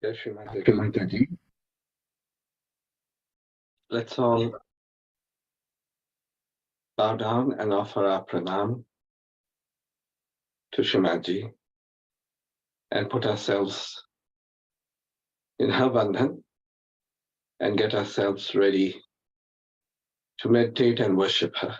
Jai Shri Mataji. Let's all bow down and offer our pranam to Shrimadji and put ourselves in her bandhan and get ourselves ready to meditate and worship her.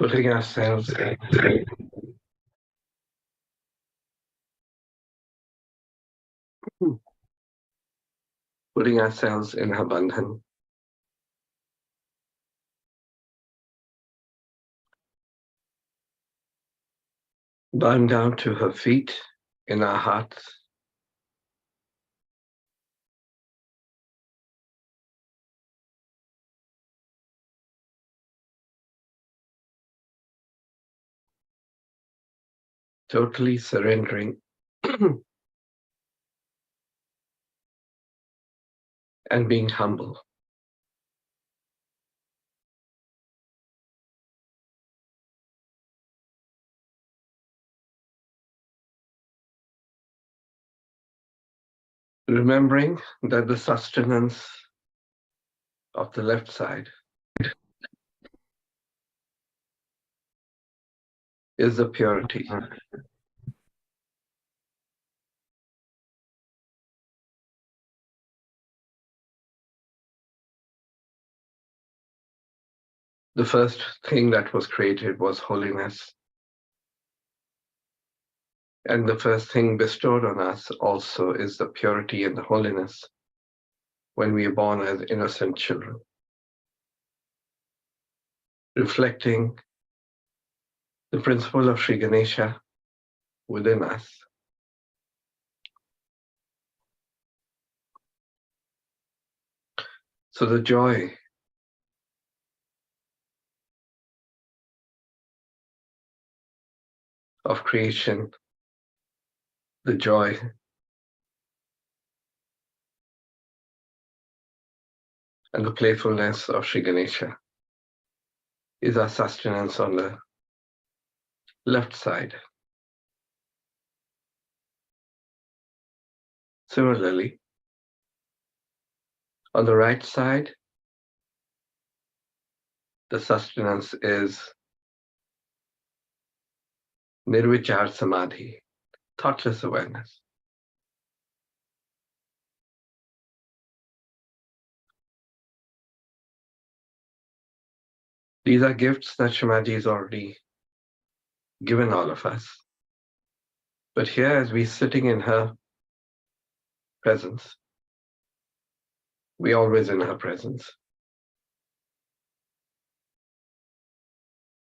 Putting ourselves in her bandhan. Bowing down to her feet in our hearts. Totally surrendering and being humble. Remembering that the sustenance of the left side is the purity. The first thing that was created was holiness. And the first thing bestowed on us also is the purity and the holiness when we are born as innocent children. Reflecting the principle of Sri Ganesha within us. So the joy of creation, the joy and the playfulness of Sri Ganesha is our sustenance on the left side. Similarly, on the right side, the sustenance is Nirvichar Samadhi, thoughtless awareness. These are gifts that Shamaji has already given all of us. But here, as we're sitting in her presence, we're always in her presence.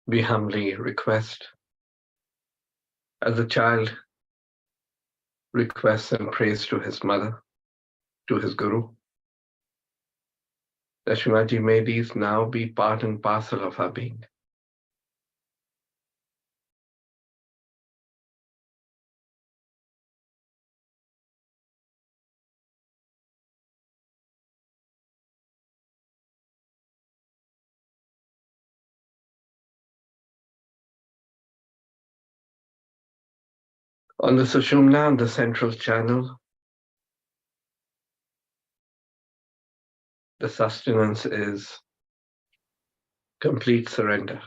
We humbly request, as a child requests and prays to his mother, to his guru, that Shivaji may these now be part and parcel of our being. On the Sushumna, on the central channel, the sustenance is complete surrender.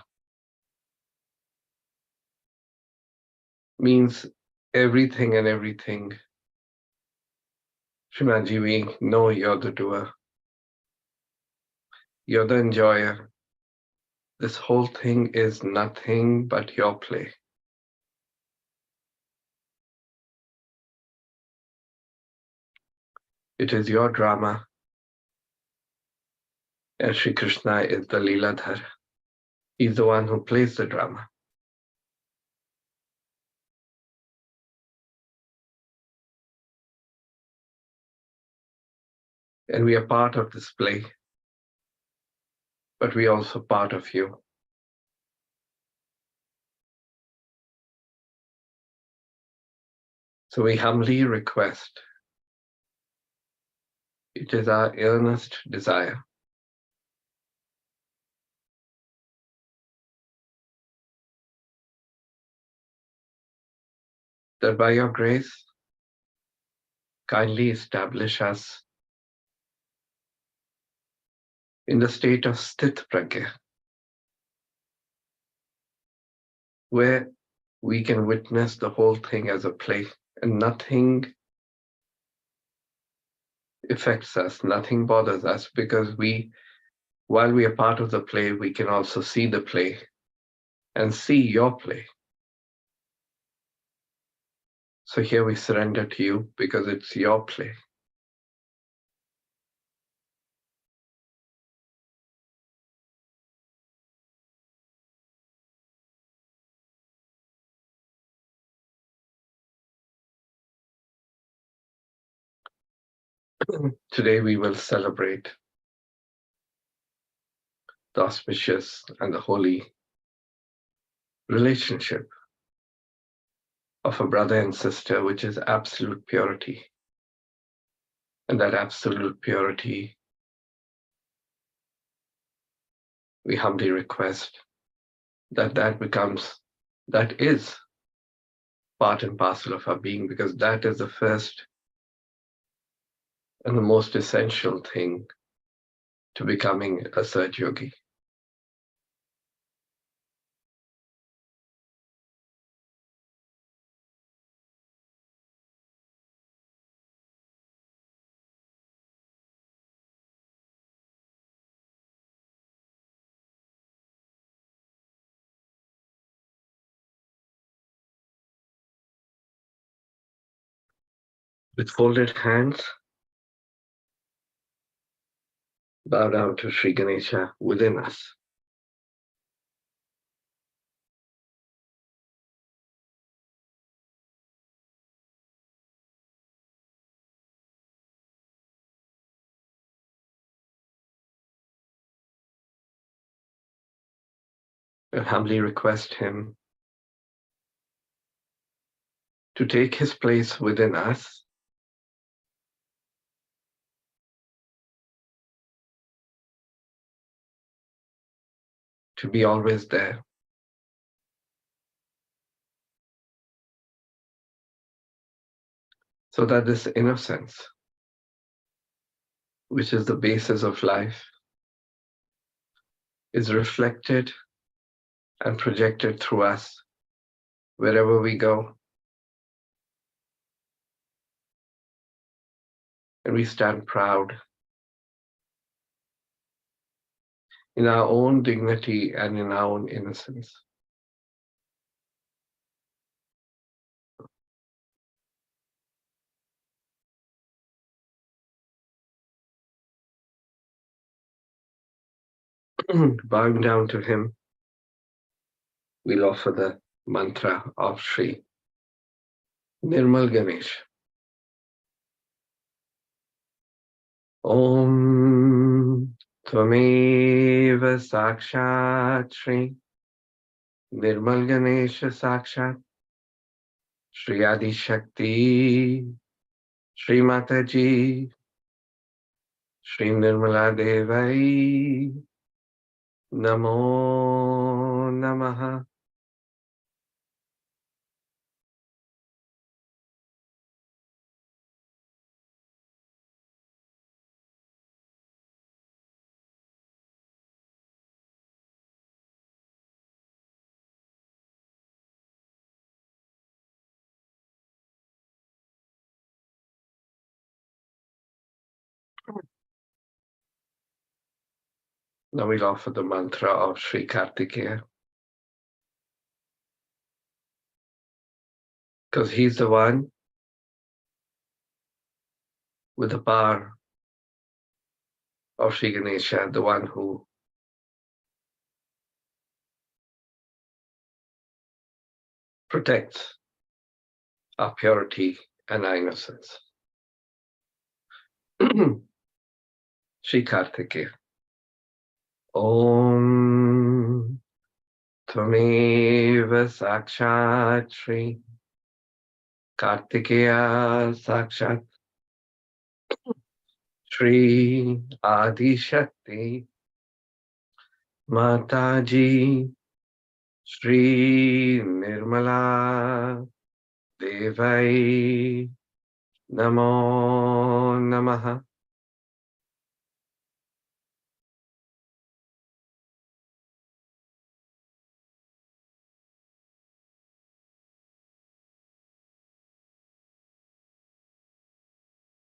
Means everything and everything. Shivaji, we know you're the doer. You're the enjoyer. This whole thing is nothing but your play. It is your drama. And Sri Krishna is the Leeladhar. He's the one who plays the drama. And we are part of this play, but we are also part of you. So we humbly request, it is our earnest desire that by your grace, kindly establish us in the state of Sthit Pragya, where we can witness the whole thing as a play and nothing affects us, nothing bothers us, because while we are part of the play, we can also see the play and see your play. So here we surrender to you because it's your play. Today we will celebrate the auspicious and the holy relationship of a brother and sister, which is absolute purity. And that absolute purity, we humbly request that that is part and parcel of our being, because that is the first and the most essential thing to becoming a Saj Yogi. With folded hands, bow down to Sri Ganesha within us. And humbly request him to take his place within us, to be always there. so that this innocence, which is the basis of life, is reflected and projected through us wherever we go. And we stand proud in our own dignity and in our own innocence. Bowing down to him, we'll offer the mantra of Sri Nirmal Ganesh. Om Tvameva Sakshat Shri Nirmal Ganesha Sakshat Shri Adi Shakti Shri Mataji Shri Nirmala Devai Namo Namaha. Now we'll offer the mantra of Sri Kartikeya, because he's the one with the power of Sri Ganesha, the one who protects our purity and our innocence. Sri Kartikeya. Om Tvameva Sakshat Shri Kartikeya Sakshat Shri Adi Shakti Mataji Shri Nirmala Devai Namo Namaha.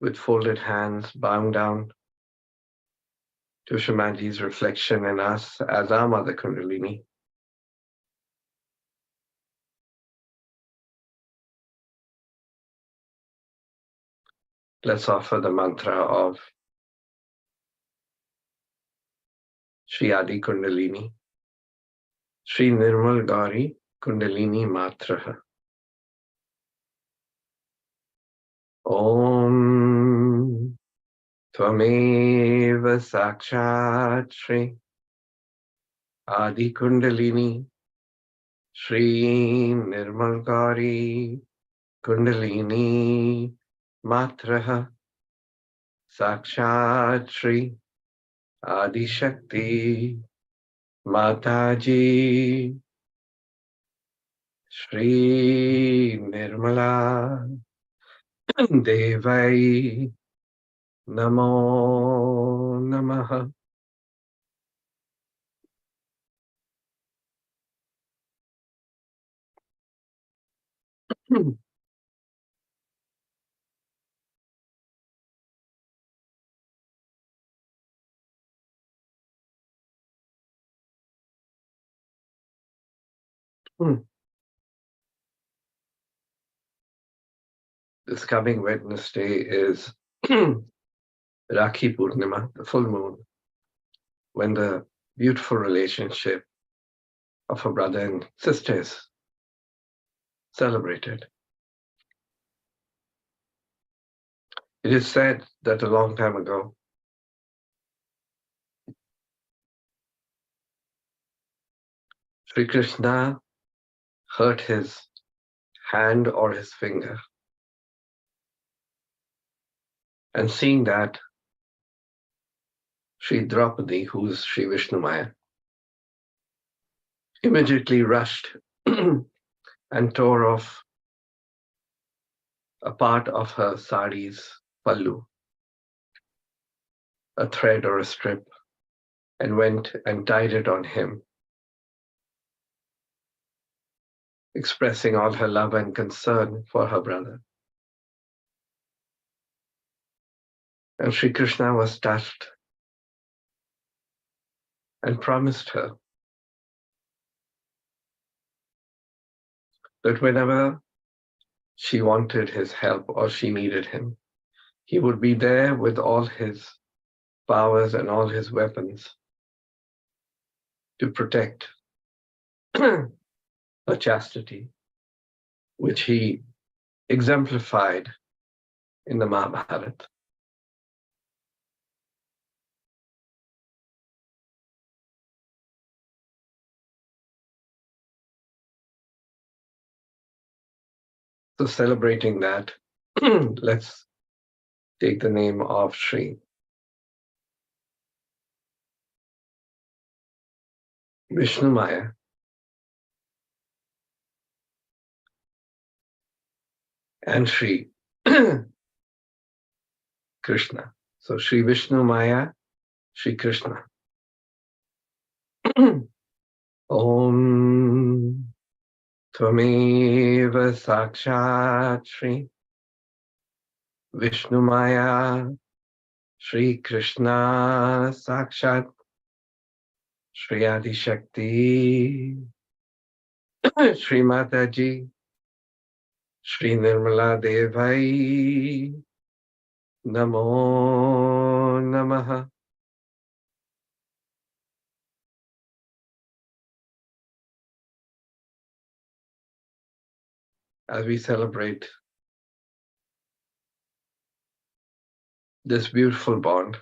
With folded hands, bowing down to Shamaji's reflection in us as our Mother Kundalini. Let's offer the mantra of Shri Adi Kundalini, Shri Nirmal Gauri Kundalini Matraha. Om Tvameva Sakshat Shri Adi Kundalini Shri Nirmal Gauri Kundalini Matraha Sakshat Shri Adi Shakti Mataji Shri Nirmala Devai Namo Namaha. This coming Wednesday is Rakhi Purnima, the full moon, when the beautiful relationship of a brother and sister is celebrated. It is said that a long time ago, Sri Krishna hurt his hand or his finger. And seeing that, Sri Draupadi, who is Sri Vishnu Maya, immediately rushed and tore off a part of her sari's pallu, a thread or a strip, and went and tied it on him, expressing all her love and concern for her brother. And Sri Krishna was touched and promised her that whenever she wanted his help or she needed him, he would be there with all his powers and all his weapons to protect her chastity, which he exemplified in the Mahabharata. So celebrating that, let's take the name of Sri Vishnu Maya and Sri Krishna. So Sri Vishnu Maya, Sri Krishna. Om Tvameva Sakshat Sri Vishnu Maya Sri Krishna Sakshat Sri Adi Shakti Sri Mataji Sri Nirmala Devai Namo Namaha. As we celebrate this beautiful bond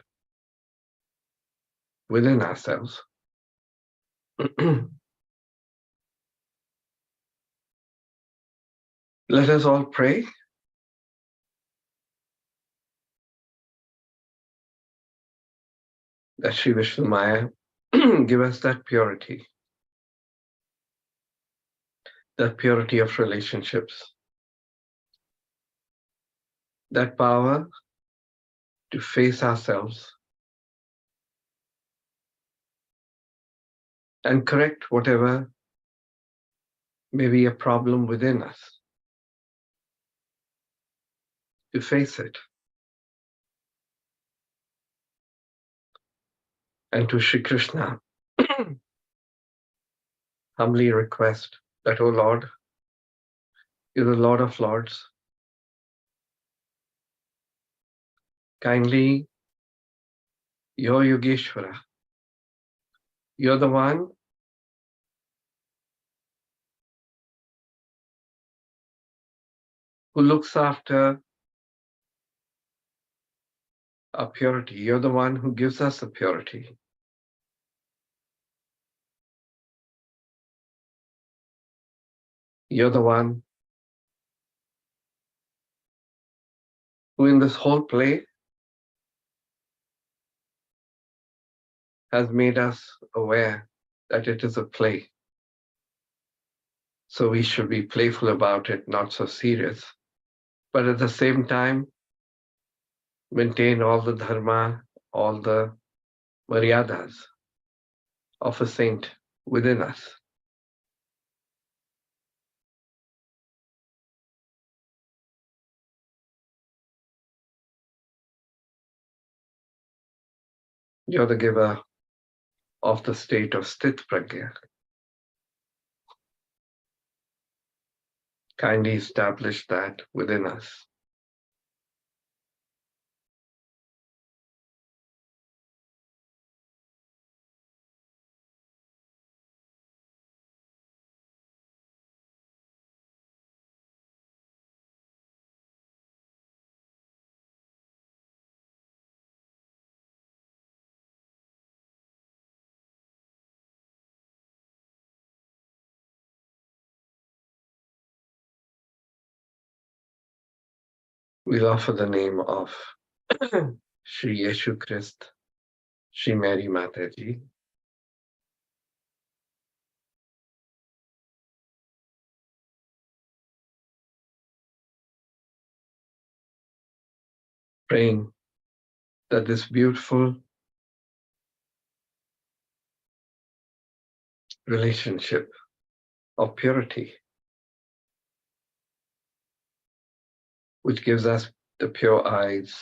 within ourselves, let us all pray that Sri Vishnu Maya give us that purity of relationships, that power to face ourselves and correct whatever may be a problem within us, to face it. And to Sri Krishna, humbly request that, O Lord, you're the Lord of Lords, kindly, you're Yogeshwara. You're the one who looks after our purity. You're the one who gives us the purity. You're the one who in this whole play has made us aware that it is a play. So we should be playful about it, not so serious. But at the same time, maintain all the dharma, all the maryadas of a saint within us. You're the giver of the state of Sthit Pragya. Kindly establish that within us. We'll offer the name of Sri Yeshu Christ, Sri Mary Mataji, praying that this beautiful relationship of purity, which gives us the pure eyes,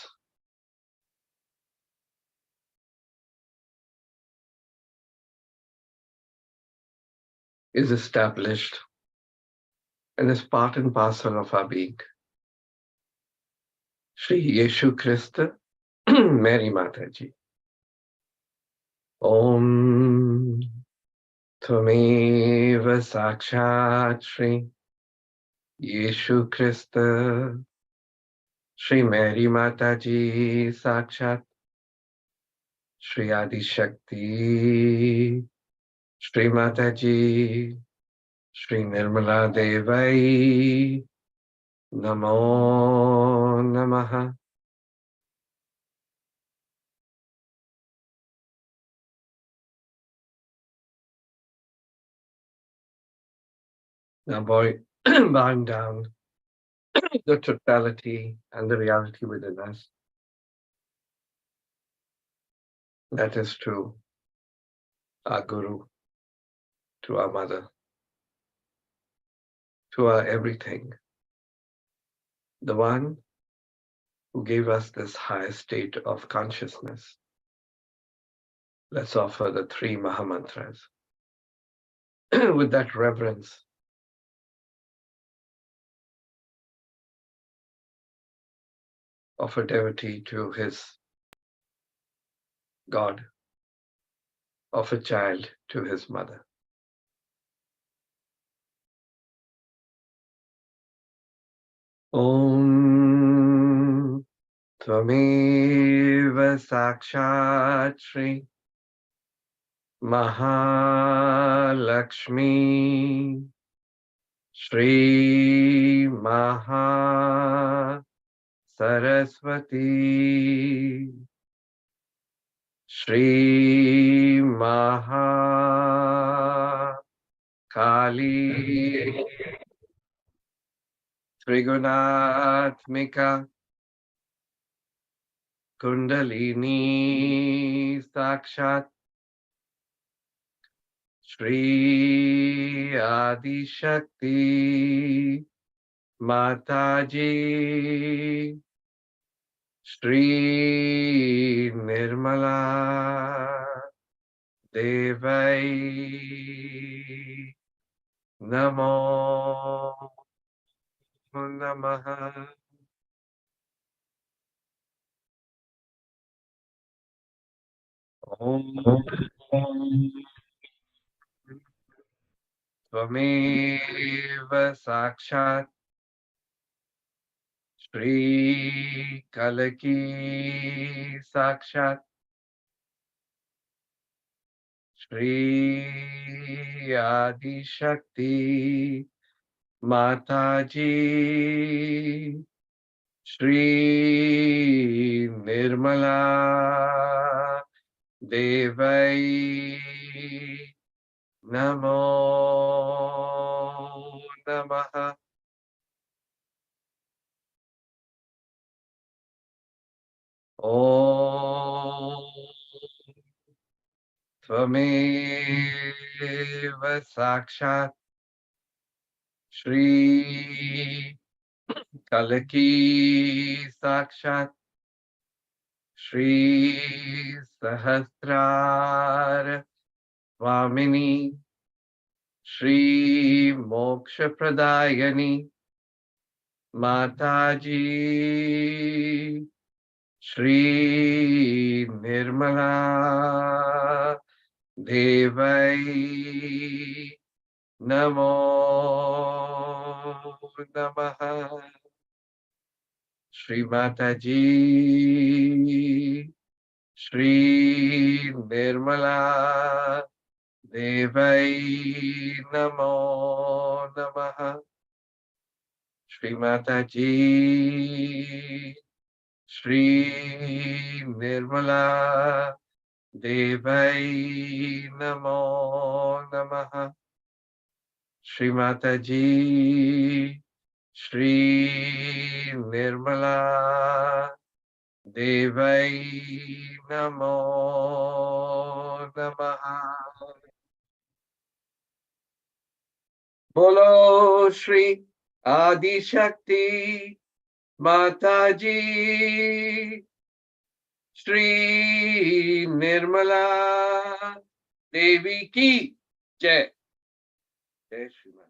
is established and is part and parcel of our being. Shri Yeshu Krista, Mary Mataji. Om Tvameva Sakshat Shri Yeshu Krista, Shri Mary Mataji Sakshat, Shri Adi Shakti, Shri Mataji, Shri Nirmala Devai, Namo Namaha. Now bowing down the totality and the reality within us. That is to our Guru, to our Mother, to our everything. The one who gave us this higher state of consciousness. Let's offer the 3 Mahamantras with that reverence. Offer devotee to his God, offer child to his mother. Om Tvameva Sakshat Shri Mahalakshmi Shri Maha Saraswati Shri Maha Kali Trigunatmika Kundalini Sakshat Shri Adi Shakti Mataji Shri Nirmala Devai Namo Namaha. Om Tvameva Sakshat Shri Kalaki Sakshat Shri Adi Shakti Mataji Shri Nirmala Devai Namo Namaha. Om Tvameva Sakshat Shri Kalaki Sakshat Shri Sahasrar Swamini Shri Moksha Pradayani Mataji Shri Nirmala Devai Namo Namaha. Shri Mataji Shri Nirmala Devai Namo Namaha. Shri Mataji Shri Nirmala Devai Namo Namaha. Shri Mataji Shri Nirmala Devai Namo Namaha. Bolo Shri Adi Shakti Mataji Shri Nirmala Devi Ki Jai. Jai Shri Ram.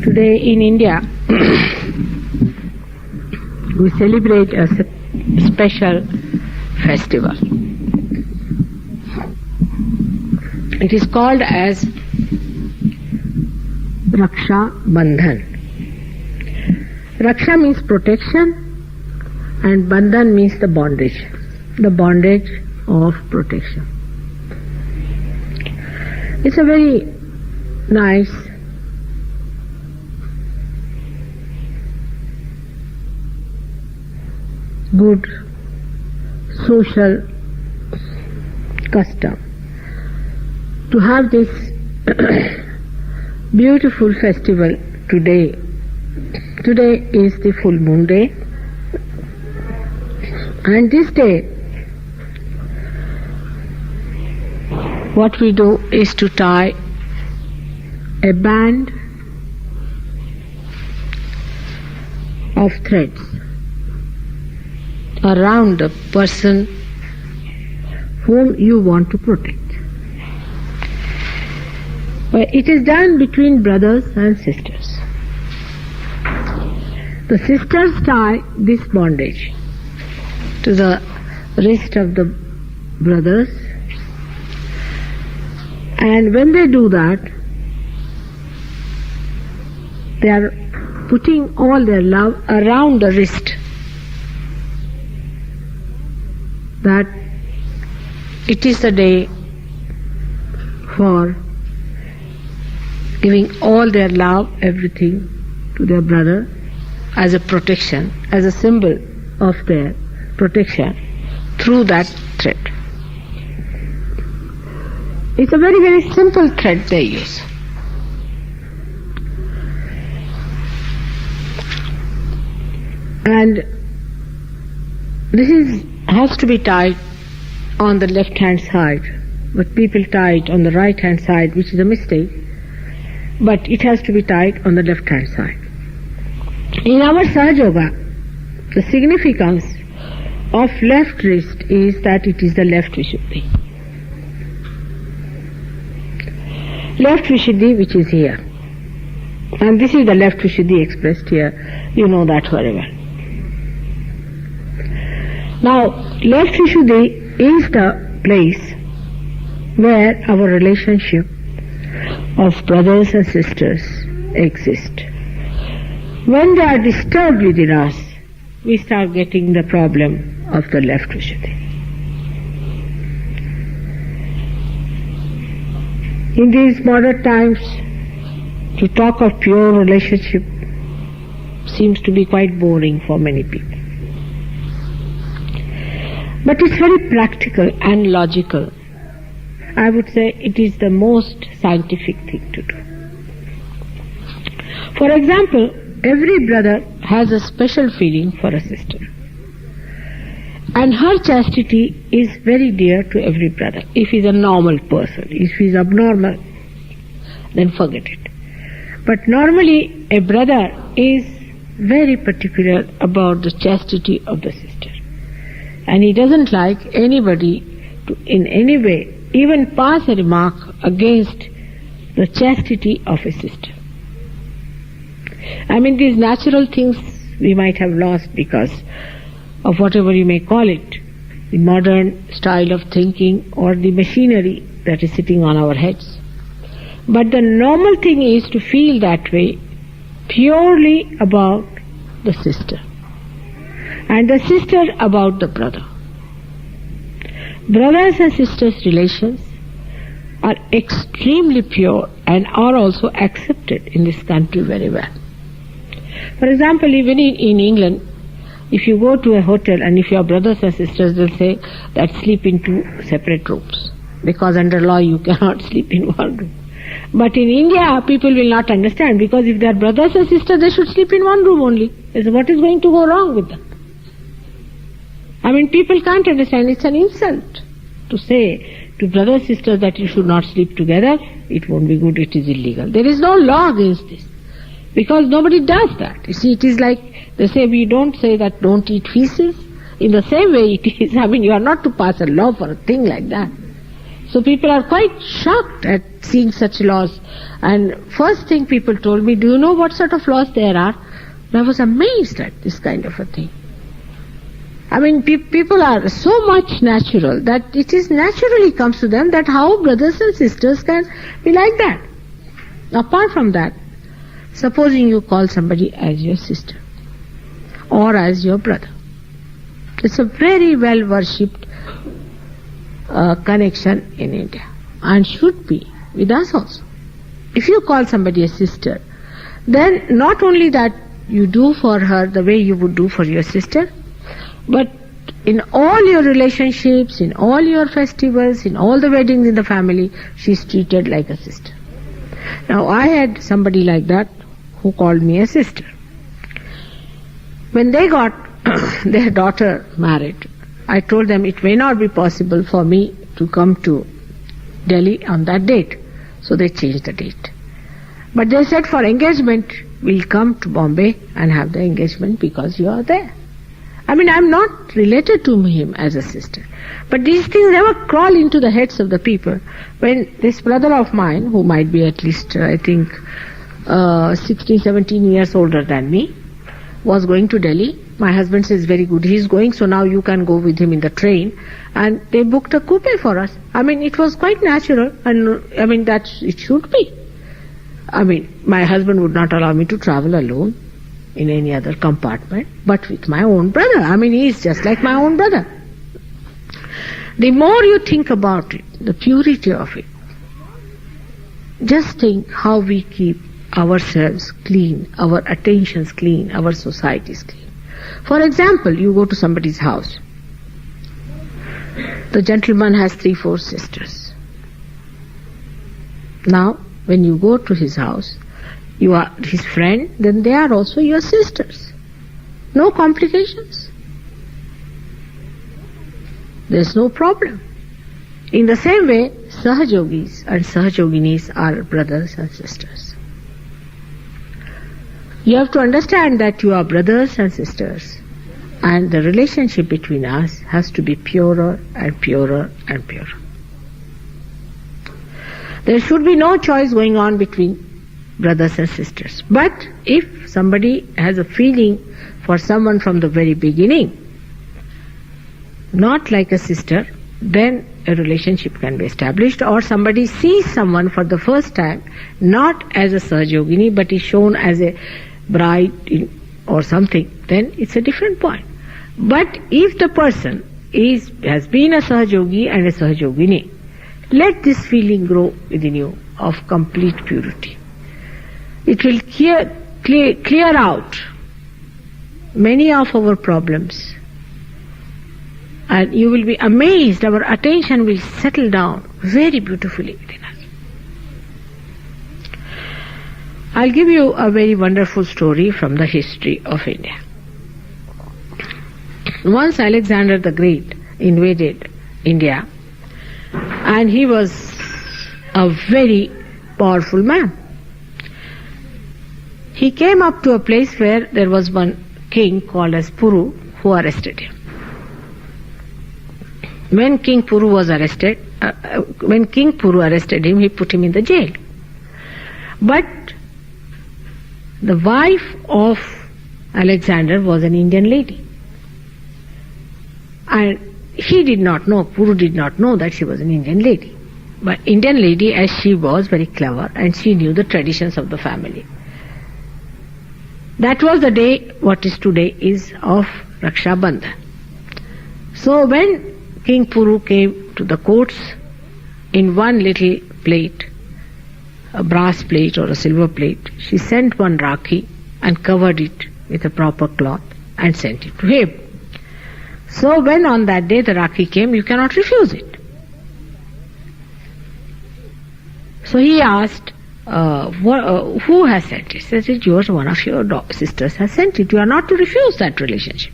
Today in India, we celebrate a special festival. It is called as Raksha Bandhan. Raksha means protection and Bandhan means the bondage of protection. It's a very nice good social custom to have this beautiful festival today. Today is the full moon day, and this day what we do is to tie a band of threads around the person whom you want to protect. It is done between brothers and sisters. The sisters tie this bondage to the wrist of the brothers, and when they do that, they are putting all their love around the wrist, that it is the day for giving all their love, everything to their brother as a protection, as a symbol of their protection through that thread. It's a very, very simple thread they use. And this has to be tied on the left hand side, but people tie it on the right hand side, which is a mistake, but it has to be tied on the left hand side. In our Sahaja Yoga, the significance of left wrist is that it is the left Vishuddhi. Left Vishuddhi, which is here. And this is the left Vishuddhi expressed here. You know that very well. Now, left Vishuddhi is the place where our relationship of brothers and sisters exist. When they are disturbed within us, we start getting the problem of the left Vishuddhi. In these modern times, to talk of pure relationship seems to be quite boring for many people. But it's very practical and logical. I would say it is the most scientific thing to do. For example, every brother has a special feeling for a sister. And her chastity is very dear to every brother. If he's a normal person, if he's abnormal, then forget it. But normally a brother is very particular about the chastity of the sister. And he doesn't like anybody to in any way even pass a remark against the chastity of a sister. I mean, these natural things we might have lost because of whatever you may call it, the modern style of thinking or the machinery that is sitting on our heads. But the normal thing is to feel that way purely about the sister, and the sister about the brother. Brothers and sisters' relations are extremely pure and are also accepted in this country very well. For example, even in England, if you go to a hotel and if you are brothers and sisters, they'll say that sleep in two separate rooms, because under law you cannot sleep in one room. But in India, people will not understand, because if they are brothers and sisters, they should sleep in one room only. So what is going to go wrong with them? I mean, people can't understand. It's an insult to say to brothers and sisters that you should not sleep together. It won't be good, it is illegal. There is no law against this, because nobody does that. You see, it is like they say we don't say that don't eat feces. In the same way it is. I mean, you are not to pass a law for a thing like that. So people are quite shocked at seeing such laws. And first thing people told me, do you know what sort of laws there are? And I was amazed at this kind of a thing. I mean, people are so much natural that it is naturally comes to them that how brothers and sisters can be like that. Apart from that, supposing you call somebody as your sister or as your brother, it's a very well worshipped connection in India, and should be with us also. If you call somebody a sister, then not only that you do for her the way you would do for your sister, but in all your relationships, in all your festivals, in all the weddings in the family, she is treated like a sister. Now, I had somebody like that who called me a sister. When they got their daughter married, I told them it may not be possible for me to come to Delhi on that date. So they changed the date. But they said for engagement, we'll come to Bombay and have the engagement because you are there. I mean, I'm not related to him as a sister. But these things never crawl into the heads of the people. When this brother of mine, who might be at least, I think, 16, 17 years older than me, was going to Delhi, my husband says, very good, he's going, so now you can go with him in the train. And they booked a coupe for us. I mean, it was quite natural, and I mean, that it should be. I mean, my husband would not allow me to travel alone in any other compartment, but with my own brother. I mean, he is just like my own brother. The more you think about it, the purity of it, just think how we keep ourselves clean, our attentions clean, our societies clean. For example, you go to somebody's house. The gentleman has 3-4 sisters. Now, when you go to his house, you are his friend, then they are also your sisters. No complications. There is no problem. In the same way, Sahajogis and Sahajoginis are brothers and sisters. You have to understand that you are brothers and sisters, and the relationship between us has to be purer and purer and purer. There should be no choice going on between brothers and sisters. But if somebody has a feeling for someone from the very beginning, not like a sister, then a relationship can be established. Or somebody sees someone for the first time, not as a Sahajogini, but is shown as a bride or something, then it's a different point. But if the person has been a Sahajogi and a Sahajogini, let this feeling grow within you of complete purity. It will clear out many of our problems, and you will be amazed, our attention will settle down very beautifully within us. I'll give you a very wonderful story from the history of India. Once Alexander the Great invaded India, and he was a very powerful man. he came up to a place where there was one king called as Puru who arrested him. When King Puru arrested him, he put him in the jail. But the wife of Alexander was an Indian lady. And he did not know, Puru did not know that she was an Indian lady. But Indian lady, as she was very clever, and she knew the traditions of the family. That was the day, what is today, is of Raksha Bandhan. So when King Puru came to the courts, in one little plate, a brass plate or a silver plate, she sent one Rakhi and covered it with a proper cloth and sent it to him. So when on that day the Rakhi came, you cannot refuse it. So he asked, who has sent it? He said, yours, one of your sisters has sent it. You are not to refuse that relationship.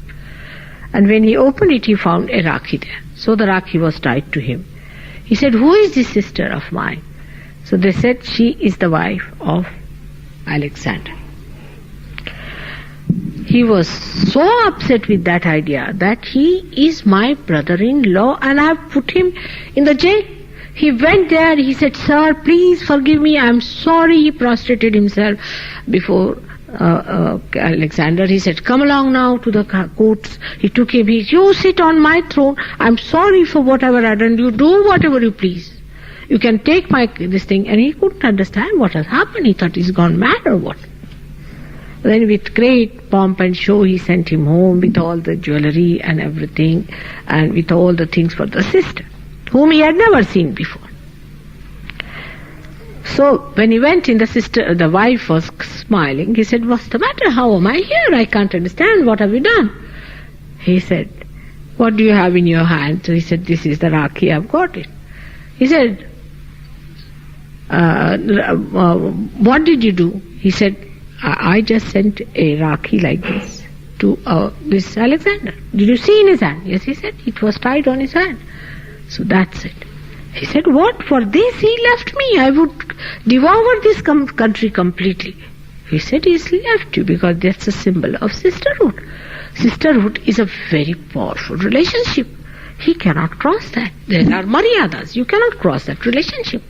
And when he opened it, he found a Rakhi there. So the Rakhi was tied to him. He said, who is this sister of mine? So they said, she is the wife of Alexander. He was so upset with that idea that he is my brother-in-law and I have put him in the jail. He went there, he said, sir, please forgive me, I am sorry. He prostrated himself before Alexander. He said, come along now to the courts. He took him, you sit on my throne, I am sorry for whatever I done, you do whatever you please. You can take this thing. And he couldn't understand what has happened. He thought he's gone mad or what. Then with great pomp and show he sent him home with all the jewelry and everything, and with all the things for the sister, whom he had never seen before. So when he went in, the wife was smiling. He said, what's the matter? How am I here? I can't understand. What have you done? He said, what do you have in your hand? So he said, this is the Rakhi, I've got it. He said, what did you do? He said, I just sent a Rakhi like this to this Alexander. Did you see in his hand? Yes, he said, it was tied on his hand. So that's it. He said, what? For this he left me. I would devour this country completely. He said, he's left you because that's a symbol of sisterhood. Sisterhood is a very powerful relationship. He cannot cross that. There are maryadas. You cannot cross that relationship.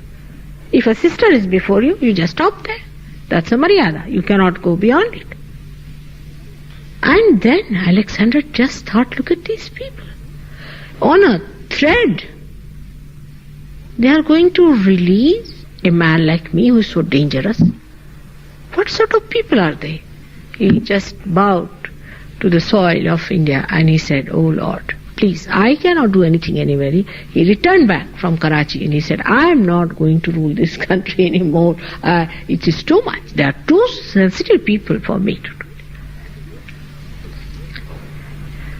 If a sister is before you, you just stop there. That's a maryada. You cannot go beyond it. And then Alexander just thought, look at these people. On a thread, they are going to release a man like me who is so dangerous. What sort of people are they? He just bowed to the soil of India and he said, oh Lord, please, I cannot do anything anywhere. He returned back from Karachi and he said, I am not going to rule this country anymore. It is too much. They are too sensitive people for me to do it.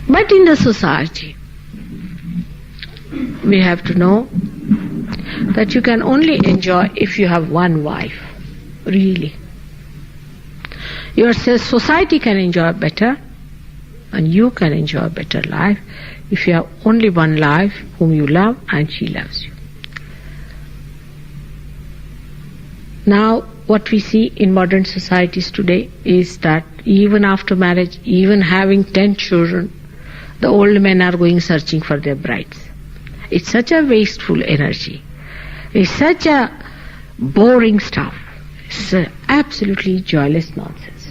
But in the society, we have to know that you can only enjoy if you have one wife, really. Your society can enjoy better and you can enjoy a better life if you have only one life whom you love and she loves you. Now, what we see in modern societies today is that even after marriage, even having 10 children, the old men are going searching for their brides. It's such a wasteful energy. It's such a boring stuff. It's absolutely joyless nonsense.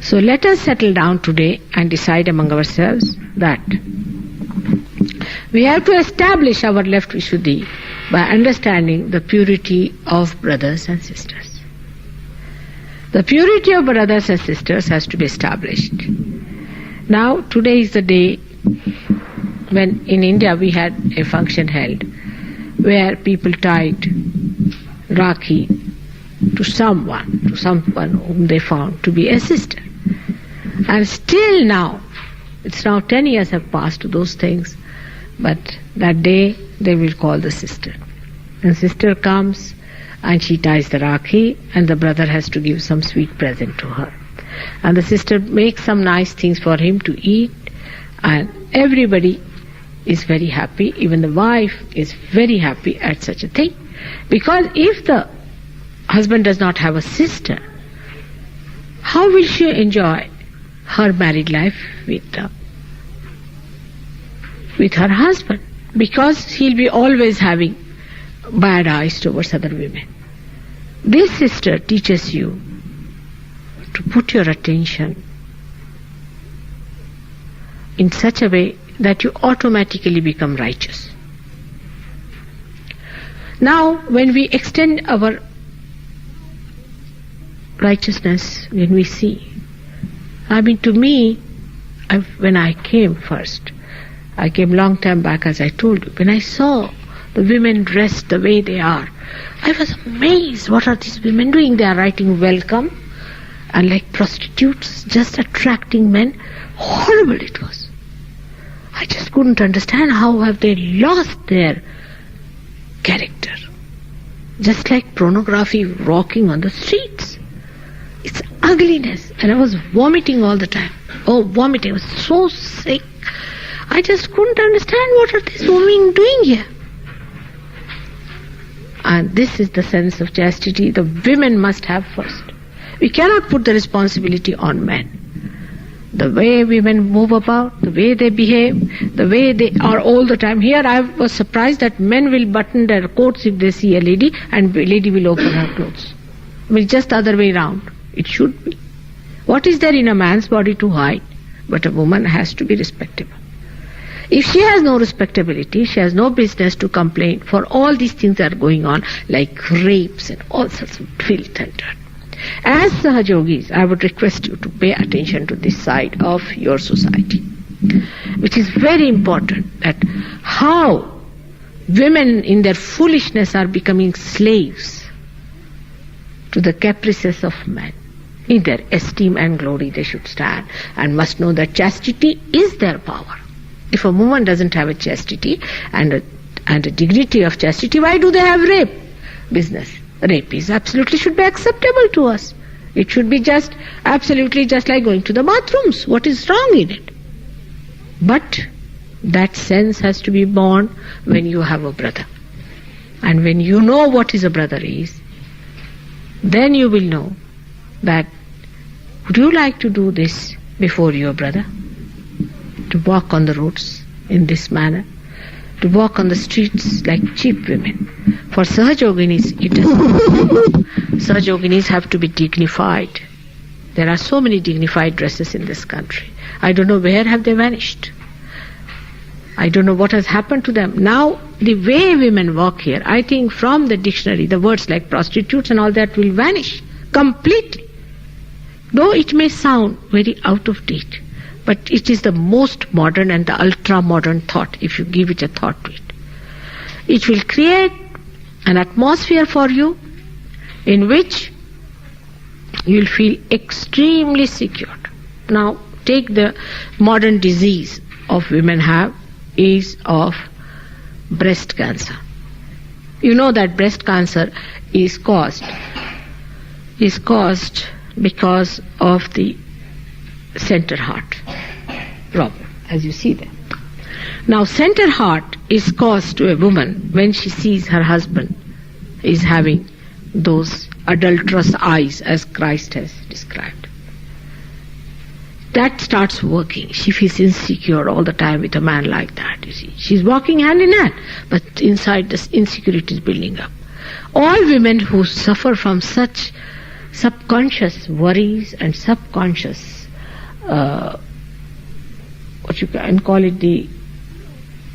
So let us settle down today and decide among ourselves that we have to establish our left Vishuddhi by understanding the purity of brothers and sisters. The purity of brothers and sisters has to be established. Now, today is the day when in India we had a function held where people tied Rakhi to someone whom they found to be a sister. And still now, it's now 10 years have passed to those things, but that day they will call the sister. And sister comes and she ties the Rakhi and the brother has to give some sweet present to her. And the sister makes some nice things for him to eat and everybody is very happy. Even the wife is very happy at such a thing. Because if the husband does not have a sister how will she enjoy her married life with her husband? Because he'll be always having bad eyes towards other women. This sister teaches you to put your attention in such a way that you automatically become righteous. Now, when we extend our righteousness, when we see, to me, when I came first, I came long time back, as I told you, when I saw the women dressed the way they are, I was amazed. What are these women doing? They are writing welcome, and like prostitutes, just attracting men. Horrible it was. I just couldn't understand how have they lost their character. Just like pornography walking on the streets. It's ugliness. And I was vomiting all the time. Oh, vomiting. I was so sick. I just couldn't understand what are these women doing here. And this is the sense of chastity the women must have first. We cannot put the responsibility on men. The way women move about, the way they behave, the way they are all the time. Here I was surprised that men will button their coats if they see a lady, and the lady will open her clothes. Just the other way around. It should be. What is there in a man's body to hide? But a woman has to be respectable. If she has no respectability, she has no business to complain for all these things that are going on, like rapes and all sorts of filth and dirt. As Sahajogis, I would request you to pay attention to this side of your society, which is very important, that how women in their foolishness are becoming slaves to the caprices of men. In their esteem and glory they should stand, and must know that chastity is their power. If a woman doesn't have a chastity and a dignity of chastity, why do they have rape business? Rape is absolutely should be acceptable to us. It should be just absolutely just like going to the bathrooms. What is wrong in it? But that sense has to be born when you have a brother. And when you know what is a brother is, then you will know that would you like to do this before your brother? To walk on the roads in this manner? To walk on the streets like cheap women? For Sahajoginis, it doesn't. Sahajoginis have to be dignified. There are so many dignified dresses in this country. I don't know where have they vanished. I don't know what has happened to them. Now, the way women walk here, I think from the dictionary, the words like prostitutes and all that will vanish completely. Though it may sound very out of date, but it is the most modern and the ultra-modern thought, if you give it a thought to it. It will create an atmosphere for you in which you will feel extremely secure. Now, take the modern disease of women have is of breast cancer. You know that breast cancer is caused because of the center heart problem, as you see there. Now, center heart is caused to a woman when she sees her husband is having those adulterous eyes, as Christ has described. That starts working. She feels insecure all the time with a man like that, you see. She's walking hand in hand, but inside this insecurity is building up. All women who suffer from such subconscious worries and subconscious, what you can call it, the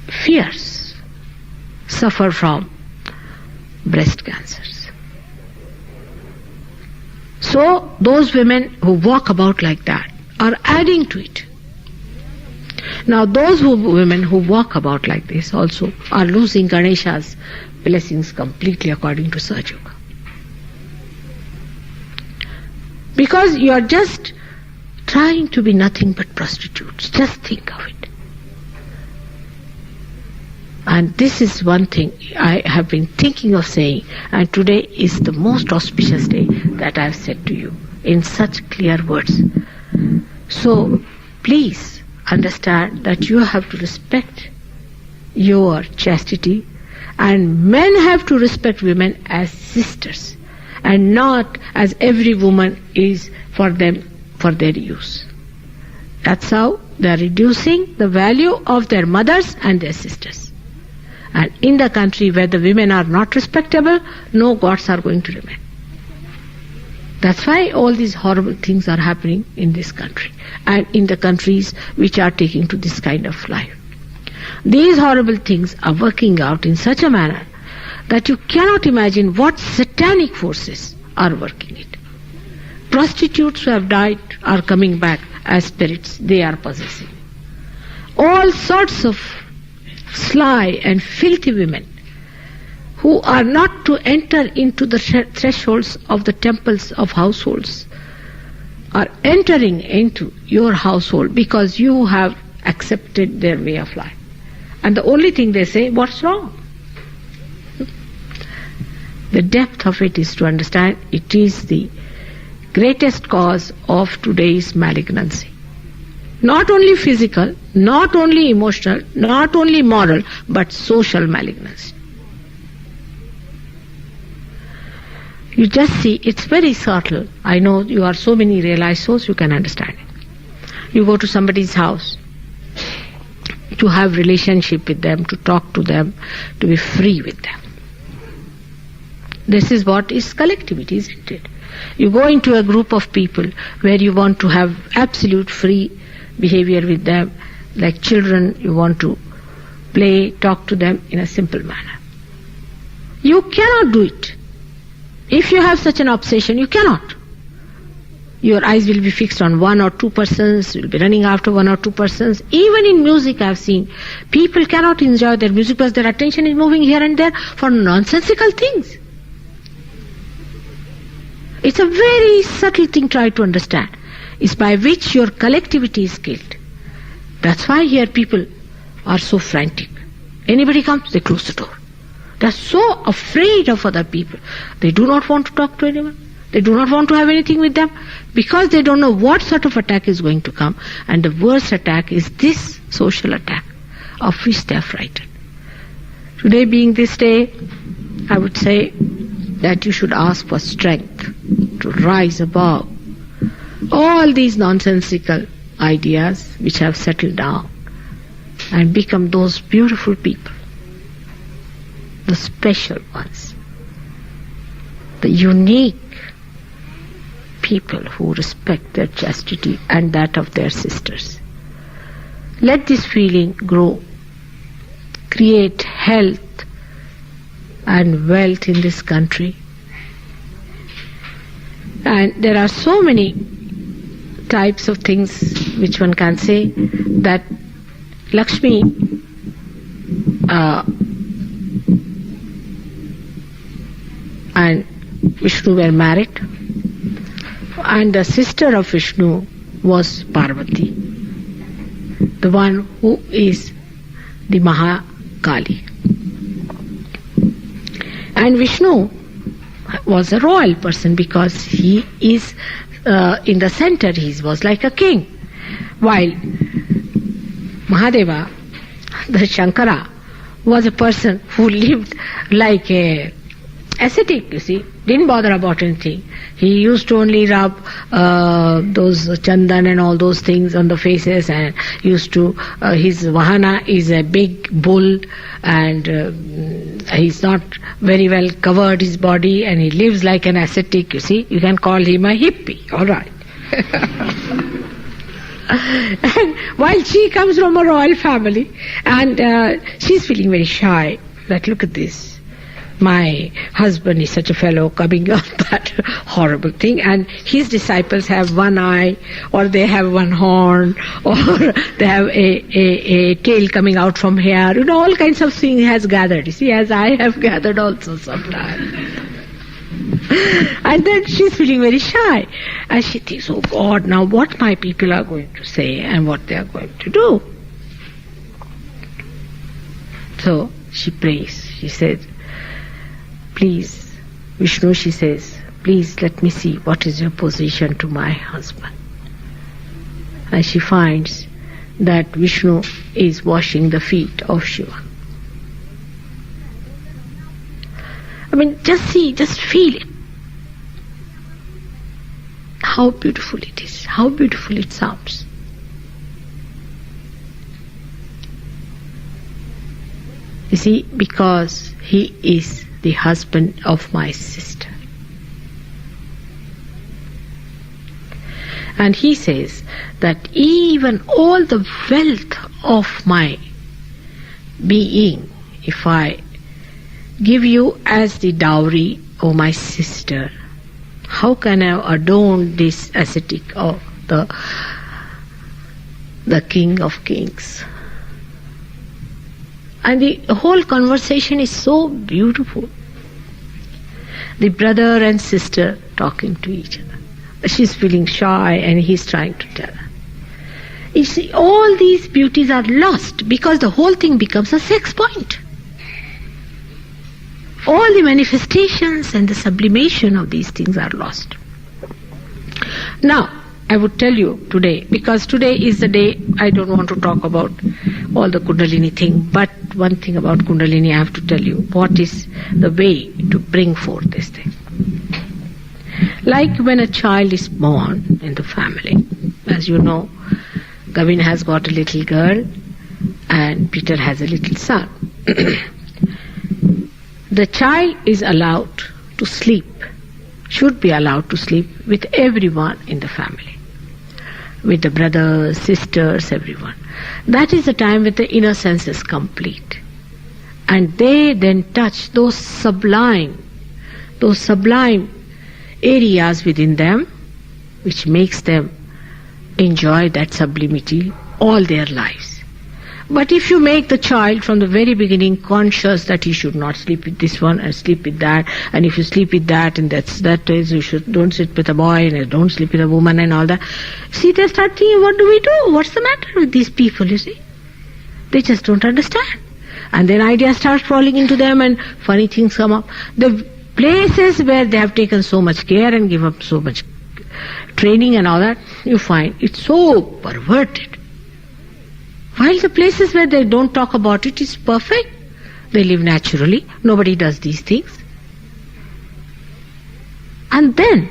fears, suffer from breast cancers. So those women who walk about like that are adding to it. Now those women who walk about like this also are losing Ganesha's blessings completely, according to Sahaja Yoga. Because you are just trying to be nothing but prostitutes. Just think of it. And this is one thing I have been thinking of saying, and today is the most auspicious day that I have said to you in such clear words. So please understand that you have to respect your chastity, and men have to respect women as sisters, and not as every woman is for them for their use. That's how they are reducing the value of their mothers and their sisters. And in the country where the women are not respectable, no gods are going to remain. That's why all these horrible things are happening in this country and in the countries which are taking to this kind of life. These horrible things are working out in such a manner that you cannot imagine what satanic forces are working it. Prostitutes who have died are coming back as spirits they are possessing. All sorts of sly and filthy women who are not to enter into the thresholds of the temples of households are entering into your household because you have accepted their way of life. And the only thing they say, what's wrong? The depth of it is to understand it is the greatest cause of today's malignancy. Not only physical, not only emotional, not only moral, but social malignancy. You just see, it's very subtle. I know you are so many realized souls, you can understand it. You go to somebody's house to have relationship with them, to talk to them, to be free with them. This is what is collectivity, isn't it? You go into a group of people where you want to have absolute free behavior with them, like children, you want to play, talk to them in a simple manner. You cannot do it. If you have such an obsession, you cannot. Your eyes will be fixed on one or two persons, you will be running after one or two persons. Even in music I have seen, people cannot enjoy their music because their attention is moving here and there for nonsensical things. It's a very subtle thing, try to understand. It's by which your collectivity is killed. That's why here people are so frantic. Anybody comes, they close the door. They're so afraid of other people. They do not want to talk to anyone. They do not want to have anything with them because they don't know what sort of attack is going to come. And the worst attack is this social attack of which they are frightened. Today being this day, I would say that you should ask for strength to rise above all these nonsensical ideas which have settled down and become those beautiful people, the special ones, the unique people who respect their chastity and that of their sisters. Let this feeling grow, create health and wealth in this country. And there are so many types of things which one can say that Lakshmi and Vishnu were married, and the sister of Vishnu was Parvati, the one who is the Mahakali. And Vishnu was a royal person because he is in the center, he was like a king, while Mahadeva, the Shankara, was a person who lived like a ascetic, you see, didn't bother about anything. He used to only rub those chandan and all those things on the faces, and used to, his vahana is a big bull, and he's not very well covered his body, and he lives like an ascetic, you see. You can call him a hippie, all right. And while she comes from a royal family, and she's feeling very shy, that look at this, my husband is such a fellow coming on that horrible thing, and his disciples have one eye, or they have one horn, or they have a tail coming out from here, you know, all kinds of things has gathered, you see, as I have gathered also sometimes. And then she's feeling very shy, and she thinks, oh God, now what my people are going to say and what they are going to do. So she prays, she says, please, Vishnu, she says, please let me see what is your position to my husband. And she finds that Vishnu is washing the feet of Shiva. I mean, just see, just feel it. how beautiful it is, how beautiful it sounds. You see, because he is the husband of my sister. And he says that even all the wealth of my being, if I give you as the dowry, O my sister, how can I adorn this ascetic of the King of Kings? And the whole conversation is so beautiful. The brother and sister talking to each other. She's feeling shy and he's trying to tell her. You see, all these beauties are lost because the whole thing becomes a sex point. All the manifestations and the sublimation of these things are lost. Now, I would tell you today, because today is the day, I don't want to talk about all the Kundalini thing, but one thing about Kundalini I have to tell you, what is the way to bring forth this thing. Like when a child is born in the family, as you know, Gavin has got a little girl and Peter has a little son. The child is allowed to sleep, should be allowed to sleep with everyone in the family, with the brothers, sisters, everyone. That is the time when the inner sense is complete. And they then touch those sublime areas within them, which makes them enjoy that sublimity all their lives. But if you make the child from the very beginning conscious that he should not sleep with this one and sleep with that, and if you sleep with that and that is you don't sleep with a boy and don't sleep with a woman and all that, see, they start thinking, what do we do? What's the matter with these people, you see? They just don't understand. And then ideas start falling into them and funny things come up. The places where they have taken so much care and give up so much training and all that, you find it's so perverted. While the places where they don't talk about it is perfect, they live naturally, nobody does these things. And then,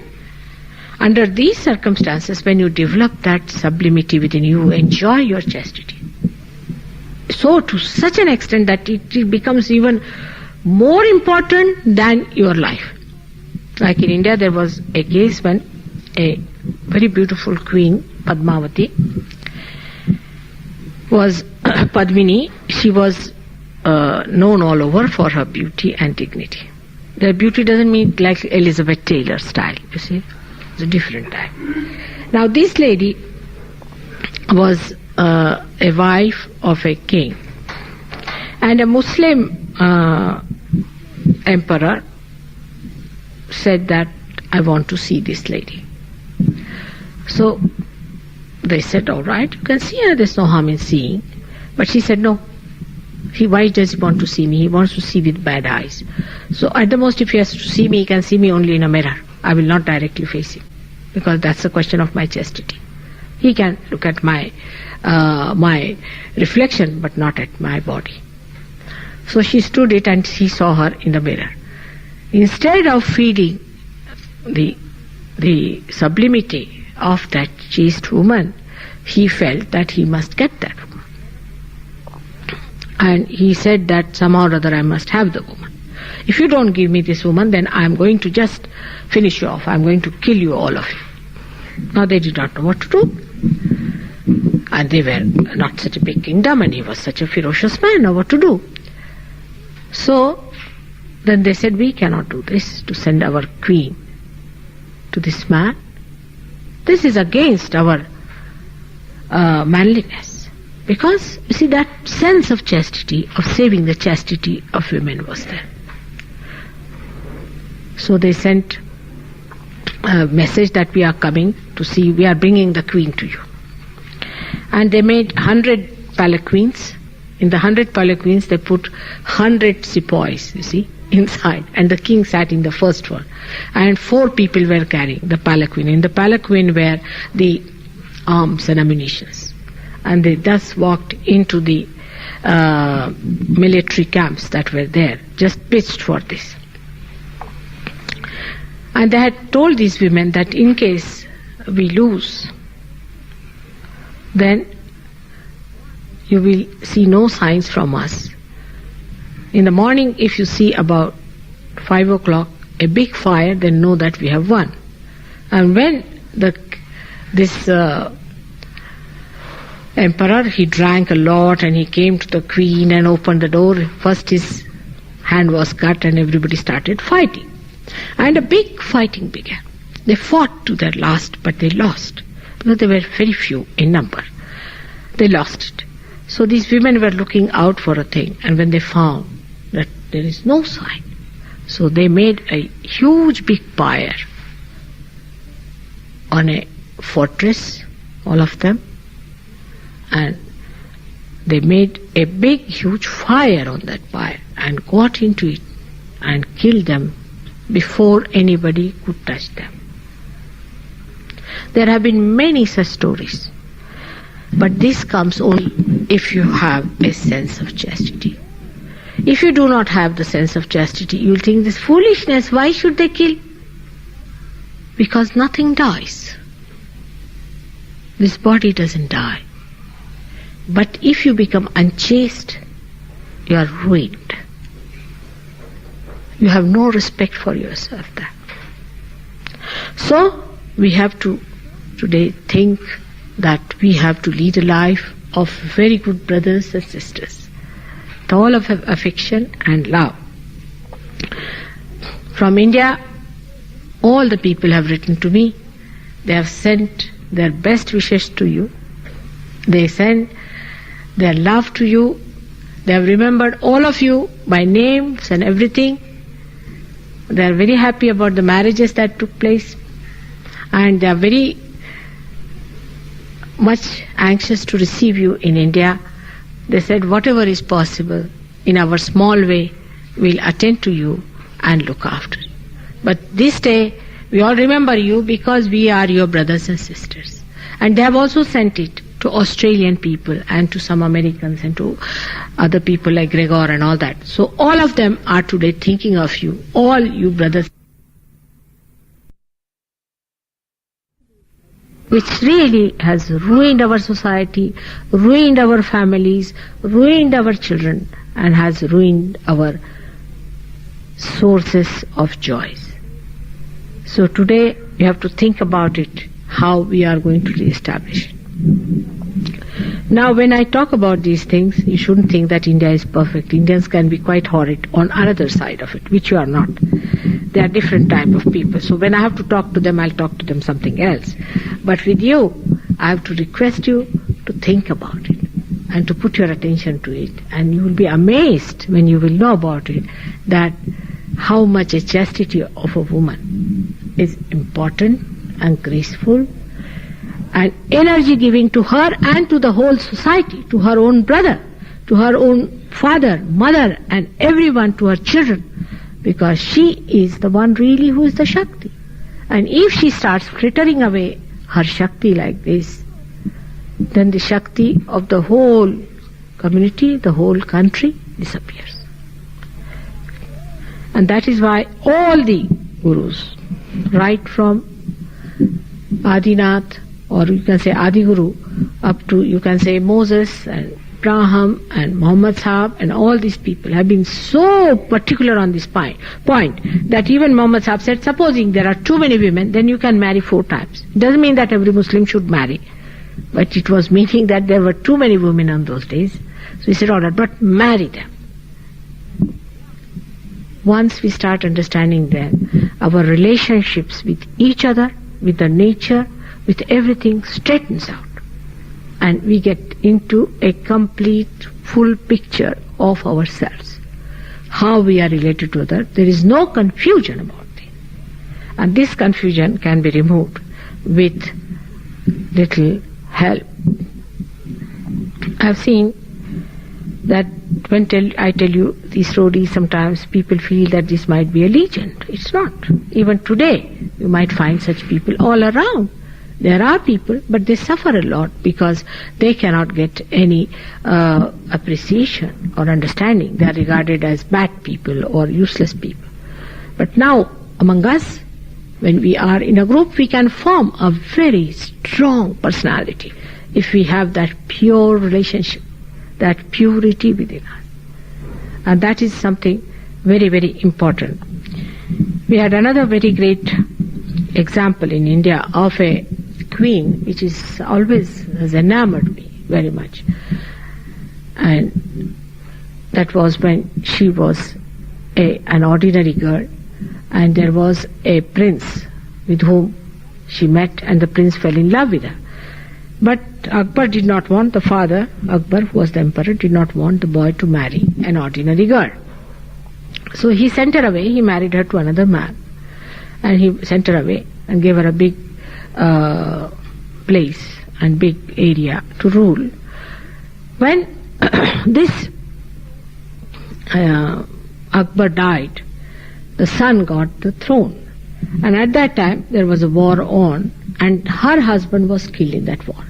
under these circumstances, when you develop that sublimity within you, enjoy your chastity. So to such an extent that it becomes even more important than your life. Like in India, there was a case when a very beautiful queen, Padmavati, was Padmini. She was known all over for her beauty and dignity. The beauty doesn't mean like Elizabeth Taylor style, you see. It's a different type. Now this lady was a wife of a king. And a Muslim emperor said that, I want to see this lady. So they said, all right, you can see her, there's no harm in seeing. But she said, no. Why does he want to see me? He wants to see with bad eyes. So at the most, if he has to see me, he can see me only in a mirror. I will not directly face him, because that's a question of my chastity. He can look at my reflection, but not at my body. So she stood it and he saw her in the mirror. Instead of feeding the sublimity of that chaste woman, he felt that he must get that woman. And he said that somehow or other I must have the woman. If you don't give me this woman, then I am going to just finish you off. I am going to kill you, all of you. Now they did not know what to do. And they were not such a big kingdom, and he was such a ferocious man. Now what to do? So then they said, we cannot do this, to send our queen to this man. This is against our manliness. Because, you see, that sense of chastity, of saving the chastity of women was there. So they sent a message that we are coming to see, we are bringing the queen to you. And they made 100 palanquins. In the 100 palanquins they put 100 sepoys, you see, inside. And the king sat in the first one. And 4 people were carrying the palanquin. In the palanquin were the arms and ammunitions. And they thus walked into the military camps that were there, just pitched for this. And they had told these women that in case we lose, then you will see no signs from us. In the morning, if you see about 5 o'clock a big fire, then know that we have won. And when this emperor, he drank a lot and he came to the queen and opened the door, first his hand was cut and everybody started fighting. And a big fighting began. They fought to their last, but they lost, because they were very few in number. They lost it. So these women were looking out for a thing, and when they found that there is no sign, so they made a huge big pyre on a fortress, all of them, and they made a big huge fire on that pyre and got into it and killed them before anybody could touch them. There have been many such stories, but this comes only if you have a sense of chastity. If you do not have the sense of chastity, you will think this foolishness, why should they kill? Because nothing dies. This body doesn't die. But if you become unchaste, you are ruined. You have no respect for yourself then. So we have to today think that we have to lead a life of very good brothers and sisters, all of affection and love. From India, all the people have written to me. They have sent their best wishes to you. They send their love to you. They have remembered all of you by names and everything. They are very happy about the marriages that took place, and they are very much anxious to receive you in India. They said, whatever is possible, in our small way, we'll attend to you and look after. But this day, we all remember you because we are your brothers and sisters. And they have also sent it to Australian people and to some Americans and to other people like Gregor and all that. So all of them are today thinking of you, all you brothers, which really has ruined our society, ruined our families, ruined our children, and has ruined our sources of joys. So today we have to think about it, how we are going to re-establish it. Now when I talk about these things, you shouldn't think that India is perfect. Indians can be quite horrid on another side of it, which you are not. They are different type of people. So when I have to talk to them, I'll talk to them something else. But with you, I have to request you to think about it and to put your attention to it. And you will be amazed when you will know about it, that how much a chastity of a woman is important and graceful and energy giving to her and to the whole society, to her own brother, to her own father, mother, and everyone, to her children, because she is the one really who is the Shakti. And if she starts frittering away her Shakti like this, then the Shakti of the whole community, the whole country disappears. And that is why all the gurus, right from Adinath, or you can say Adi Guru, up to, you can say, Moses and Braham and Muhammad Sahib and all these people have been so particular on this point that even Muhammad Sahib said, supposing there are too many women, then you can marry 4 times. It doesn't mean that every Muslim should marry, but it was meaning that there were too many women on those days. So he said, all right, but marry them. Once we start understanding them, our relationships with each other, with the nature, with everything straightens out. And we get into a complete, full picture of ourselves. How we are related to others. There is no confusion about it. And this confusion can be removed with little help. I have seen that when I tell you these stories, sometimes people feel that this might be a legend. It's not. Even today, you might find such people all around. There are people, but they suffer a lot because they cannot get any appreciation or understanding. They are regarded as bad people or useless people. But now, among us, When we are in a group, we can form a very strong personality if we have that pure relationship, that purity within us. And that is something very, very important. We had another very great example in India of a queen which is always has enamored me very much. And that was when she was an ordinary girl, and there was a prince with whom she met, and the prince fell in love with her. But Akbar did not want, the father, Akbar, who was the emperor, did not want the boy to marry an ordinary girl. So he sent her away, he married her to another man, and he sent her away and gave her a big place and big area to rule. When this Akbar died, the son got the throne. And at that time there was a war on, and her husband was killed in that war.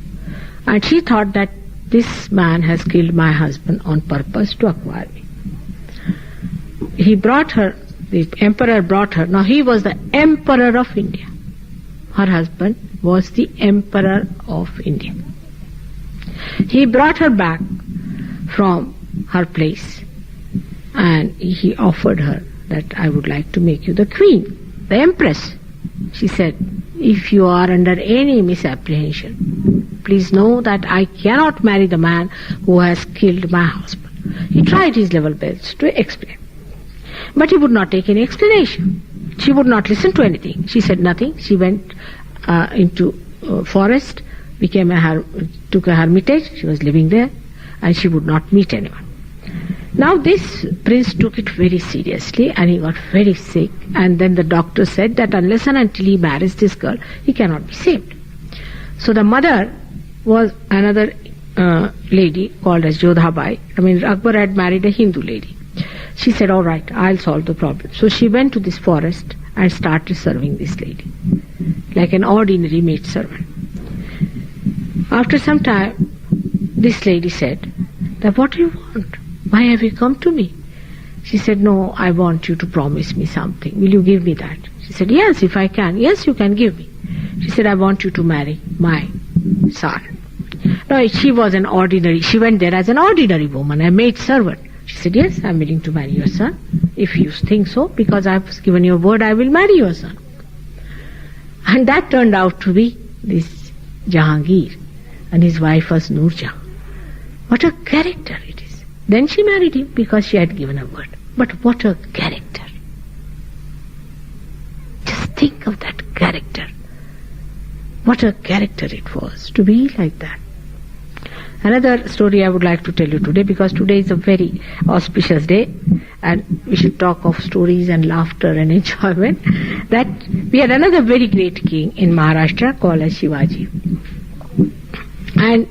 And she thought that this man has killed my husband on purpose to acquire me. He brought her, the emperor brought her. Now he was the emperor of India. Her husband was the emperor of India. He brought her back from her place, and he offered her that I would like to make you the queen, the empress. She said, if you are under any misapprehension, please know that I cannot marry the man who has killed my husband. He tried his level best to explain, but he would not take any explanation. She would not listen to anything. She said nothing. She went into forest, took a hermitage. She was living there, and she would not meet anyone. Now this prince took it very seriously, and he got very sick, and then the doctor said that unless and until he marries this girl, he cannot be saved. So the mother was another lady called as Jodhabai. Akbar had married a Hindu lady. She said, all right, I'll solve the problem. So she went to this forest and started serving this lady like an ordinary maid servant. After some time, this lady said, that what do you want? Why have you come to me? She said, no, I want you to promise me something. Will you give me that? She said, yes, if I can. Yes, you can give me. She said, I want you to marry my son. No, she was an ordinary, she went there as an ordinary woman, a maid servant. She said, yes, I'm willing to marry your son. If you think so, because I've given you a word, I will marry your son. And that turned out to be this Jahangir, and his wife was Noorjahan. What a character it is. Then she married him because she had given a word. But what a character. Just think of that character. What a character it was to be like that. Another story I would like to tell you today, because today is a very auspicious day and we should talk of stories and laughter and enjoyment, that we had another very great king in Maharashtra called as Shivaji. And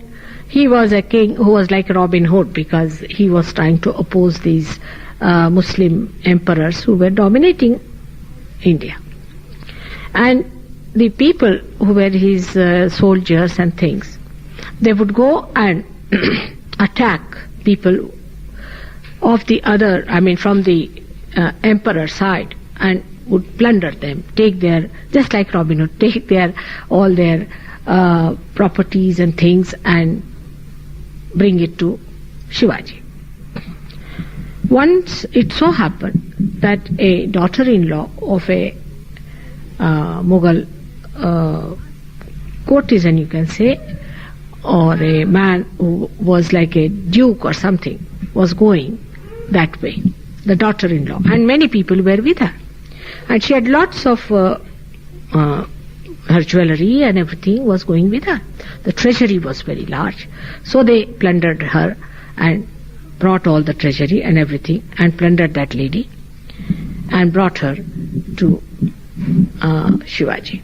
he was a king who was like Robin Hood, because he was trying to oppose these Muslim emperors who were dominating India. And the people who were his soldiers and things, they would go and attack people of the other, from the emperor side, and would plunder them, take their, just like Robin Hood, take all their properties and things and bring it to Shivaji. Once it so happened that a daughter-in-law of a Mughal courtesan, you can say, or a man who was like a duke or something, was going that way, the daughter-in-law, and many people were with her. And she had lots of her jewelry and everything was going with her. The treasury was very large. So they plundered her and brought all the treasury and everything and plundered that lady and brought her to Shivaji.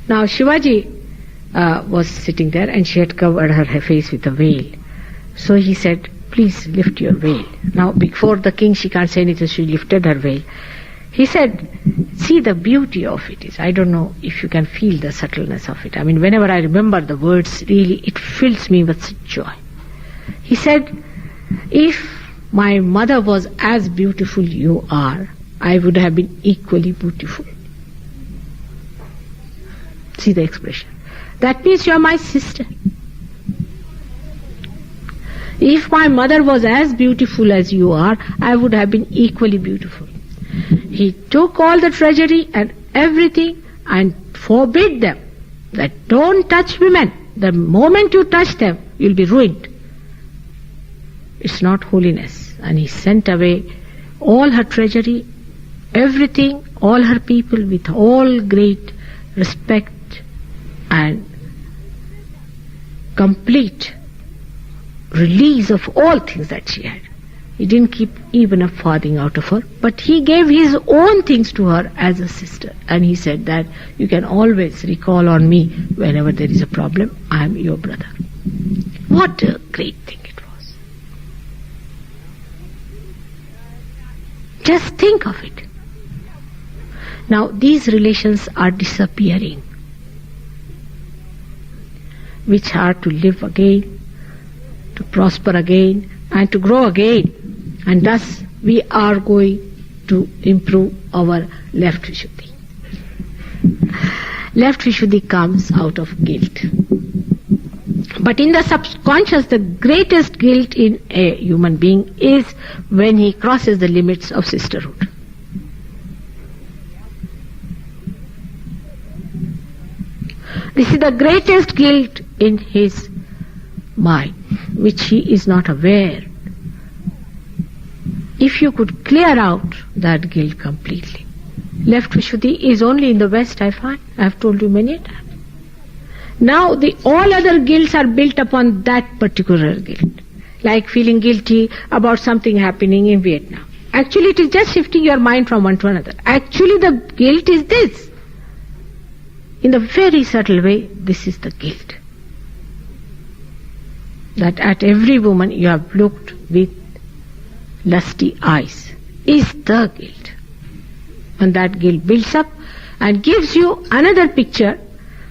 Now Shivaji was sitting there, and she had covered her face with a veil. So he said, please lift your veil. Now before the king she can't say anything, she lifted her veil. He said, see, the beauty of it is, I don't know if you can feel the subtleness of it. Whenever I remember the words, really it fills me with such joy. He said, if my mother was as beautiful you are, I would have been equally beautiful. See the expression. That means you are my sister. If my mother was as beautiful as you are, I would have been equally beautiful. He took all the treasury and everything and forbid them that don't touch women. The moment you touch them, you'll be ruined. It's not holiness. And he sent away all her treasury, everything, all her people with all great respect and complete release of all things that she had. He didn't keep even a farthing out of her, but he gave his own things to her as a sister. And he said that you can always recall on me whenever there is a problem. I am your brother. What a great thing it was. Just think of it. Now these relations are disappearing, which are to live again, to prosper again, and to grow again. And thus we are going to improve our left Vishuddhi. Left Vishuddhi comes out of guilt. But in the subconscious, the greatest guilt in a human being is when he crosses the limits of sisterhood. This is the greatest guilt in his mind, which he is not aware. If you could clear out that guilt completely. Left Vishuddhi is only in the West, I find. I have told you many times. Now all other guilts are built upon that particular guilt. Like feeling guilty about something happening in Vietnam. Actually it is just shifting your mind from one to another. Actually the guilt is this. In the very subtle way, this is the guilt. That at every woman you have looked with lusty eyes is the guilt. And that guilt builds up and gives you another picture,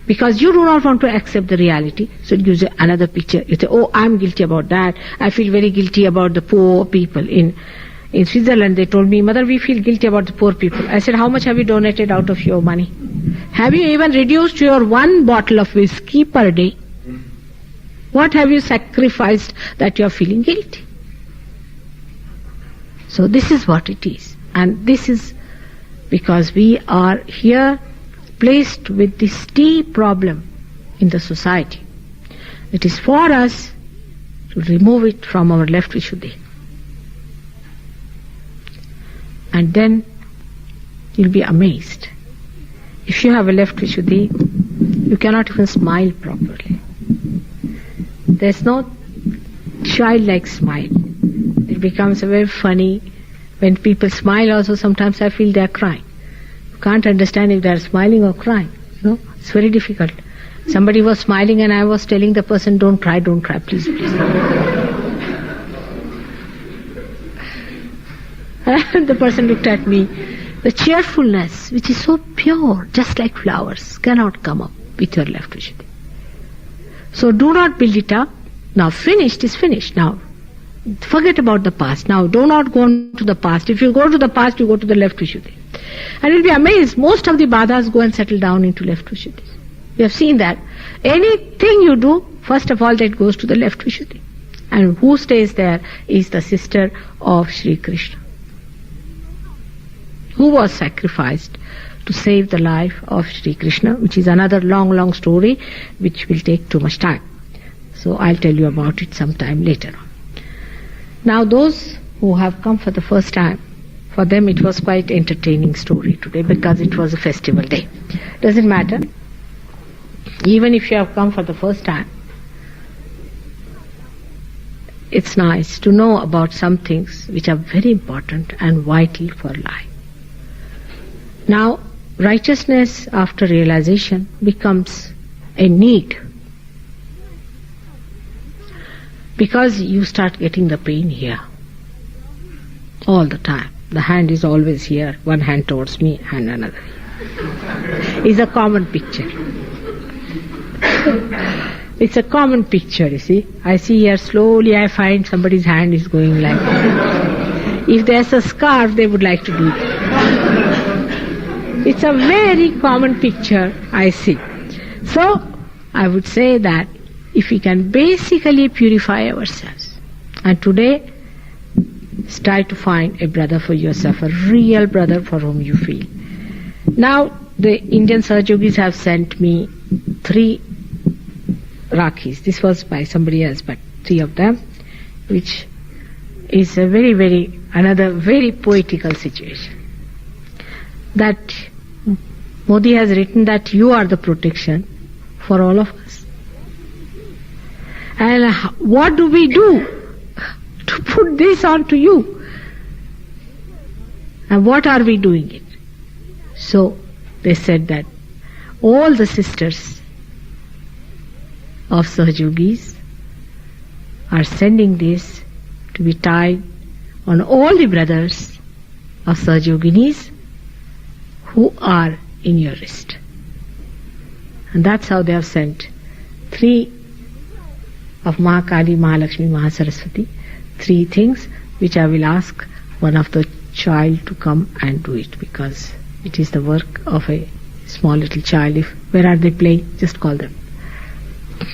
because you do not want to accept the reality, so it gives you another picture. You say, oh, I'm guilty about that. I feel very guilty about the poor people. In Switzerland they told me, Mother, we feel guilty about the poor people. I said, how much have you donated out of your money? Have you even reduced your one bottle of whiskey per day? What have you sacrificed that you are feeling guilty? So this is what it is. And this is because we are here placed with this deep problem in the society. It is for us to remove it from our left Vishuddhi. And then you'll be amazed. If you have a left Vishuddhi, you cannot even smile properly. There's no childlike smile. It becomes very funny. When people smile also, sometimes I feel they are crying. You can't understand if they are smiling or crying. No, it's very difficult. Somebody was smiling and I was telling the person, don't cry, please, please. And the person looked at me. The cheerfulness, which is so pure, just like flowers, cannot come up with your left Vishuddhi. So do not build it up. Now finished is finished. Now forget about the past. Now do not go on to the past. If you go to the past, you go to the left Vishuddhi. And you'll be amazed, most of the badhas go and settle down into left Vishuddhi. We have seen that. Anything you do, first of all, that goes to the left Vishuddhi. And who stays there is the sister of Sri Krishna, who was sacrificed to save the life of Sri Krishna, which is another long story which will take too much time. So I'll tell you about it sometime later on. Now those who have come for the first time, for them it was quite entertaining story today because it was a festival day. Doesn't matter. Even if you have come for the first time, it's nice to know about some things which are very important and vital for life. Now, righteousness after realization becomes a need, because you start getting the pain here all the time. The hand is always here, one hand towards me, hand another. It's a common picture. It's a common picture, you see. I see here slowly I find somebody's hand is going like this. If there's a scarf, they would like to do it. It's a very common picture I see. So, I would say that if we can basically purify ourselves, and today try to find a brother for yourself, a real brother for whom you feel. Now, the Indian Sahajogis have sent me 3 Rakhis. This was by somebody else, but 3 of them, which is a another very poetical situation. That Modi has written that you are the protection for all of us. And what do we do to put this on to you? And what are we doing it? So they said that all the sisters of Sahajogis are sending this to be tied on all the brothers of Sahajoginis who are in your wrist. And that's how they have sent 3 of Mahakali, Mahalakshmi, Mahasaraswati, 3 things which I will ask one of the child to come and do it, because it is the work of a small little child. Where are they playing? Just call them.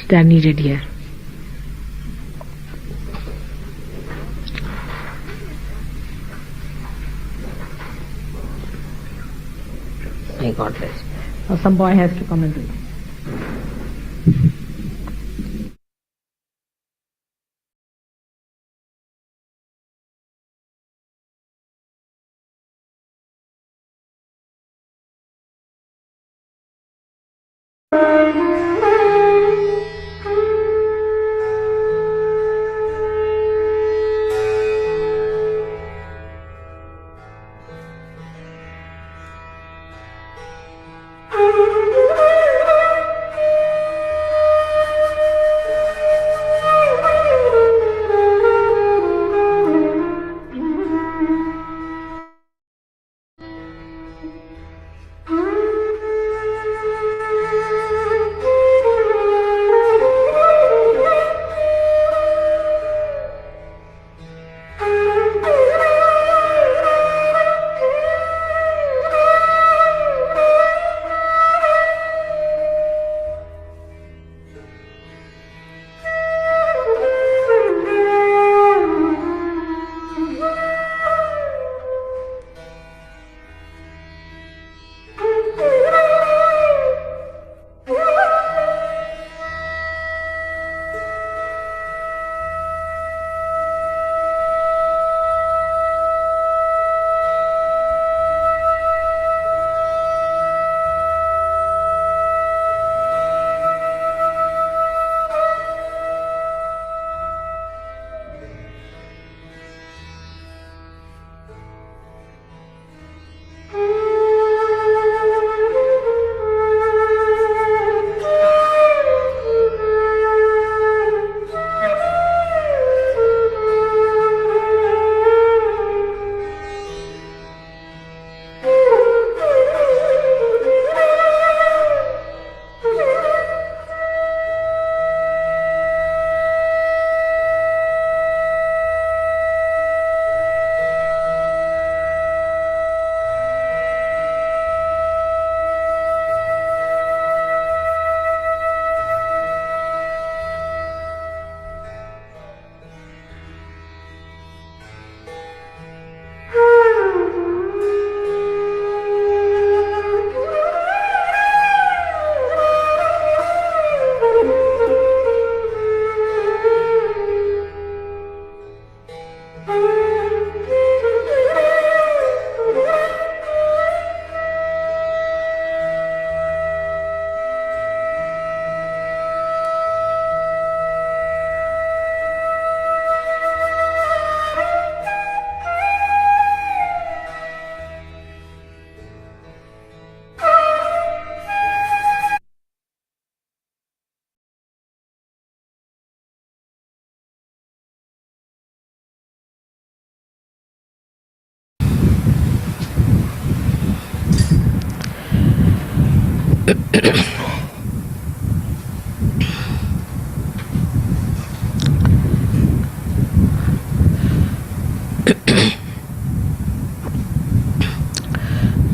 They are needed here. May God bless. Now some boy has to come and do it.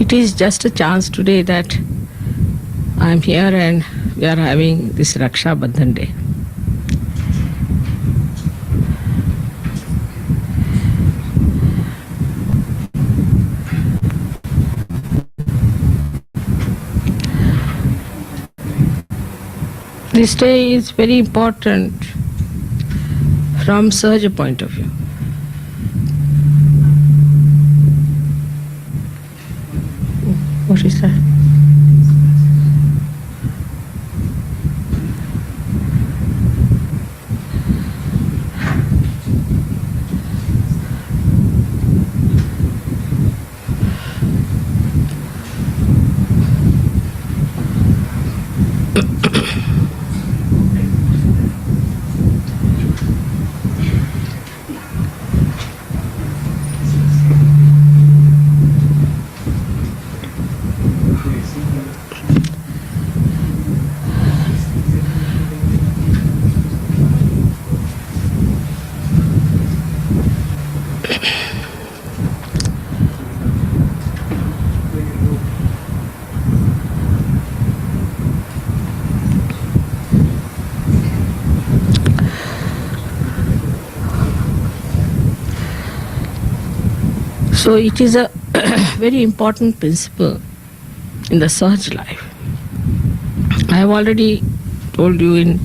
It is just a chance today that I am here and we are having this Raksha Bandhan Day. This day is very important from Sahaja point of view. What is that? So it is a very important principle in the Sahaj life. I have already told you in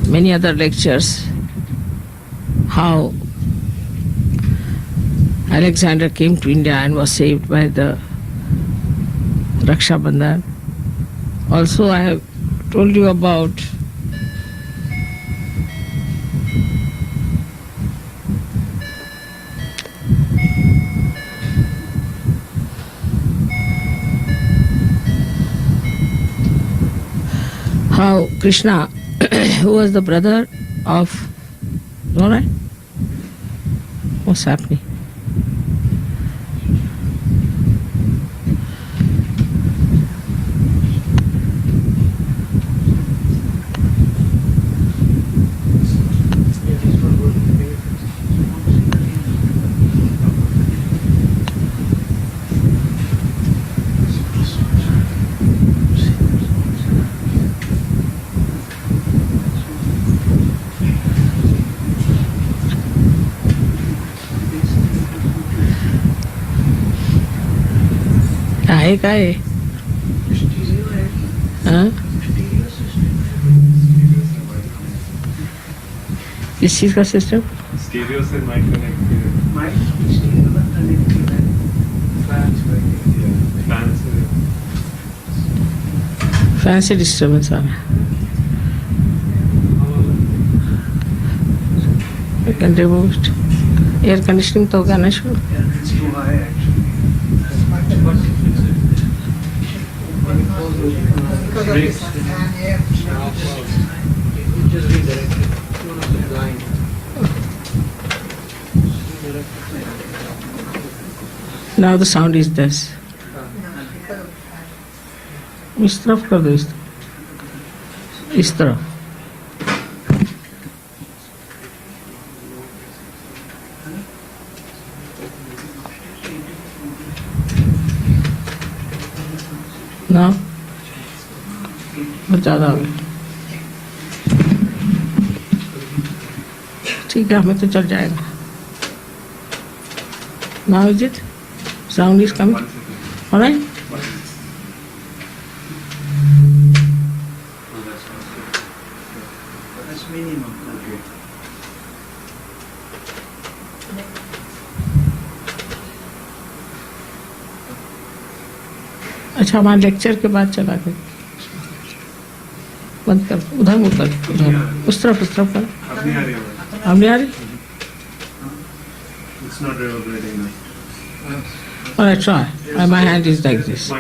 many other lectures how Alexander came to India and was saved by the Raksha Bandhan. Also I have told you about how Krishna, who was the brother of, all right? What's happening? आहे काय हाँ? किस चीज का system? Stereo से mic connect fan से disturbance आ रहा है। कैन रिमूव एयर कंडीशनिंग तो होगा ना शुरू। Now the sound is this. इस तरफ कर दो, इस तरफ। ना बहुत ज़्यादा हो गया। ठीक है, हमें तो चल जाएगा। Now is it? Sound is coming? All right? That's minimum. अच्छा, हमारे लेक्चर के बाद चला गया। बंद कर, उधर मुँह कर, उधर उस तरफ कर। अब नहीं आ रही है। अब नहीं आ रही? It's not reverberating now. All right, try. My hand is like this.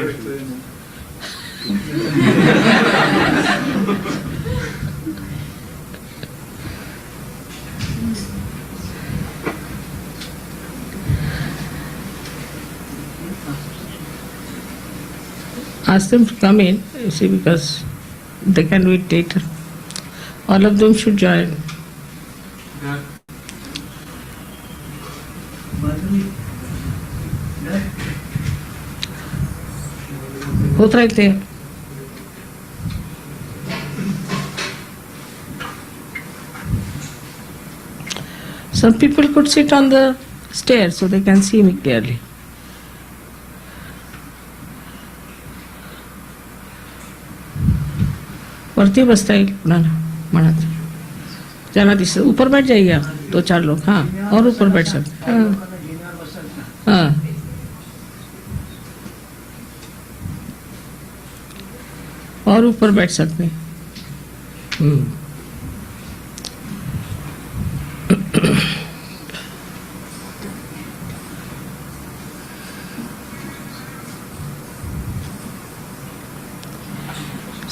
Ask them to come in, you see, because they can do it later. All of them should join. Both right there. Some people could sit on the stairs so they can see me clearly. वरती बसता है मणत जाना this ऊपर बैठ जाइए आप 2-4 लोग हाँ और ऊपर बैठ सकते हाँ और ऊपर बैठ सकते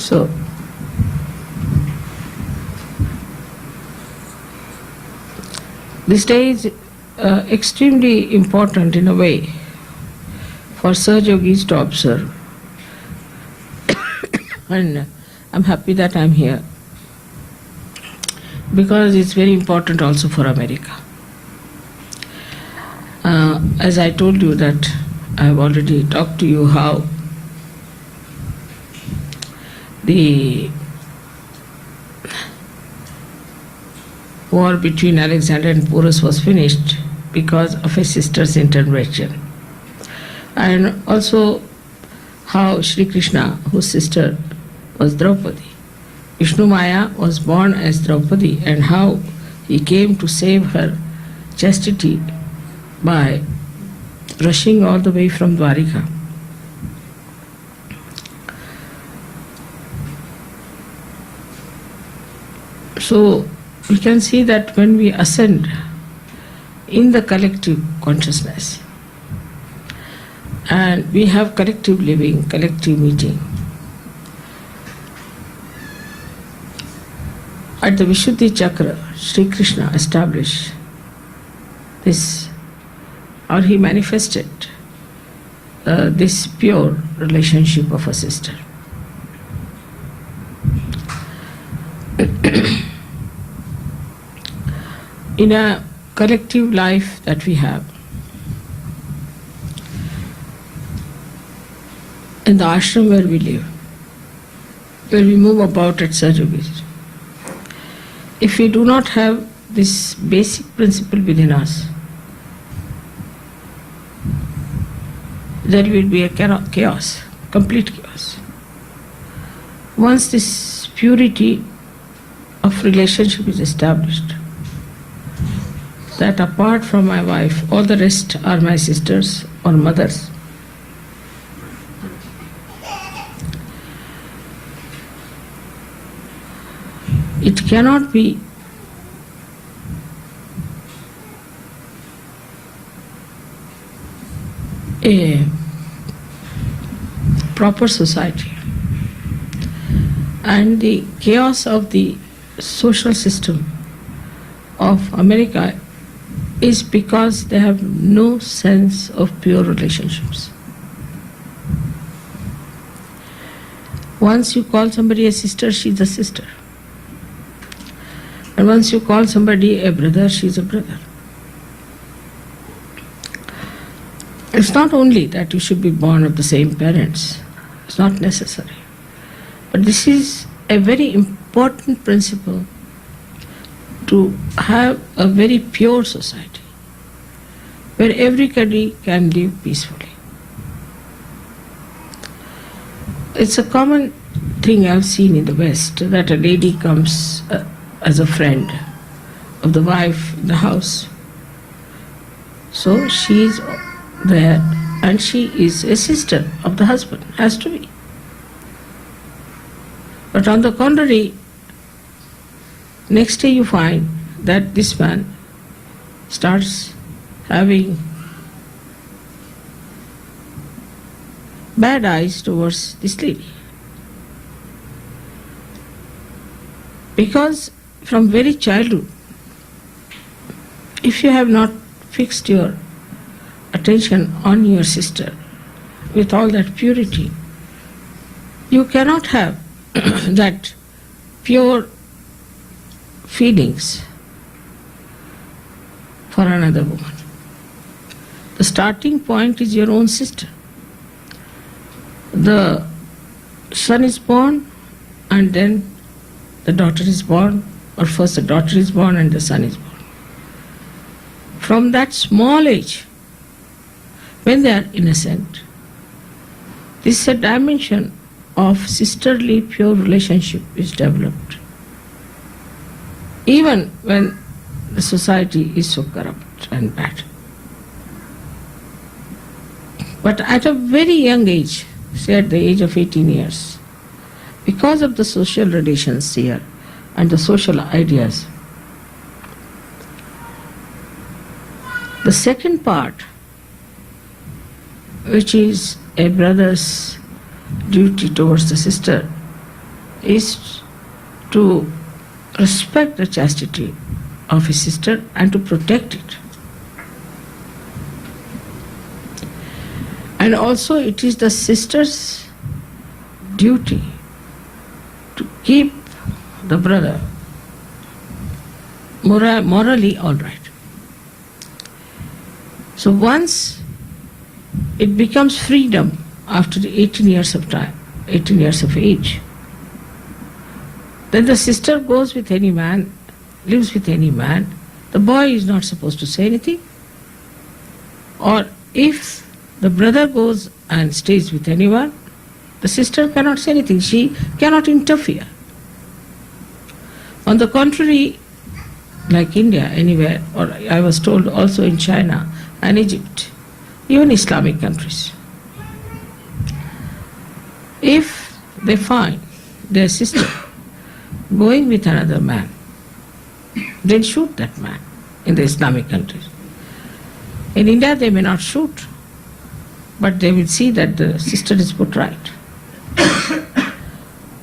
So this day is extremely important in a way for Sahaj Yogis to observe. And I'm happy that I'm here because it's very important also for America. As I told you that I've already talked to you how the war between Alexander and Porus was finished because of a sister's intervention. And also how Sri Krishna, whose sister was Draupadi, Vishnu Maya was born as Draupadi, and how he came to save her chastity by rushing all the way from Dwarika. So we can see that when we ascend in the collective consciousness and we have collective living, collective meeting, at the Vishuddhi Chakra, Sri Krishna established this, or he manifested this pure relationship of a sister. In a collective life that we have, in the ashram where we live, where we move about at Sahaj Yogis, if we do not have this basic principle within us, there will be a chaos, complete chaos. Once this purity of relationship is established, that apart from my wife, all the rest are my sisters or mothers, it cannot be a proper society. And the chaos of the social system of America is because they have no sense of pure relationships. Once you call somebody a sister, she's a sister. And once you call somebody a brother, she's a brother. It's not only that you should be born of the same parents. It's not necessary. But this is a very important principle to have a very pure society where everybody can live peacefully. It's a common thing I've seen in the West that a lady comes as a friend of the wife in the house. So she is there and she is a sister of the husband, has to be. But on the contrary, next day you find that this man starts having bad eyes towards this lady. Because from very childhood, if you have not fixed your attention on your sister with all that purity, you cannot have that pure feelings for another woman. The starting point is your own sister. The son is born and then the daughter is born, or first the daughter is born and the son is born. from that small age, when they are innocent, this a dimension of sisterly pure relationship is developed. Even when the society is so corrupt and bad. But at a very young age, say at the age of 18 years, because of the social relations here and the social ideas, the second part, which is a brother's duty towards the sister, is to respect the chastity of his sister and to protect it. And also it is the sister's duty to keep the brother morally all right. So once it becomes freedom after the 18 years of time, 18 years of age, then the sister goes with any man, lives with any man, the boy is not supposed to say anything. Or if the brother goes and stays with anyone, the sister cannot say anything, she cannot interfere. On the contrary, like India, anywhere, or I was told also in China and Egypt, even Islamic countries, if they find their sister going with another man, then shoot that man in the Islamic countries. In India they may not shoot, but they will see that the sister is put right.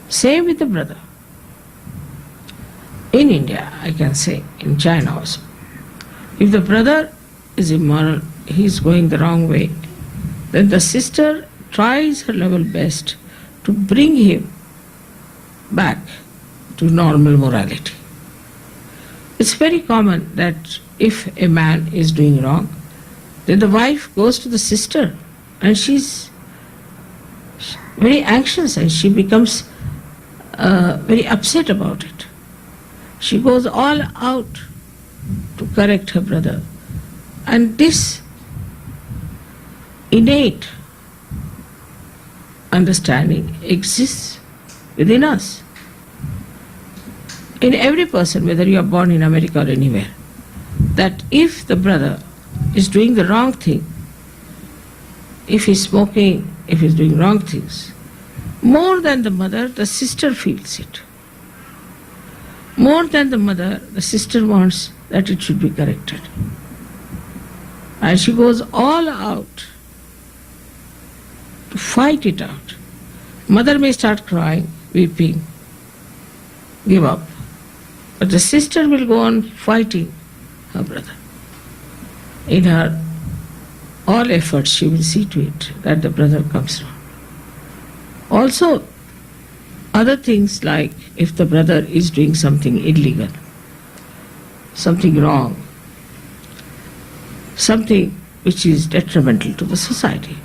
Same with the brother. In India, I can say, in China also, if the brother is immoral, he is going the wrong way, then the sister tries her level best to bring him back to normal morality. It's very common that if a man is doing wrong, then the wife goes to the sister and she's very anxious and she becomes very upset about it. She goes all out to correct her brother. And this innate understanding exists within us. In every person, whether you are born in America or anywhere, that if the brother is doing the wrong thing, if he's smoking, if he's doing wrong things, more than the mother, the sister feels it. More than the mother, the sister wants that it should be corrected. And she goes all out to fight it out. Mother may start crying, weeping, give up. But the sister will go on fighting her brother. In her all efforts, she will see to it that the brother comes round. Also, other things like if the brother is doing something illegal, something wrong, something which is detrimental to the society,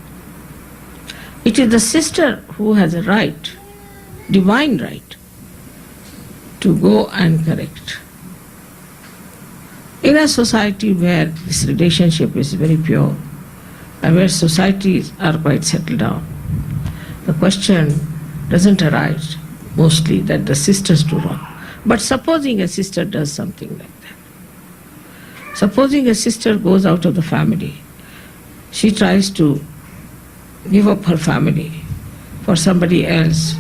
it is the sister who has a right, divine right, to go and correct. In a society where this relationship is very pure and where societies are quite settled down, the question doesn't arise mostly that the sisters do wrong. But supposing a sister does something like that, supposing a sister goes out of the family, she tries to give up her family for somebody else,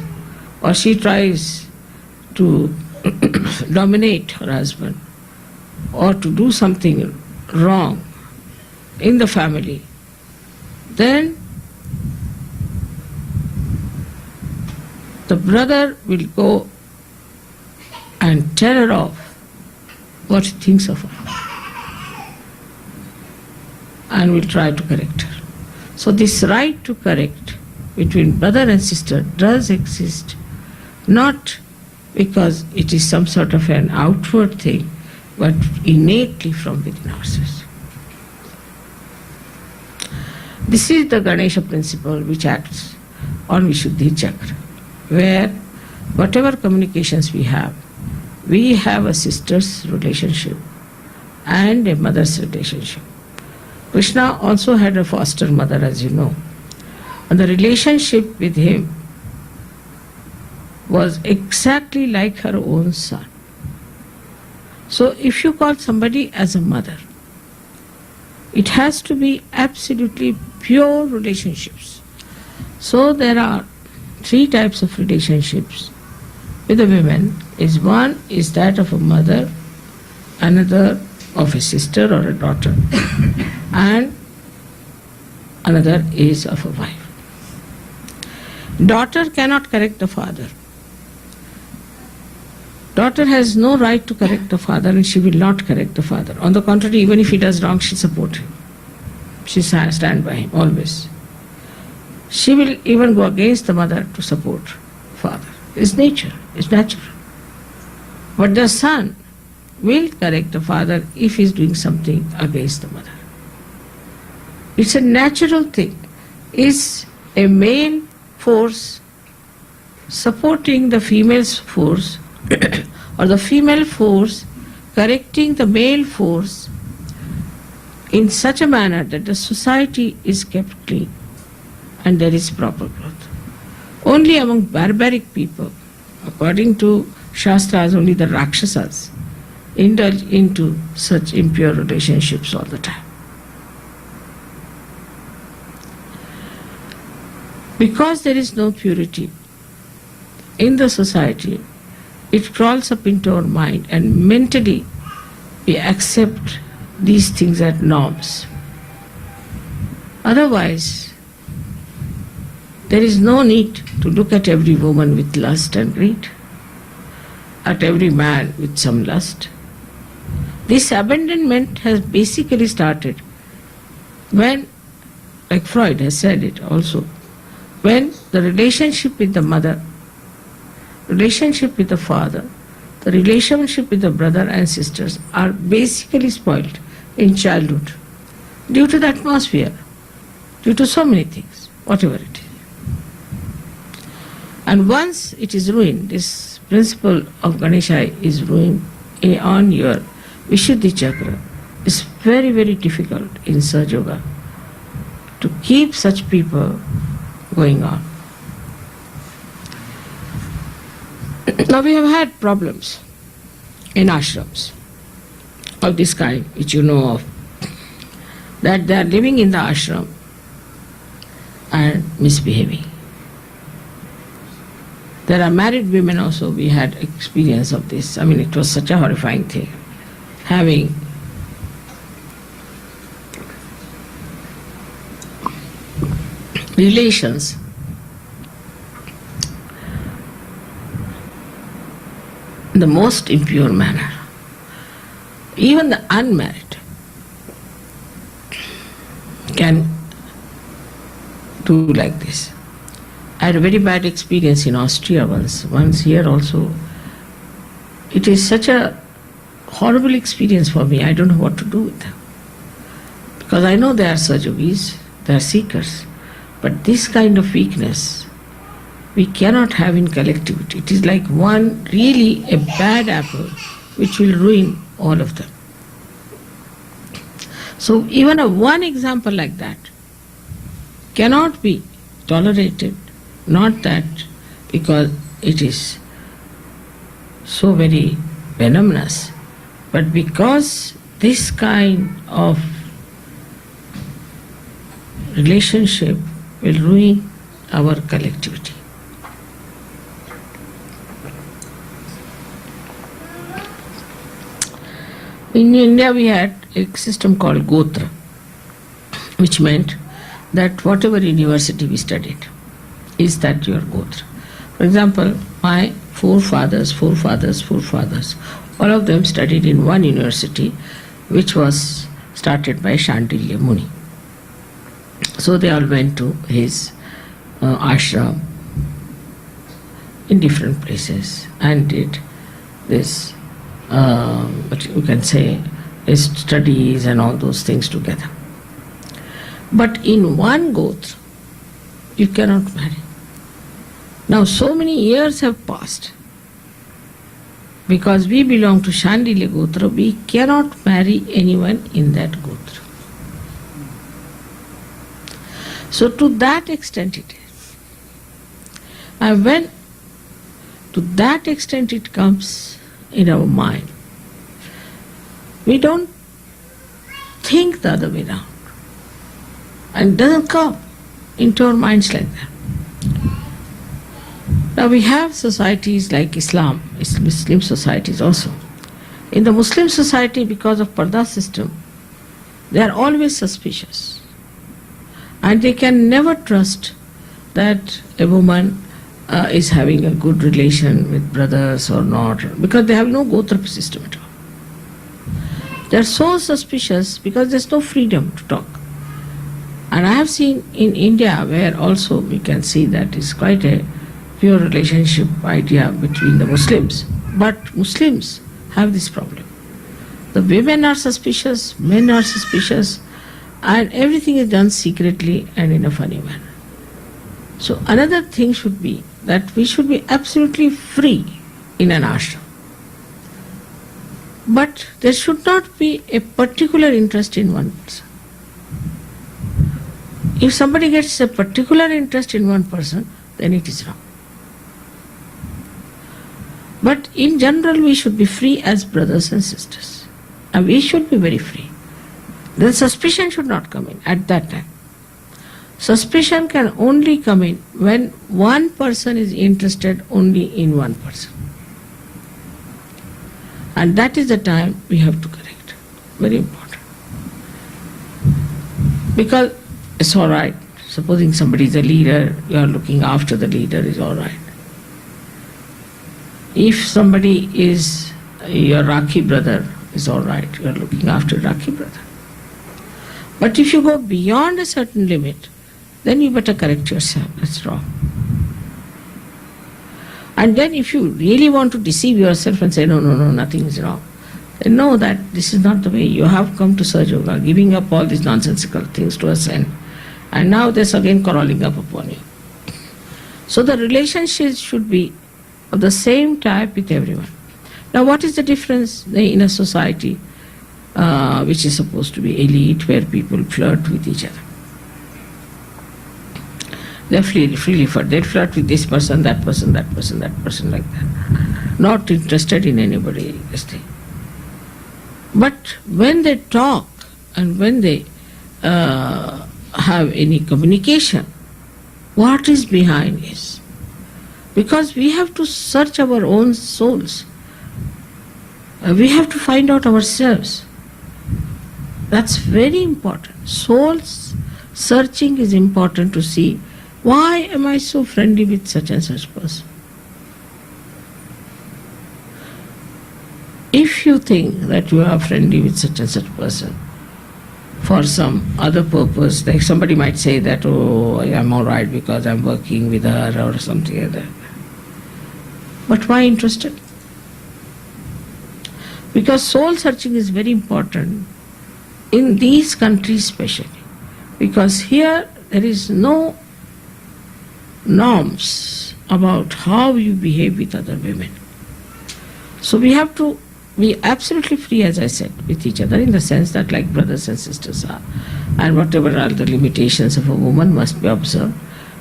or she tries to dominate her husband, or to do something wrong in the family, then the brother will go and tell her off what he thinks of her and will try to correct her. So this right to correct between brother and sister does exist, not because it is some sort of an outward thing, but innately from within ourselves. This is the Ganesha principle which acts on Vishuddhi Chakra, where whatever communications we have a sister's relationship and a mother's relationship. Krishna also had a foster mother, as you know, and the relationship with him was exactly like her own son. So if you call somebody as a mother, it has to be absolutely pure relationships. So there are 3 types of relationships with the women. One is that of a mother, another of a sister or a daughter, and another is of a wife. Daughter cannot correct the father. Daughter has no right to correct the father, and she will not correct the father. On the contrary, even if he does wrong, she supports him. She stand by him always. She will even go against the mother to support father. It's nature, it's natural. But the son will correct the father if he is doing something against the mother. It's a natural thing. Is a male force supporting the female's force or the female force correcting the male force in such a manner that the society is kept clean and there is proper growth. Only among barbaric people, according to Shastras, only the Rakshasas indulge into such impure relationships all the time. Because there is no purity in the society, it crawls up into our mind, and mentally we accept these things as norms. Otherwise, there is no need to look at every woman with lust and greed, at every man with some lust. This abandonment has basically started when, like Freud has said it also, when the relationship with the mother, relationship with the father, the relationship with the brother and sisters are basically spoiled in childhood due to the atmosphere, due to so many things, whatever it is. And once it is ruined, this principle of Ganesha is ruined on your Vishuddhi Chakra. It's very, very difficult in Sahaja Yoga to keep such people going on. Now we have had problems in ashrams of this kind, which you know of, that they are living in the ashram and misbehaving. There are married women also, we had experience of this. I mean, it was such a horrifying thing, having relations in the most impure manner. Even the unmarried can do like this. I had a very bad experience in Austria once here also. It is such a horrible experience for me. I don't know what to do with them. Because I know they are Sajogis, they are seekers. But this kind of weakness we cannot have in collectivity. It is like one really a bad apple which will ruin all of them. So even one example like that cannot be tolerated, not that because it is so very venomous, but because this kind of relationship will ruin our collectivity. In India we had a system called Gotra, which meant that whatever university we studied, is that your Gotra. For example, my forefathers, all of them studied in one university which was started by Shandilya Muni. So they all went to his ashram in different places and did this, what you can say, his studies and all those things together. But in one Gotra, you cannot marry. Now so many years have passed because we belong to Shandilya Gotra, we cannot marry anyone in that Gotra. So to that extent it is. And when to that extent it comes in our mind, we don't think the other way around. And it doesn't come into our minds like that. Now we have societies like Islam, Muslim societies also. In the Muslim society, because of Parda system, they are always suspicious. And they can never trust that a woman is having a good relation with brothers or not, because they have no Gotra system at all. They are so suspicious because there is no freedom to talk. And I have seen in India, where also we can see that is quite a pure relationship idea between the Muslims. But Muslims have this problem. The women are suspicious, men are suspicious, and everything is done secretly and in a funny manner. So another thing should be that we should be absolutely free in an ashram. But there should not be a particular interest in one person. If somebody gets a particular interest in one person, then it is wrong. But in general, we should be free as brothers and sisters. And we should be very free. Then suspicion should not come in at that time. Suspicion can only come in when one person is interested only in one person. And that is the time we have to correct. Very important. Because it's all right. Supposing somebody is a leader, you are looking after the leader, is all right. If somebody is your Rakhi brother, is all right. You are looking after Rakhi brother. But if you go beyond a certain limit, then you better correct yourself. That's wrong. And then if you really want to deceive yourself and say, no, nothing is wrong, then know that this is not the way. You have come to Sahaja Yoga, giving up all these nonsensical things to us, and now there's again crawling up upon you. So the relationships should be of the same type with everyone. Now what is the difference in a society which is supposed to be elite, where people flirt with each other? They freely flirt. They flirt with this person, that person, that person, that person, like that. Not interested in anybody. But when they talk and when they have any communication, what is behind is, because we have to search our own souls. We have to find out ourselves. That's very important. Soul searching is important to see, why am I so friendly with such and such person? If you think that you are friendly with such and such person for some other purpose, like somebody might say that, oh, I'm all right because I'm working with her or something like that. But why interested? Because soul searching is very important in these countries especially. Because here there is no norms about how you behave with other women. So we have to be absolutely free, as I said, with each other, in the sense that like brothers and sisters are. And whatever are the limitations of a woman must be observed.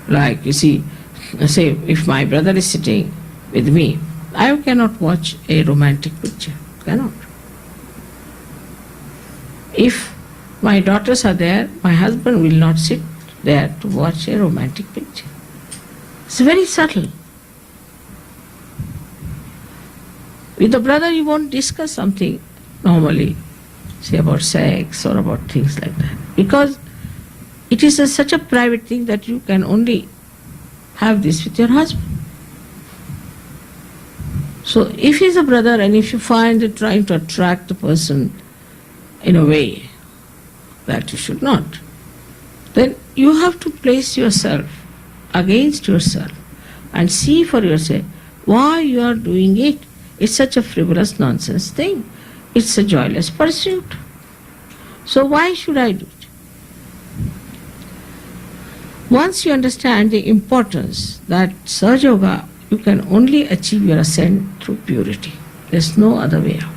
Like, you see, say if my brother is sitting with me, I cannot watch a romantic picture. Cannot. If my daughters are there, my husband will not sit there to watch a romantic picture. It's very subtle. With the brother you won't discuss something normally, say about sex or about things like that. Because it is such a private thing that you can only have this with your husband. So if he's a brother and if you find it trying to attract the person in a way that you should not, then you have to place yourself against yourself and see for yourself why you are doing it. It's such a frivolous nonsense thing. It's a joyless pursuit. So why should I do it? Once you understand the importance that Sahaja Yoga, you can only achieve your ascent through purity. There's no other way out.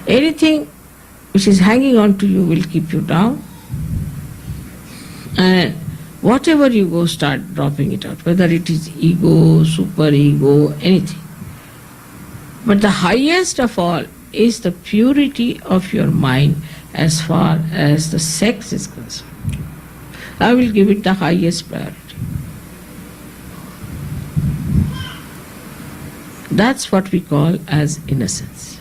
Anything which is hanging on to you will keep you down, and whatever you go, start dropping it out, whether it is ego, super ego, anything. But the highest of all is the purity of your mind as far as the sex is concerned. I will give it the highest priority. That's what we call as innocence.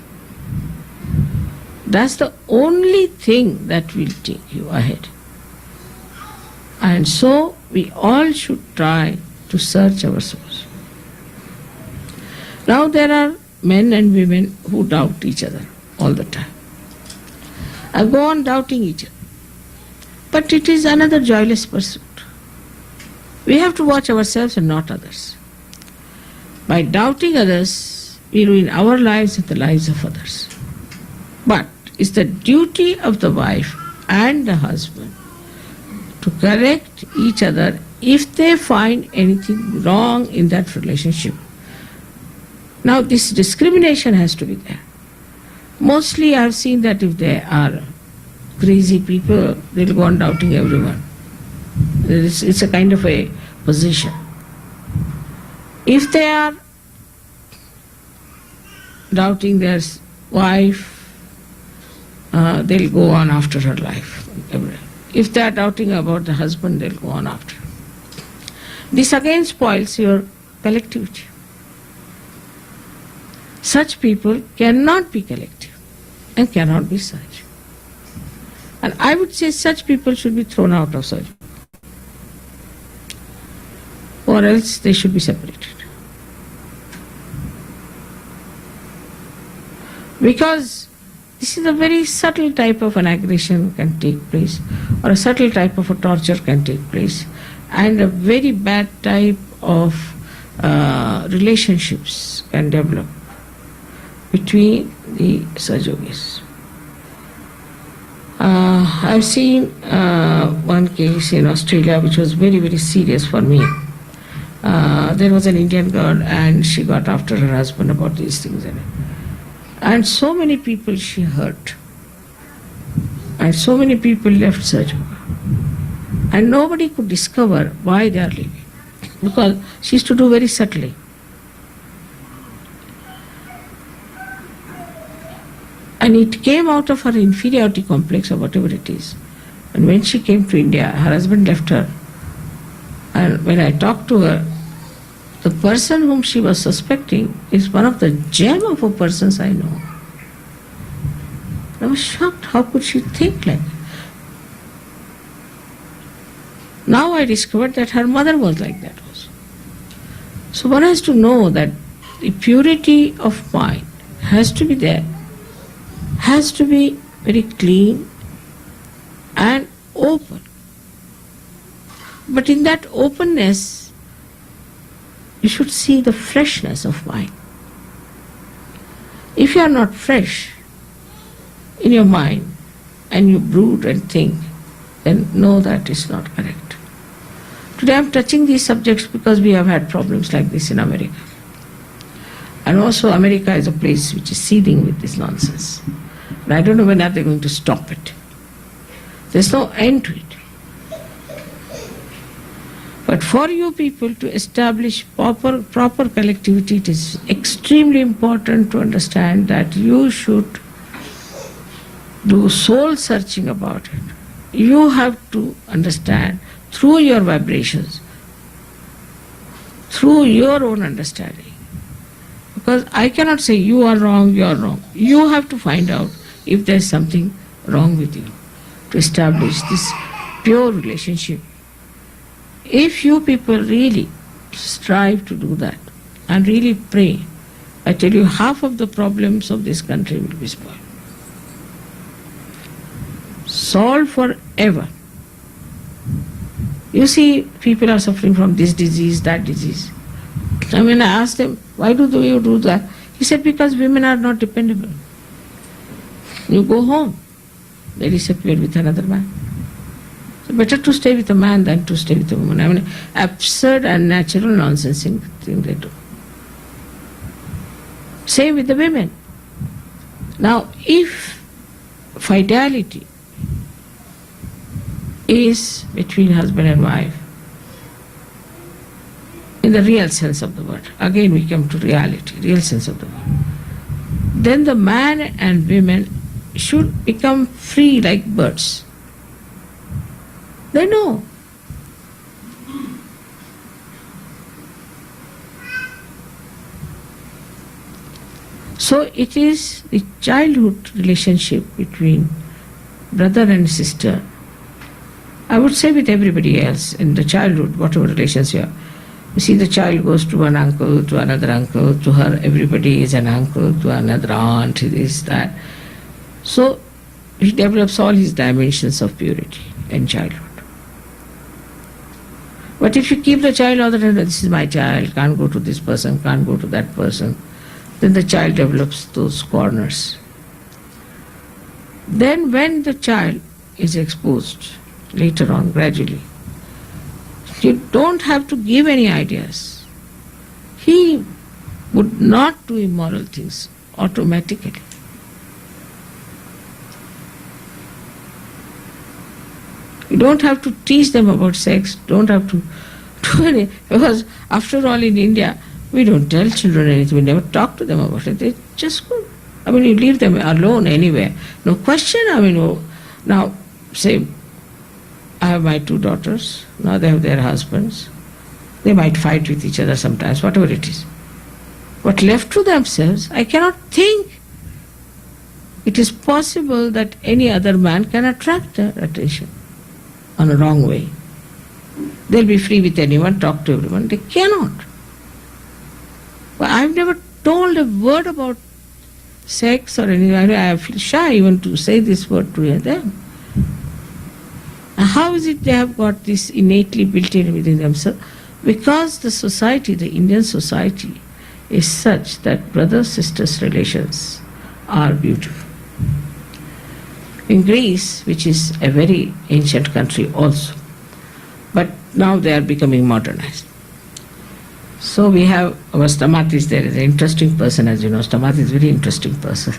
That's the only thing that will take you ahead. And so we all should try to search our souls. Now there are men and women who doubt each other all the time. And go on doubting each other. But it is another joyless pursuit. We have to watch ourselves and not others. By doubting others, we ruin our lives and the lives of others. But it's the duty of the wife and the husband to correct each other if they find anything wrong in that relationship. Now this discrimination has to be there. Mostly I have seen that if they are crazy people, they'll go on doubting everyone. It's a kind of a position. If they are doubting their wife, they'll go on after her life. If they are doubting about the husband, they'll go on after. This again spoils your collectivity. Such people cannot be collective and cannot be such. And I would say such people should be thrown out of surgery, or else they should be separated. Because this is a very subtle type of an aggression can take place, or a subtle type of a torture can take place, and a very bad type of relationships can develop between the Sajogis. I've seen one case in Australia which was very, very serious for me. There was an Indian girl and she got after her husband about these things. And so many people she hurt. And so many people left Sajoga. And nobody could discover why they are leaving. Because she used to do very subtly. And it came out of her inferiority complex or whatever it is. And when she came to India, her husband left her. And when I talked to her, the person whom she was suspecting is one of the gem of a persons I know. I was shocked. How could she think like that? Now I discovered that her mother was like that also. So one has to know that the purity of mind has to be there, has to be very clean and open. But in that openness, you should see the freshness of mind. If you are not fresh in your mind and you brood and think, then know that is not correct. Today I am touching these subjects because we have had problems like this in America. And also America is a place which is seething with this nonsense. And I don't know when are they going to stop it. There's no end to it. But for you people to establish proper collectivity, it is extremely important to understand that you should do soul searching about it. You have to understand through your vibrations, through your own understanding. Because I cannot say you are wrong, you are wrong. You have to find out if there is something wrong with you to establish this pure relationship. If you people really strive to do that and really pray, I tell you, half of the problems of this country will be spoiled. Solved forever. You see, people are suffering from this disease, that disease. And when I asked them, why do you do that? He said, because women are not dependable. You go home, they disappear with another man. So better to stay with a man than to stay with a woman. I mean, absurd and natural nonsense thing they do. Same with the women. Now, if fidelity is between husband and wife, in the real sense of the word, again we come to reality, real sense of the word, then the man and women should become free like birds. They know. So it is the childhood relationship between brother and sister. I would say with everybody else in the childhood, whatever relations you have. You see, the child goes to one uncle, to another uncle, to her, everybody is an uncle, to another aunt, this, that. So he develops all his dimensions of purity in childhood. But if you keep the child all the time, this is my child, can't go to this person, can't go to that person, then the child develops those corners. Then when the child is exposed later on, gradually, you don't have to give any ideas. He would not do immoral things automatically. You don't have to teach them about sex, don't have to do any, because after all in India, we don't tell children anything, we never talk to them about it, they just go. I mean, you leave them alone anywhere. No question, I mean, now, say, I have my 2 daughters, now they have their husbands. They might fight with each other sometimes, whatever it is. But left to themselves, I cannot think it is possible that any other man can attract their attention on a wrong way. They'll be free with anyone, talk to everyone. They cannot. But I've never told a word about sex or anything. I feel shy even to say this word to them. How is it they have got this innately built in within themselves? Because the society, the Indian society, is such that brother-sisters relations are beautiful. In Greece, which is a very ancient country also, but now they are becoming modernized. So we have our Stamatis there, is an interesting person, as you know. Stamatis is a very interesting person.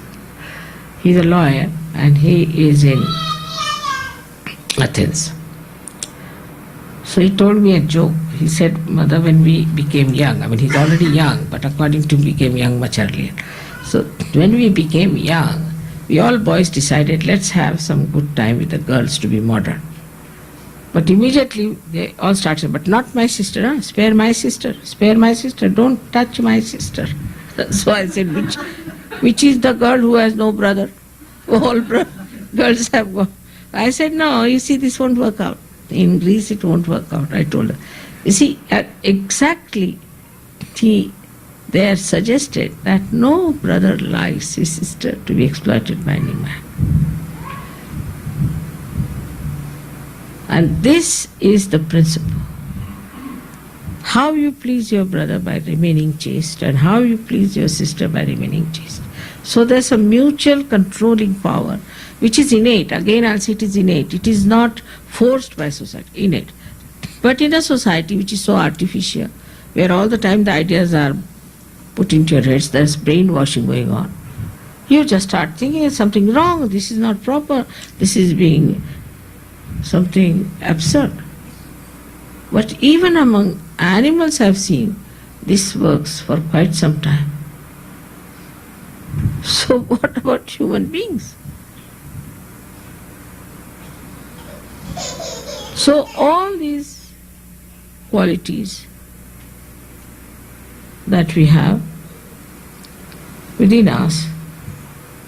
He's a lawyer and he is in Athens. So he told me a joke. He said, Mother, when we became young, I mean he's already young, but according to him became young much earlier. So when we became young, we all boys decided, let's have some good time with the girls to be modern. But immediately they all started, but not my sister, huh? Spare my sister, don't touch my sister. So I said, which is the girl who has no brother? All girls have gone. I said, no, you see, this won't work out. In Greece it won't work out, I told her. You see, exactly he there suggested that no brother likes his sister to be exploited by any man. And this is the principle. How you please your brother by remaining chaste, and how you please your sister by remaining chaste. So there's a mutual controlling power which is innate. Again, I'll say it is innate. It is not forced by society, innate. But in a society which is so artificial, where all the time the ideas are put into your heads, there's brainwashing going on. You just start thinking it's something wrong, this is not proper, this is being something absurd. But even among animals I've seen, this works for quite some time. So what about human beings? So all these qualities that we have within us,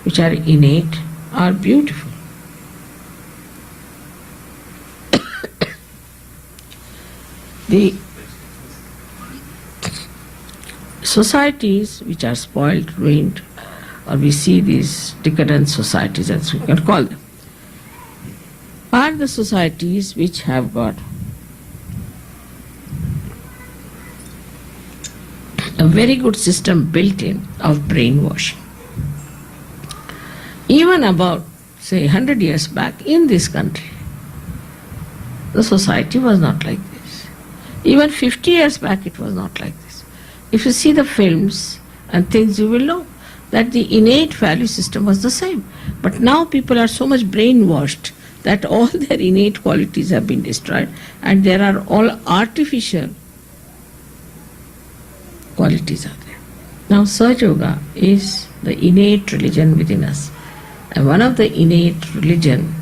which are innate, are beautiful. The societies which are spoiled, ruined, or we see these decadent societies, as we can call them, are the societies which have got a very good system built in of brainwashing. Even about, say, 100 years back in this country, the society was not like this. Even 50 years back it was not like this. If you see the films and things, you will know. that the innate value system was the same. But now people are so much brainwashed that all their innate qualities have been destroyed and there are all artificial qualities are there. Now Sahaja Yoga is the innate religion within us. And one of the innate religion,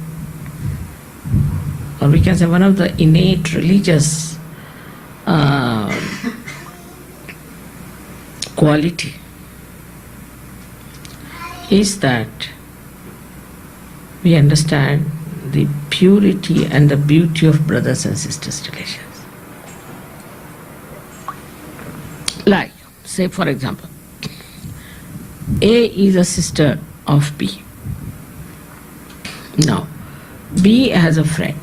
or we can say one of the innate religious quality is that we understand the purity and the beauty of brothers and sisters relations. Like, say for example, A is a sister of B. Now, B has a friend.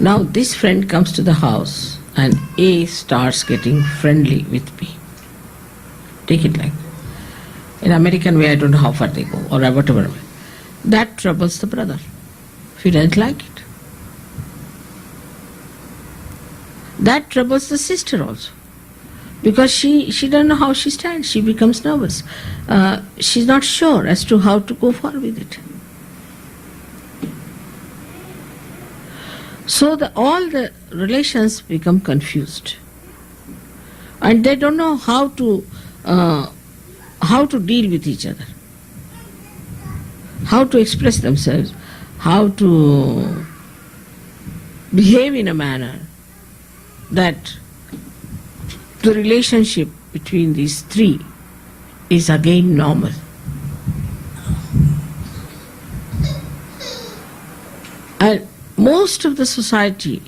Now this friend comes to the house and A starts getting friendly with B. Take it like that. In American way, I don't know how far they go, or whatever way. That troubles the brother. If he doesn't like it. That troubles the sister also. Because she doesn't know how she stands. She becomes nervous. She's not sure as to how to go forward with it. So all the relations become confused. And they don't know how to deal with each other, how to express themselves, how to behave in a manner that the relationship between these three is again normal. And most of the societies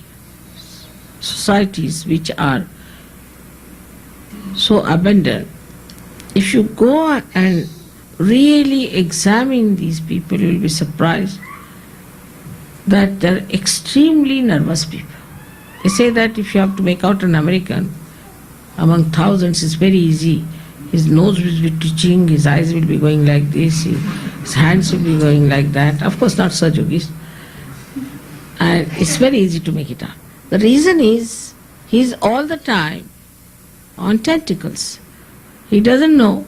which are so abundant, if you go and really examine these people, you will be surprised that they're extremely nervous people. They say that if you have to make out an American among thousands, it's very easy. His nose will be twitching, his eyes will be going like this, his hands will be going like that. Of course not Sahaja Yogis. And it's very easy to make it out. The reason is, he's all the time on tentacles. He doesn't know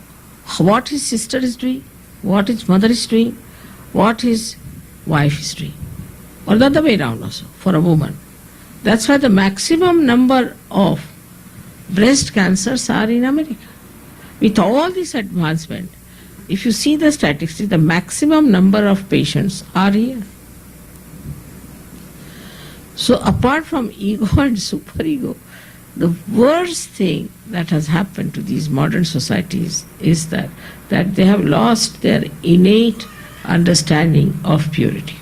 what his sister is doing, what his mother is doing, what his wife is doing. Or the other way around also, for a woman. That's why the maximum number of breast cancers are in America. With all this advancement, if you see the statistics, the maximum number of patients are here. So apart from ego and superego, the worst thing that has happened to these modern societies is that they have lost their innate understanding of purity.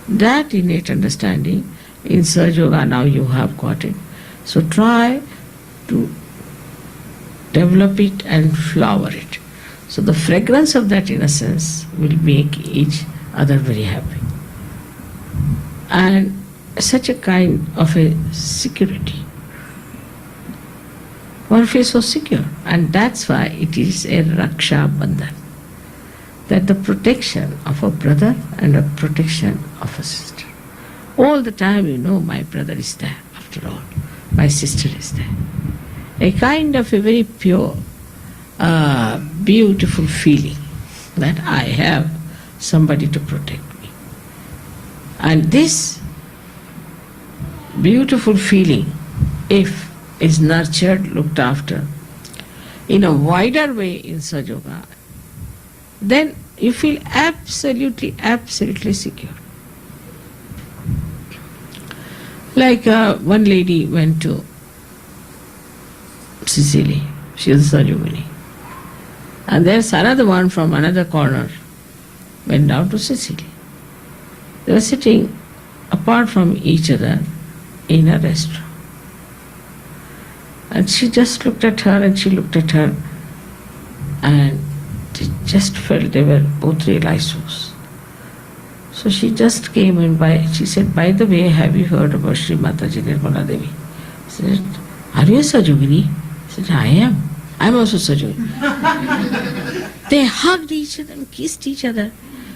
That innate understanding in Sahaja Yoga now you have got it. So try to develop it and flower it. So the fragrance of that innocence will make each other very happy. And such a kind of a security. One feels so secure, and that's why it is a Raksha Bandhan. That the protection of a brother and a protection of a sister. All the time you know my brother is there, after all. My sister is there. A kind of a very pure, beautiful feeling that I have somebody to protect me. And this beautiful feeling, if is nurtured, looked after, in a wider way in Sahaja Yoga, then you feel absolutely, absolutely secure. Like one lady went to Sicily, she was a Sahaja Yogini. And there's another one from another corner went down to Sicily. They were sitting apart from each other in a restaurant. And she just looked at her and she looked at her and she just felt they were both real isos. So she just came and she said, by the way, have you heard about Sri Mataji Nirmala Devi? I said, are you a Sahaja Yogini? I said, I am. I'm also Sahaja Yogini. They hugged each other and kissed each other.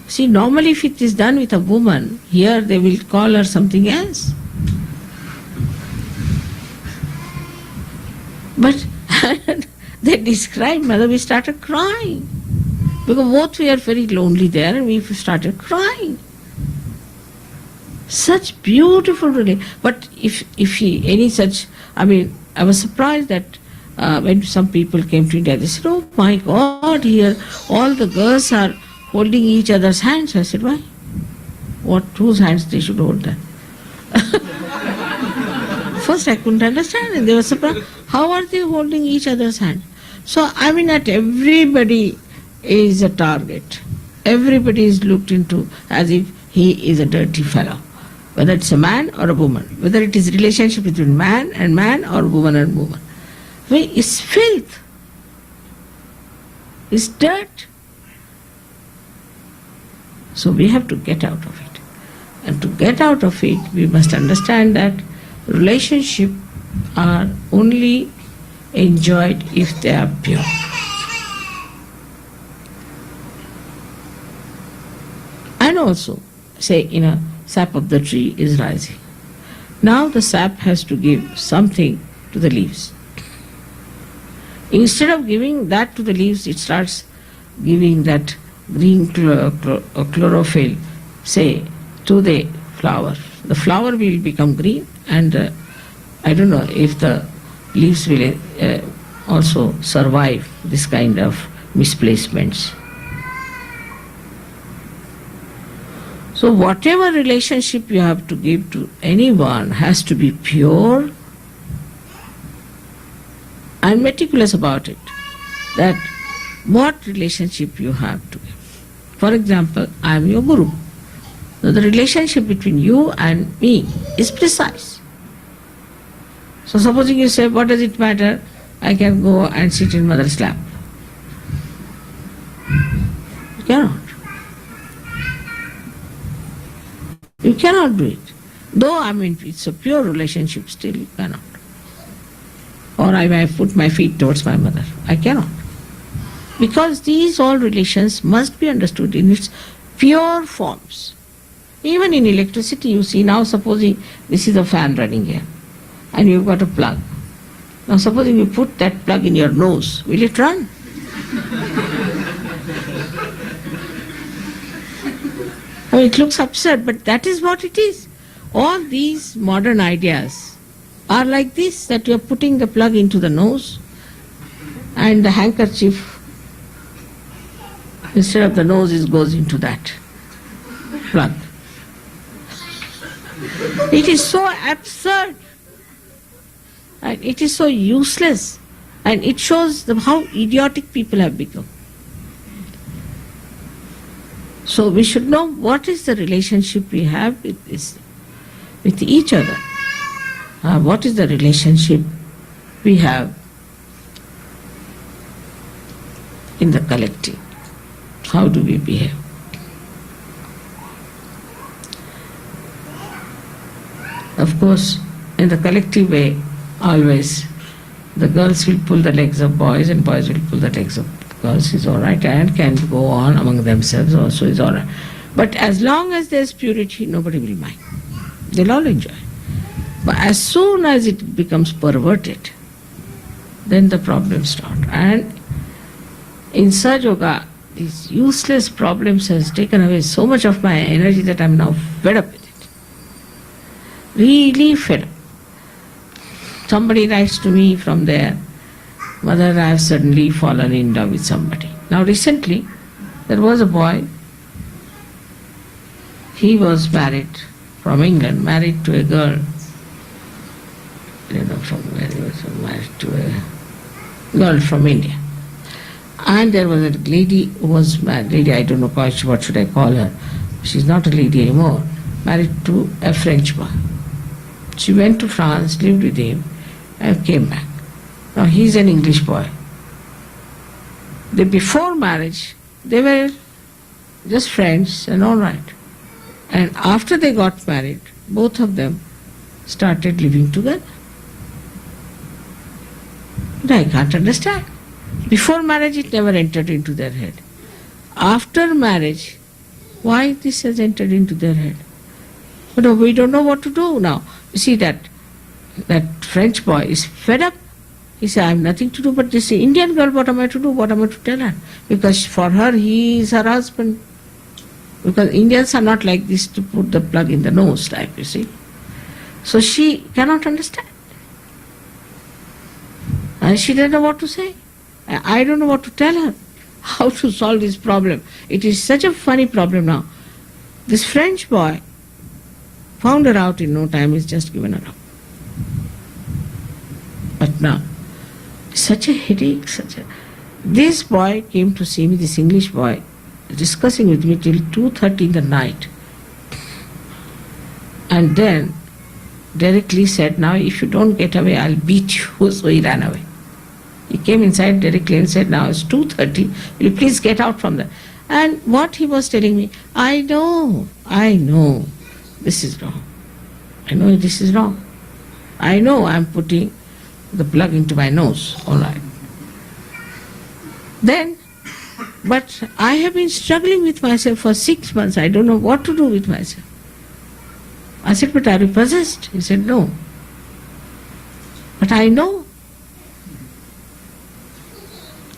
See, normally if it is done with a woman, here they will call her something else. But they described, mother, we started crying. Because both we are very lonely there and we started crying. Such beautiful relation. But if any such, I was surprised that when some people came to India, they said, oh my God, here all the girls are holding each other's hands. I said, why? Whose hands they should hold that? First I couldn't understand and they were surprised. How are they holding each other's hand? So that everybody is a target. Everybody is looked into as if he is a dirty fellow. Whether it's a man or a woman. Whether it is relationship between man and man or woman and woman. It's filth. It's dirt. So we have to get out of it. And to get out of it, we must understand that relationships are only enjoyed if they are pure. And also, say, sap of the tree is rising. Now the sap has to give something to the leaves. Instead of giving that to the leaves, it starts giving that green chlorophyll, say, to the flower. The flower will become green and I don't know if the leaves will also survive this kind of misplacements. So whatever relationship you have to give to anyone has to be pure and meticulous about it. That what relationship you have to give. For example, I am your guru. So the relationship between you and me is precise. So supposing you say, what does it matter? I can go and sit in mother's lap. You cannot. You cannot do it. Though it's a pure relationship, still you cannot. Or I may put my feet towards my mother. I cannot. Because these all relations must be understood in its pure forms. Even in electricity, you see, now supposing this is a fan running here and you've got a plug. Now supposing you put that plug in your nose, will it run? It looks absurd, but that is what it is. All these modern ideas are like this, that you are putting the plug into the nose and the handkerchief, instead of the nose, it goes into that plug. It is so absurd and it is so useless, and it shows how idiotic people have become. So we should know what is the relationship we have with each other. What is the relationship we have in the collective? How do we behave? Of course, in the collective way, always the girls will pull the legs of boys and boys will pull the legs of girls, is all right, and can go on among themselves also, is all right. But as long as there is purity, nobody will mind. They'll all enjoy. But as soon as it becomes perverted, then the problems start. And in Sahaja Yoga, these useless problems has taken away so much of my energy that I'm now fed up with it. Really fed up. Somebody writes to me from there, Mother, I have suddenly fallen in love with somebody. Now recently, there was a boy, he was married from England, married to a girl, I don't know from where he was, married to a girl from India. And there was a lady who was married, lady, I don't know what should I call her, she's not a lady anymore, married to a French boy. She went to France, lived with him, and came back. Now he's an English boy. Before marriage, they were just friends and all right. And after they got married, both of them started living together. But I can't understand. Before marriage, it never entered into their head. After marriage, why this has entered into their head? But we don't know what to do now. You see that French boy is fed up He said, I have nothing to do, but this Indian girl, what am I to do? What am I to tell her? Because for her, he is her husband. Because Indians are not like this to put the plug in the nose type, you see. So she cannot understand. And she doesn't know what to say. I don't know what to tell her. How to solve this problem. It is such a funny problem now. This French boy found her out in no time, he's just given her up. But now, such a headache, This boy came to see me, this English boy, discussing with me till 2:30 in the night. And then directly said, now if you don't get away, I'll beat you. So he ran away. He came inside directly and said, now it's 2:30, will you please get out from there? And what he was telling me, I know, this is wrong. I know this is wrong. I know I'm putting the plug into my nose, all right. Then, but I have been struggling with myself for 6 months. I don't know what to do with myself. I said, but are you possessed? He said, no. But I know.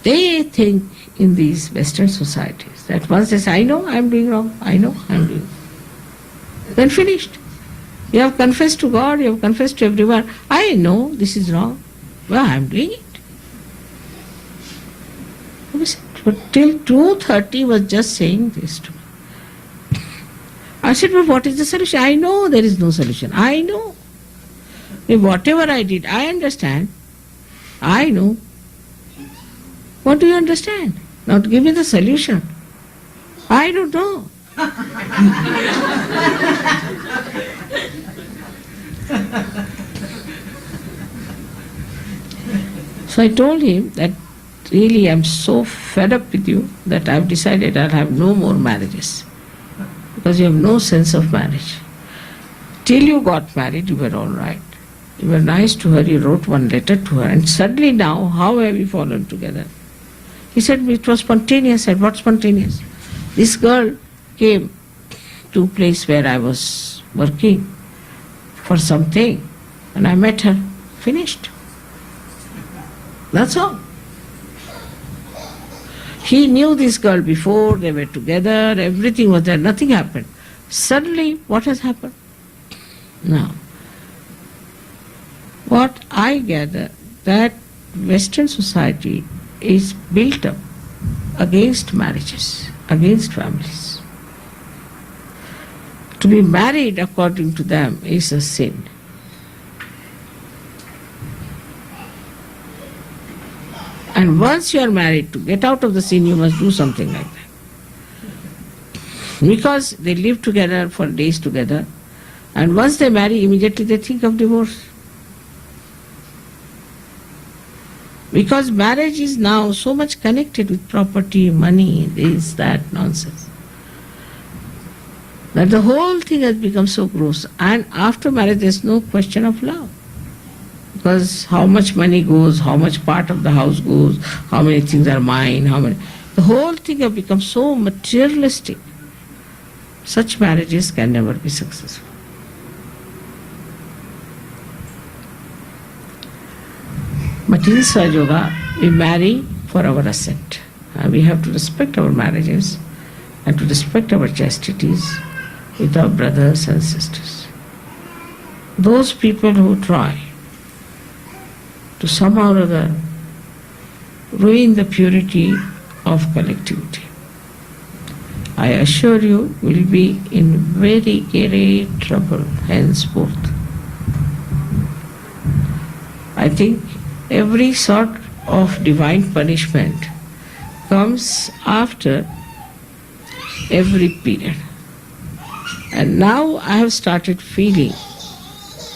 They think in these Western societies that once they say, I know I'm doing wrong, I know I'm doing wrong. Then finished. You have confessed to God, you have confessed to everyone, I know this is wrong. Well, I'm doing it. But till 2:30 was just saying this to me. I said, but what is the solution? I know there is no solution. I know. If whatever I did, I understand. I know. What do you understand? Now give me the solution. I don't know. So I told him that really I'm so fed up with you that I've decided I'll have no more marriages. Because you have no sense of marriage. Till you got married, you were all right. You were nice to her, you wrote one letter to her, and suddenly now, how have we fallen together? He said, it was spontaneous. I said, what spontaneous? This girl came to a place where I was working for something, and I met her. Finished. That's all. He knew this girl before, they were together, everything was there, nothing happened. Suddenly, what has happened? Now, what I gather, that Western society is built up against marriages, against families. To be married, according to them, is a sin. And once you are married, to get out of the sin, you must do something like that. Because they live together for days together, and once they marry, immediately they think of divorce. Because marriage is now so much connected with property, money, this, that, nonsense, that the whole thing has become so gross. And after marriage, there's no question of love. Because how much money goes, how much part of the house goes, how many things are mine, the whole thing has become so materialistic. Such marriages can never be successful. But in Sahaja Yoga, we marry for our ascent. We have to respect our marriages and to respect our chastities with our brothers and sisters. Those people who try to somehow or other ruin the purity of collectivity, I assure you, will be in very great trouble henceforth. I think every sort of divine punishment comes after every period. And now I have started feeling,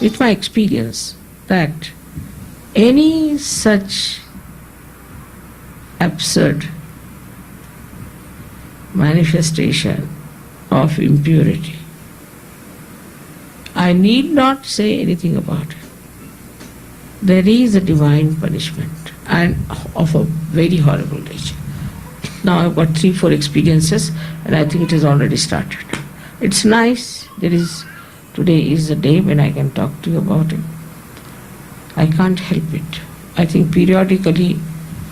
with my experience, that any such absurd manifestation of impurity, I need not say anything about it. There is a divine punishment, and of a very horrible nature. Now I've got 3-4 experiences, and I think it has already started. It's nice. Today is the day when I can talk to you about it. I can't help it. I think periodically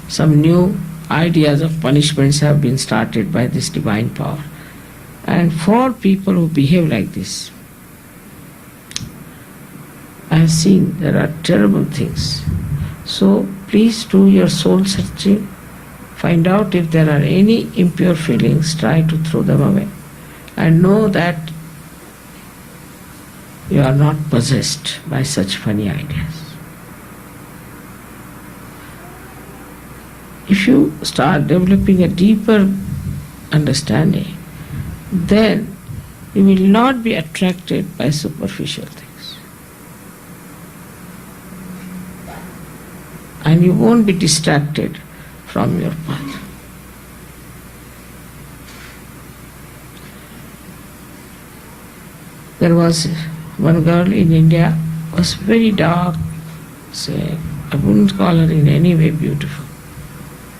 some new ideas of punishments have been started by this divine power. And for people who behave like this, I have seen there are terrible things. So please do your soul searching, find out if there are any impure feelings, try to throw them away, and know that you are not possessed by such funny ideas. If you start developing a deeper understanding, then you will not be attracted by superficial things. And you won't be distracted from your path. There was one girl in India, was very dark, say, I wouldn't call her in any way beautiful.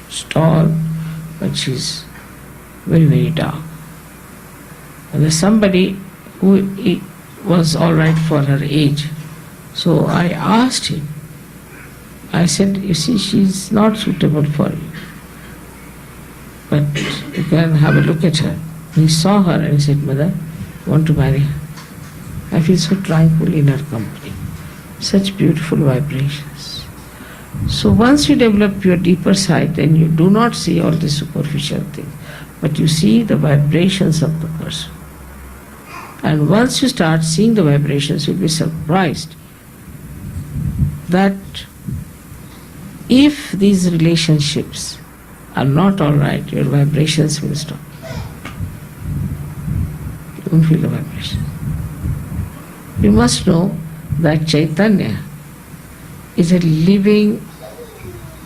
She's tall, but she's very, very dark. And there's somebody who was all right for her age. So I asked him, I said, you see, she's not suitable for you. But you can have a look at her. He saw her and he said, Mother, I want to marry her. I feel so tranquil in her company. Such beautiful vibrations. So once you develop your deeper side, then you do not see all the superficial things, but you see the vibrations of the person. And once you start seeing the vibrations, you'll be surprised that if these relationships are not all right, your vibrations will stop. You won't feel the vibration. You must know that Chaitanya is a living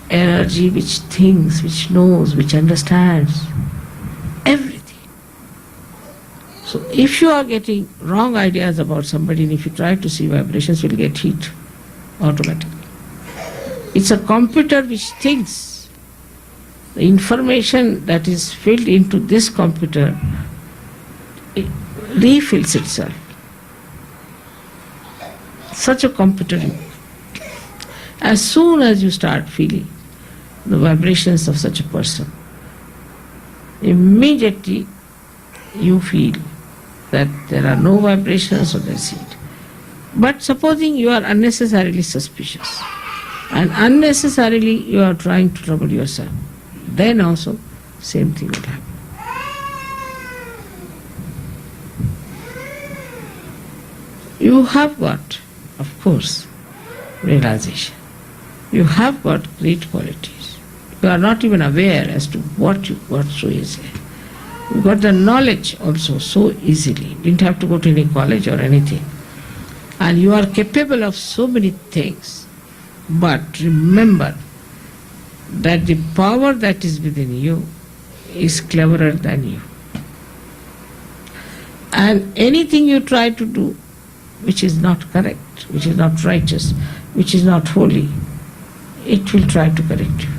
energy which thinks, which knows, which understands everything. So if you are getting wrong ideas about somebody and if you try to see vibrations, you will get heat automatically. It's a computer which thinks. The information that is filled into this computer, it refills itself. Such a computer. As soon as you start feeling the vibrations of such a person, immediately you feel that there are no vibrations or there's heat. But supposing you are unnecessarily suspicious and unnecessarily you are trying to trouble yourself, then also same thing will happen. You have got, of course, realization. You have got great qualities. You are not even aware as to what you got so easily. You got the knowledge also so easily. Didn't have to go to any college or anything. And you are capable of so many things. But remember that the power that is within you is cleverer than you. And anything you try to do which is not correct, which is not righteous, which is not holy, it will try to correct you.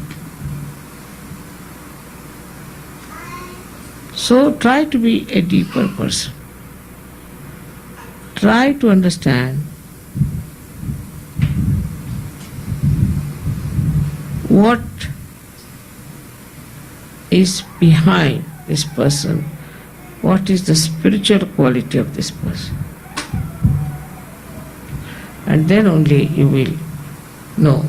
So try to be a deeper person. Try to understand what is behind this person, what is the spiritual quality of this person. And then only you will know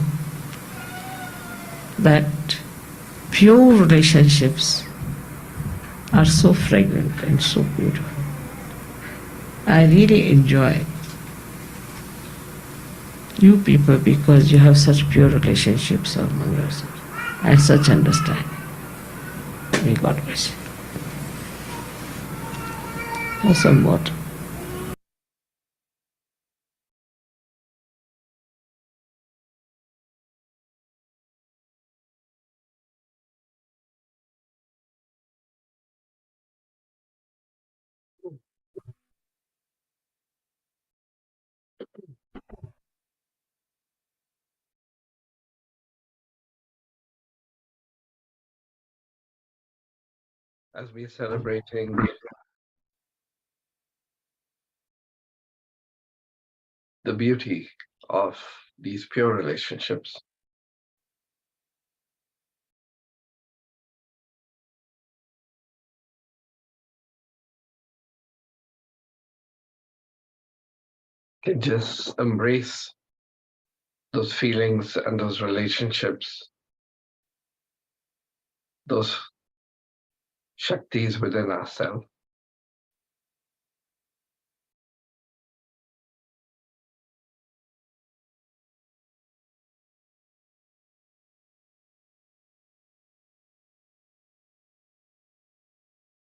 that pure relationships are so fragrant and so beautiful. I really enjoy you people because you have such pure relationships among yourselves and such understanding. May God bless you. Have some water. As we are celebrating the beauty of these pure relationships, can just embrace those feelings and those relationships, those Shaktis within ourselves.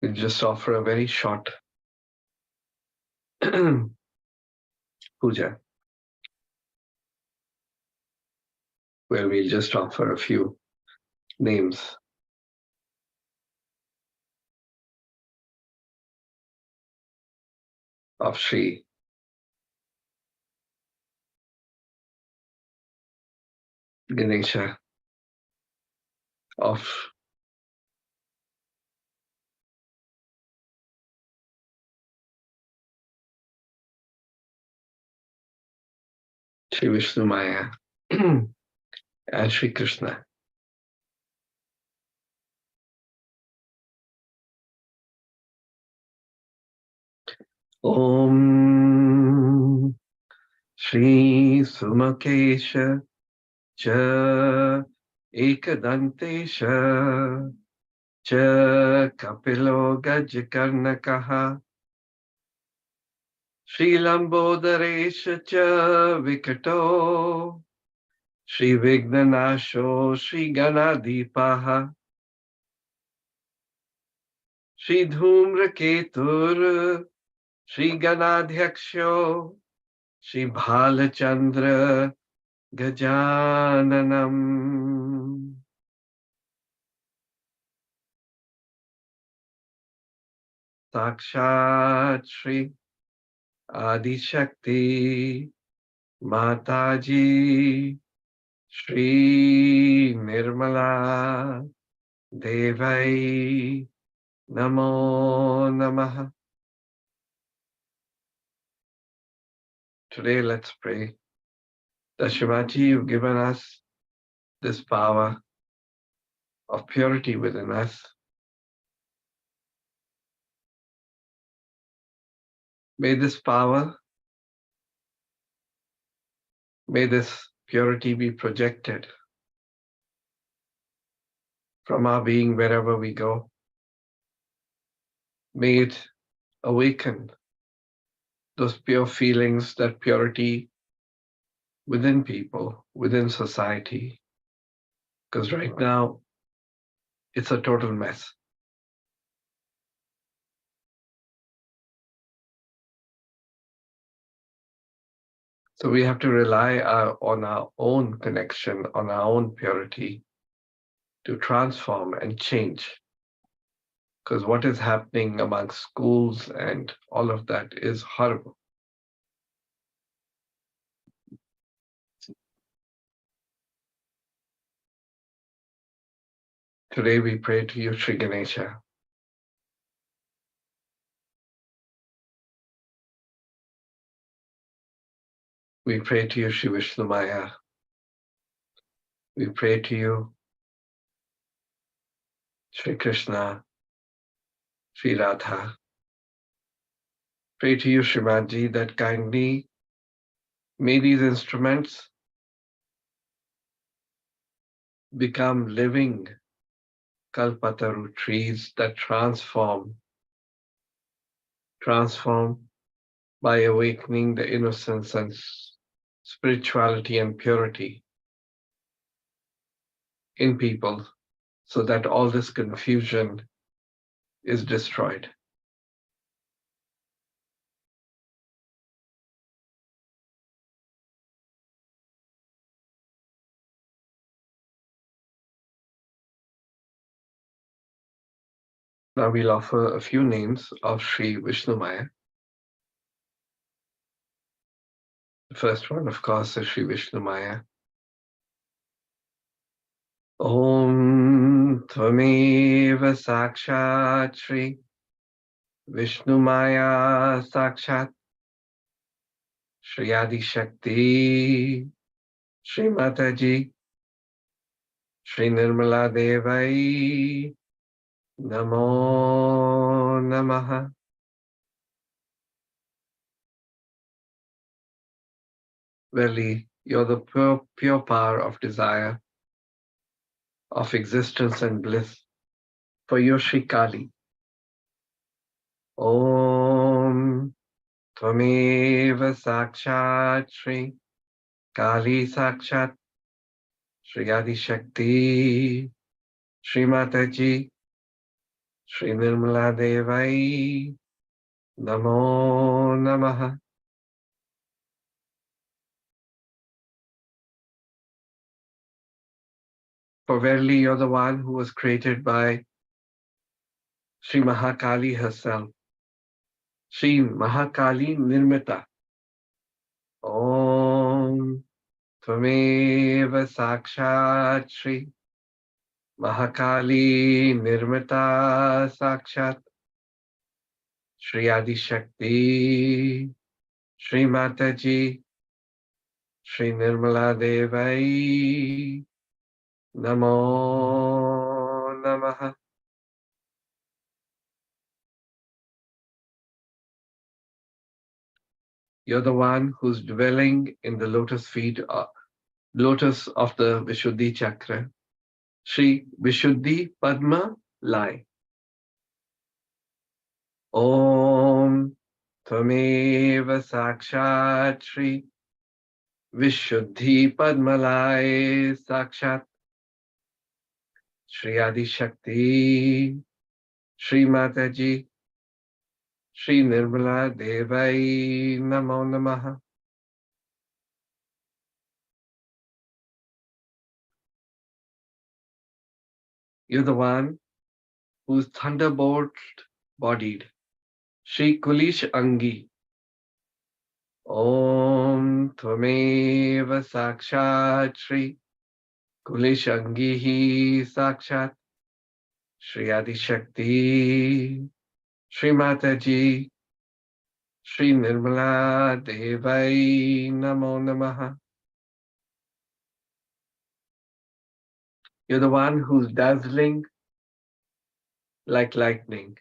We just offer a very short puja, where we'll just offer a few names of Sri Ganesha, of Sri Vishnu Maya, and Sri Krishna. Om Shri Sumakesha Cha Ekadantesha Cha Kapilo Gajkarnakaha Shri Lambodaresha Cha Vikato Shri Vignanasho Shri Ganadipaha Shri Dhumraketur Shri Ganadhyaksho Shri Bhalachandra Gajananam. Sakshat Shri Adishakti Mataji Shri Nirmala Devai Namo Namaha. Today let's pray that Shivaji, you've given us this power of purity within us. May this power, may this purity be projected from our being wherever we go. May it awaken those pure feelings, that purity within people, within society. Because right now, it's a total mess. So we have to rely on our own connection, on our own purity to transform and change. Because what is happening amongst schools and all of that is horrible. Today we pray to you, Sri Ganesha. We pray to you, Sri Vishnu Maya. We pray to you, Sri Krishna, Sri Radha. Pray to you, Srimadji, that kindly may these instruments become living Kalpataru trees that transform by awakening the innocence and spirituality and purity in people, so that all this confusion is destroyed. Now we'll offer a few names of Sri Vishnu Maya. The first one, of course, is Sri Vishnu Maya. Om Tvameva Sakshat Shri Vishnu Maya Sakshat Shri Adi Shakti Shri Mataji Shri Nirmala Devai Namo Namaha. Verily, you're the pure power of desire, of existence and bliss. For you're Sri Kali. Om Tvameva Sakshat Sri Kali Sakshat Sri Adi Shakti Sri Mataji Sri Nirmala Devai Namo Namaha. For verily you're the one who was created by Sri Mahakali herself. Sri Mahakali Nirmita. Om Tvameva Sakshat Sri Mahakali Nirmita Sakshat Sri Adi Shakti Sri Mataji Sri Nirmala Devai Namo Namaha. You're the one who's dwelling in the lotus feet, lotus of the Vishuddhi Chakra. Sri Vishuddhi Padma Lai. Om Tvameva Sakshat Sri Vishuddhi Padmalai Sakshat Sri Adi Shakti Sri Mataji Sri Nirmala Devai Namo Namaha. You're the one who's thunderbolt bodied. Sri Kulish Angi. Om Tvameva Sakshat Sri Kulish Angihi Sakshat Sri Adi Shakti Sri Mataji Sri Nirmala Devai Namo Namaha. You're the one who's dazzling like lightning.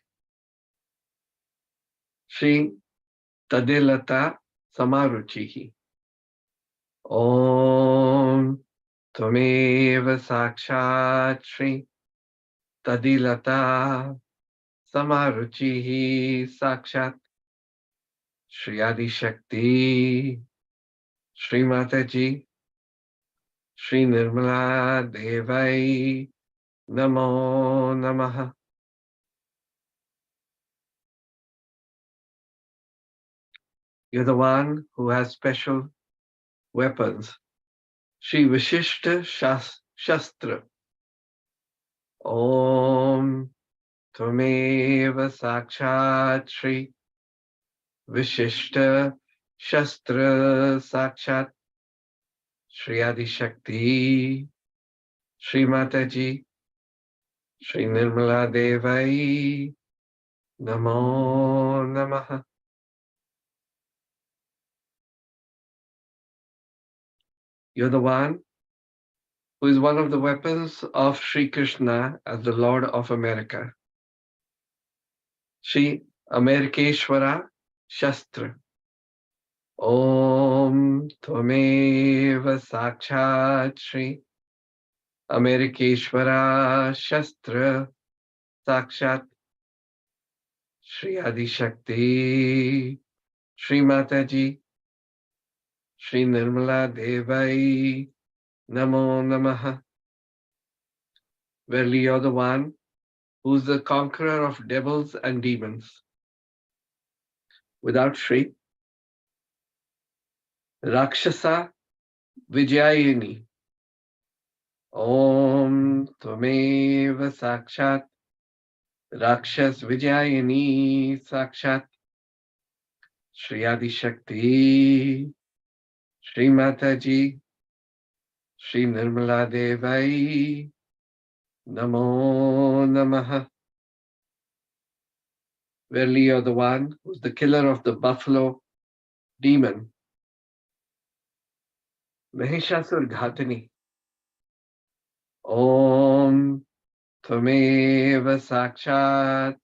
Sri Tadilata Samaruchihi. Om Tvameva Sakshat Sri Tadilata Samaruchihi Sakshat Sri Adi Shakti Sri Mataji Sri Nirmala Devai Namo Namaha. You're the one who has special weapons. Sri Vishishta Shastra. Om Tvameva Sakshat Sri Vishishta Shastra Sakshat Sri Adi Shakti Sri Mataji Sri Nirmala Devai Namo Namaha. You're the one who is one of the weapons of Sri Krishna as the Lord of America. Sri Amerikeshwara Shastra. Om Tvameva Sakshat Sri Amerikeshwara Shastra Sakshat Sri Adi Shakti Sri Mataji Sri Nirmala Devai Namo Namaha. Verily you're the one who's the conqueror of devils and demons. Without Sri, Rakshasa Vijayini. Om Tvameva Sakshat Rakshas Vijayini Sakshat Sri Adi Shakti Sri Mataji Sri Nirmala Devai Namo Namaha. Verily you're the one who's the killer of the buffalo demon, Mahishasur Ghatani. Om Tvameva Sakshat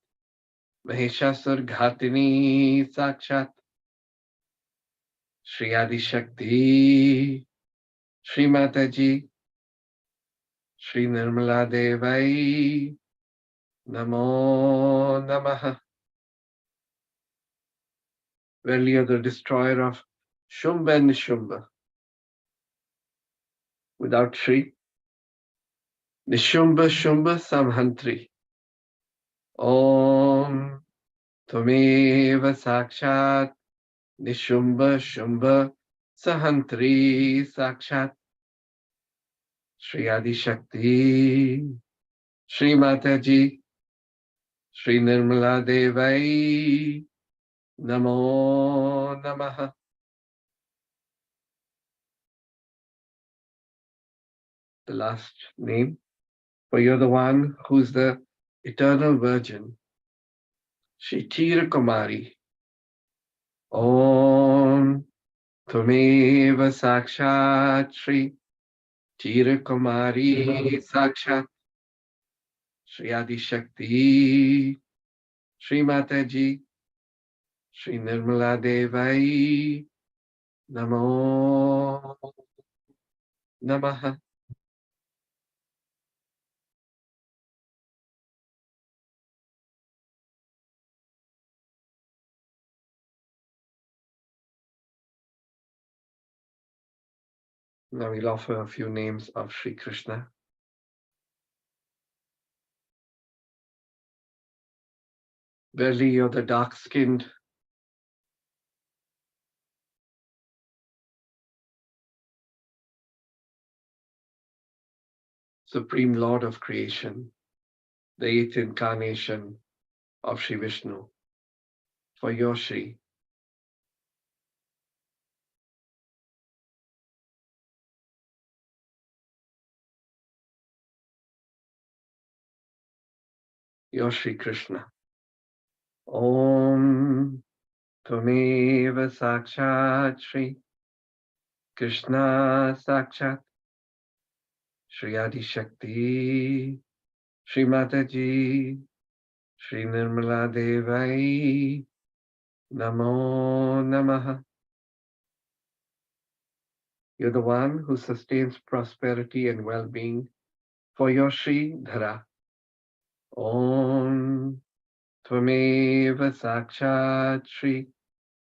Mahishasur Ghatani Sakshat Shri Adi Shakti, Shri Mataji, Shri Nirmala Devai, Namo Namaha. Verily you are the destroyer of Shumba and Nishumba. Without Shri, Nishumba Shumba Samhantri. Om Tumeva Sakshat Nishumba Shumba Sahantri Sakshat Shri Adi Shakti, Shri Mataji, Shri Nirmala Devai, Namo Namaha. The last name, for you're the one who's the eternal virgin, Shri Chira Kumari. Om Tumeva Sakshat Shri Chira Kumari Sakshat Shri Adi Shakti, Shri Mataji, Shri Nirmala Devai, Namo Namaha. Now we'll offer a few names of Sri Krishna. Verily you're the dark-skinned, Supreme Lord of creation, the eighth incarnation of Sri Vishnu. For your Shri, your Shri Krishna. Om Tumeva Sakshat Shri Krishna Sakshat Shri Adi Shakti Shri Mataji Shri Nirmala Devai Namo Namaha. You're the one who sustains prosperity and well-being for your Shri Dhara. Om Tvameva Sakshat Shri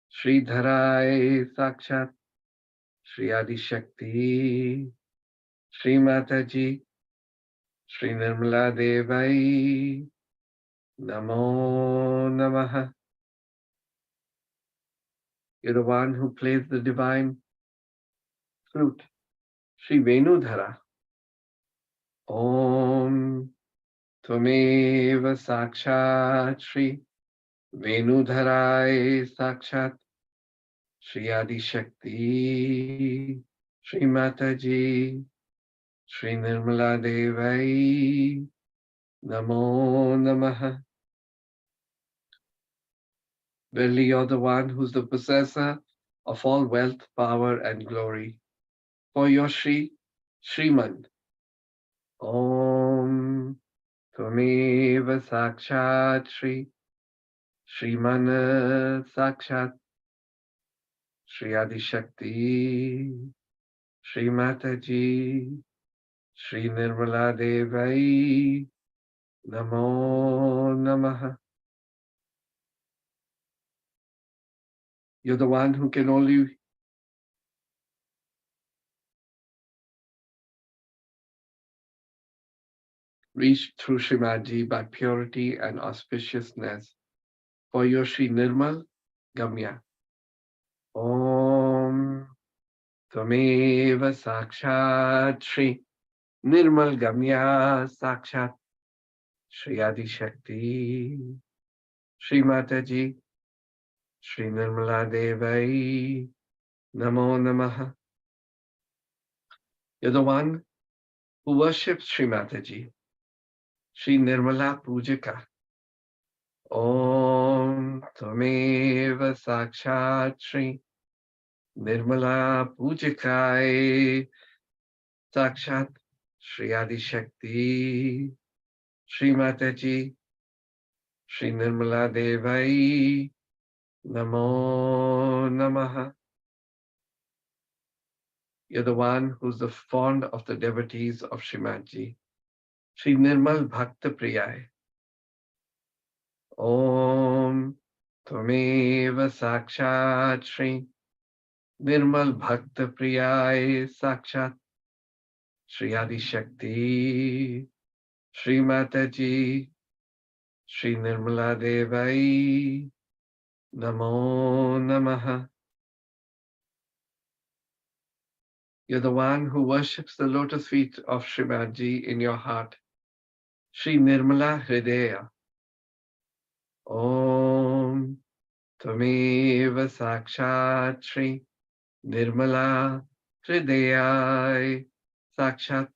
Shri Dharai Sakshat Shri Adi Shakti Shri Mataji Shri Nirmala Devai Namo Namaha. You're the one who plays the divine flute, Shri Venudhara. Om Tvameva Sakshat Shri Venudharai Sakshat Shri Adi Shakti Shri Mataji Shri Nirmala Devai Namo Namaha. Verily you're the one who's the possessor of all wealth, power and glory. For your Shri Shriman. Om Tvameva Sakshat Shri Shrimana Sakshat Shri Adi Shakti Shri Mataji Shri Nirmala Devai Namo Namaha. You're the one who can only reach through Srimadji by purity and auspiciousness. For your Shri Nirmal Gamya. Om Tvameva Sakshat Shri Nirmal Gamya Sakshat Shri Adi Shakti Shri Mataji Shri Nirmala Devai Namo Namaha. You're the one who worships Shri Mataji, Shri Nirmala Pujaka. Om Tvameva Sakshat Shri Nirmala Pujakai Sakshat Shri Adi Shakti Shri Mataji Shri Nirmala Devai Namo Namaha. You're the one who's the fond of the devotees of Srimadji. Shri Nirmal Bhakta Priyai. Om Tvameva Sakshat Shri Nirmal Bhakta Priyai Sakshat Shri Adi Shakti Shri Mataji Shri Nirmala Devai Namo Namaha. You're the one who worships the lotus feet of Srimadji in your heart. Shri Nirmala Hridaya. Om Tvameva Sakshat Shri Nirmala Hridayai Sakshat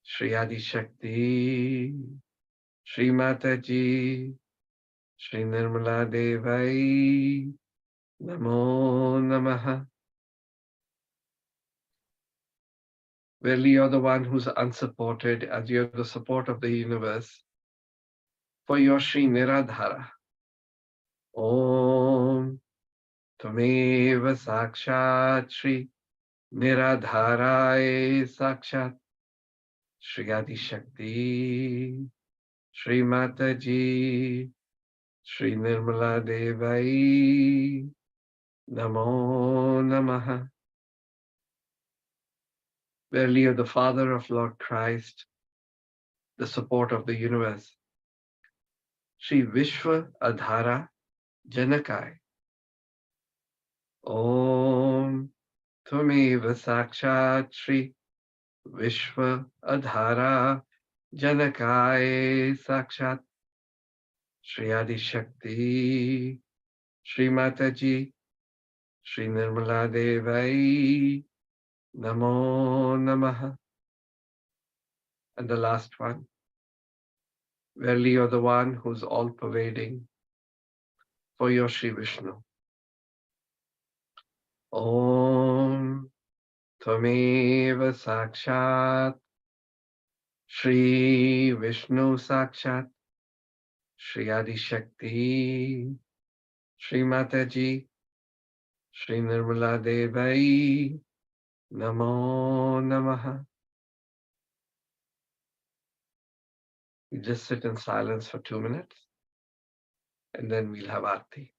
Shri Adi Shakti Shri Mataji Shri Nirmala Devai Namo Namaha. Verily, you're the one who's unsupported, as you're the support of the universe. For your Shri Niradhara. Om Tvameva Sakshat Shri Niradharai Sakshat Shri Adi Shakti Shri Mataji Shri Nirmala Devai Namo Namaha. Verily, you're the Father of Lord Christ, the support of the universe. Shri Vishwa Adhara Janakai. Om Tvameva Sakshat Shri Vishwa Adhara Janakai Sakshat Shri Adi Shakti Shri Mataji Shri Nirmala Devai Namo Namaha. And the last one. Verily, you're the one who's all-pervading. For your Shri Vishnu. Om Tvameva Sakshat Shri Vishnu Sakshat Shri Adi Shakti Shri Mataji Shri Nirmala Devai Namo Namaha. You just sit in silence for 2 minutes and then we'll have Aarti.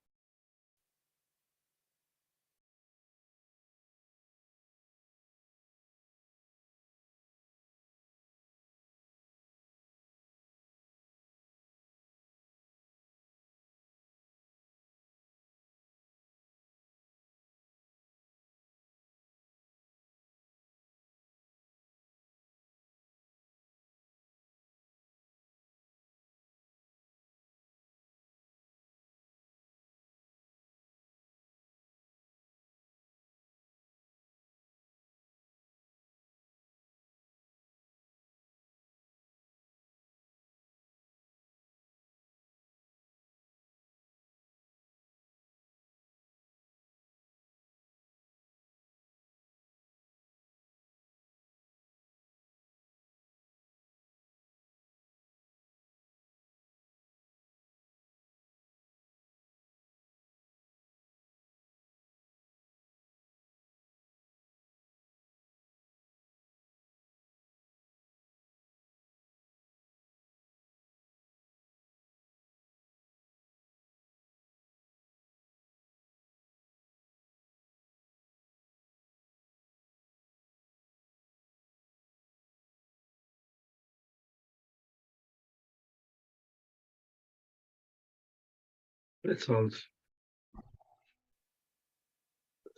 Let's all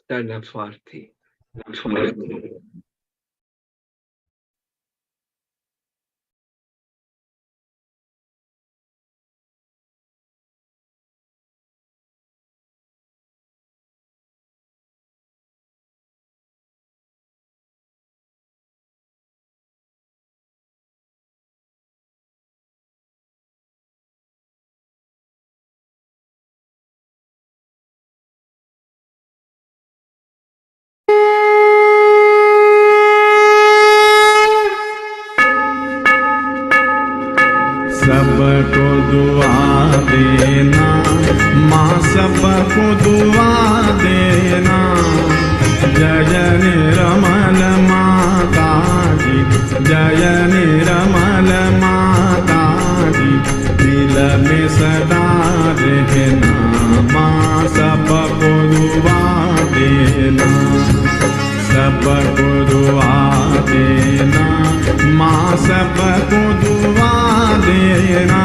stand up for Aarti. सबको दुआ देना, माँ सबको दुआ देना, जय जय निरमा देना, माँ सबको दुआ देना।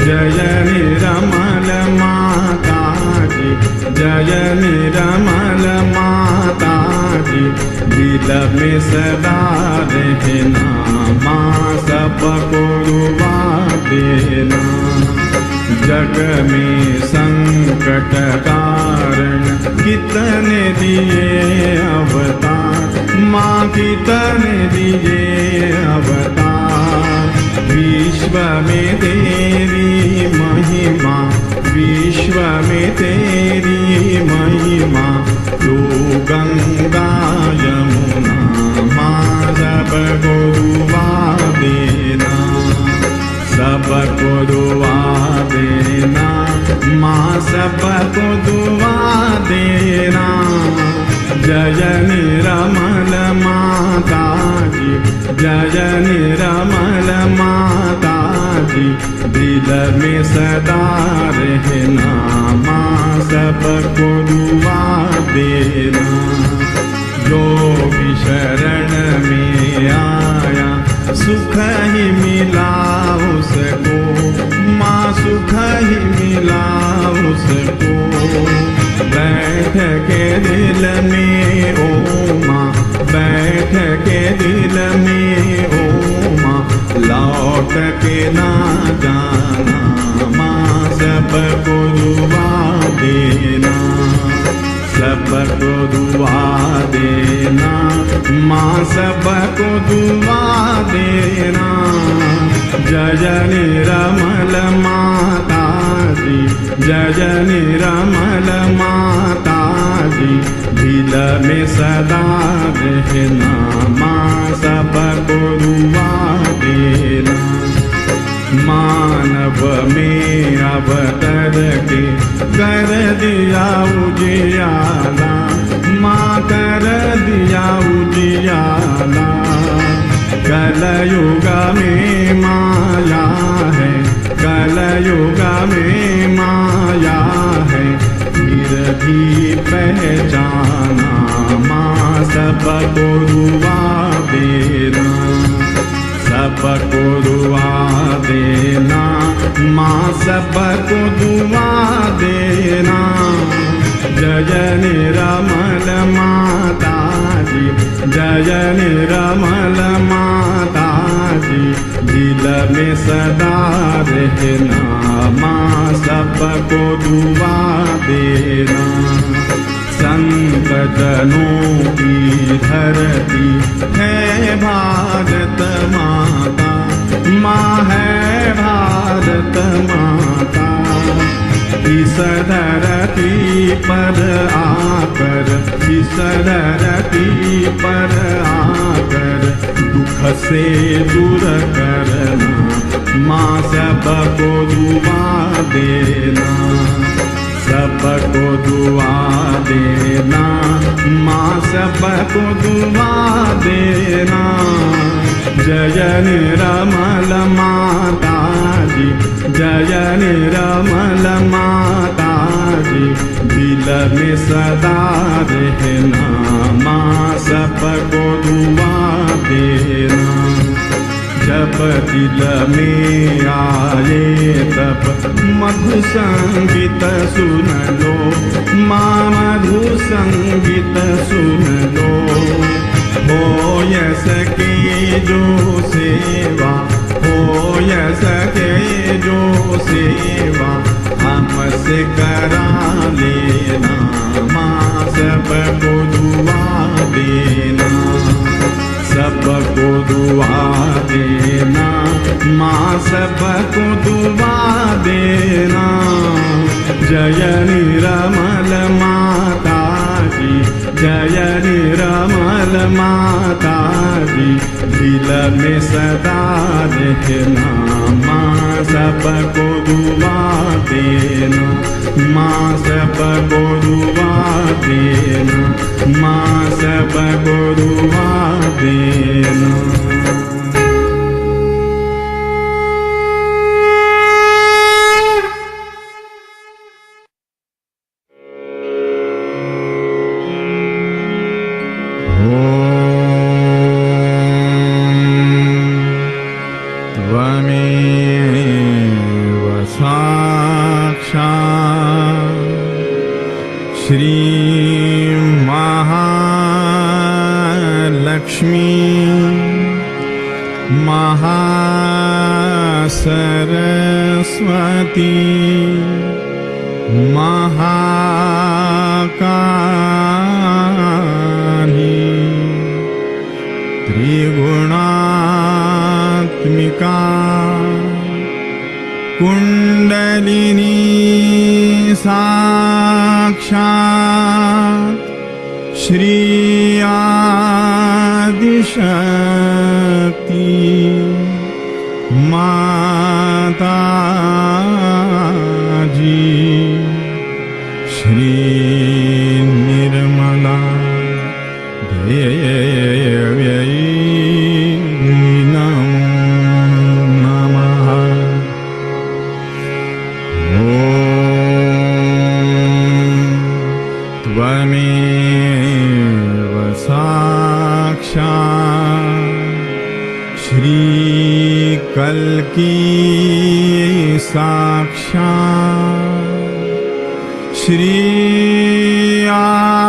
जय निरमल माता जी, जय निरमल माता जी, दिल में सदा रहना, माँ सबको दुआ देना। जग में संकट कारण कितने दिए अवतार, माँ कितने दिए अवतार। विश्व में तेरी महिमा, विश्व में तेरी महिमा, तू गंगा यमुना, माँ सबको दुआ देना, सबको दुआ देना, माँ सबको दुआ देना। जय निरमल माता जी, जय निरमल माता जी, दिल में सदा रहना, माँ सबको दुआ देना। जो भी शरण में आया सुख ही मिला उसको, माँ सुख ही मिला उसको। बैठ के दिल में ओ माँ, बैठ के दिल में ओ माँ, लौट के ना जाना, माँ सबको दुआ देना, सबको दुआ देना, माँ सबको दुआ देना। जय निरमल माता जी, जय निरमल माता जी, दिल में सदा रहना, माँ सबको दुआ देना। मानव में अवतर के कर दिया उजियाला, माँ कर दिया उजियाला। कलयुग में माया है, कलयुग में माया है, फिर भी पहचाना, माँ सबको दुआ देना, सबको दुआ देना, माँ सबको दुआ देना। जय निरमल माता जी, जय निरमल माता जी, दिल में सदा रहना, माँ सबको दुआ देना। संत जनों की धरती है भारत माता, माँ है भारत माता। इस धरती पर आकर, इस धरती पर आकर, दुख से दूर करना, माँ सबको दुआ देना, सबको दुआ देना, माँ सबको दुआ देना। जय निरमल माता जी, जय निरमल माता जी, दिल में सदा रहना, माँ सबको दुआ देना। जब दिल में आए तब मधु संगीत सुन लो, माँ मधु संगीत सुन लो। हो सके जो सेवा, हो सके जो सेवा, हमसे करा लेना, माँ सबको दुआ देना, सबको दुआ देना, माँ सबको दुआ देना। जय निरमल माता जी, जय निरमल माता जी, दिल में सदा रहना, माँ सबको दुआ देना, माँ सबको दुआ देना, माँ सबको दुआ देना। ओम लक्ष्मी महासरस्वती महाकाली त्रिगुणात्मिका कुण्डलिनी साक्षात् श्री आदिशक्ति माताजी श्री निर्मला देव्यै नमो नमः। त्वमेव साक्षात् श्रीकल्की साक्षात् श्री आदिशक्ति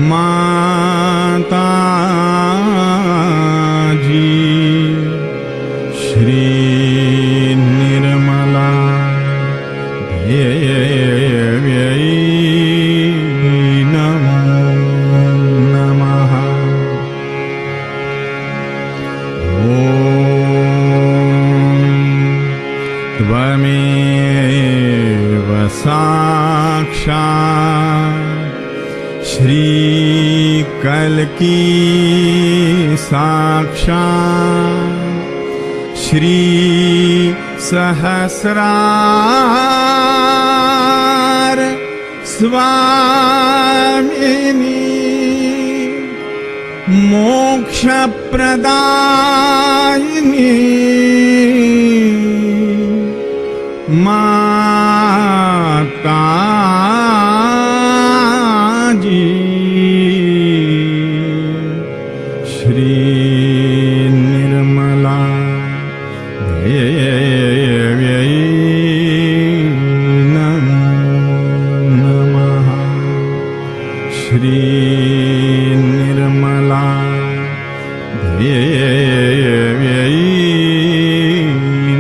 माताजी श्री निर्मला देव्यै नमो नमः। त्वमेव साक्षात् श्रीकल्की साक्षात् श्री सहस्रार स्वामिनी मोक्षप्रदायिनी माताजी श्री निर्मला देव्यै नमो नमः। श्री निर्मला देव्यै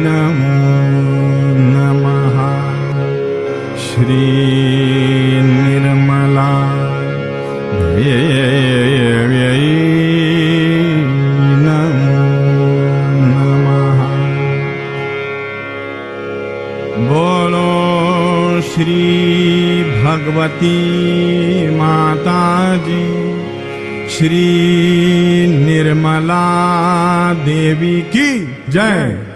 नमो नमः। श्री निर्मला देव्यै नमो नमः। बोलो श्री भगवती माताजी श्री निर्मला देवी की जय।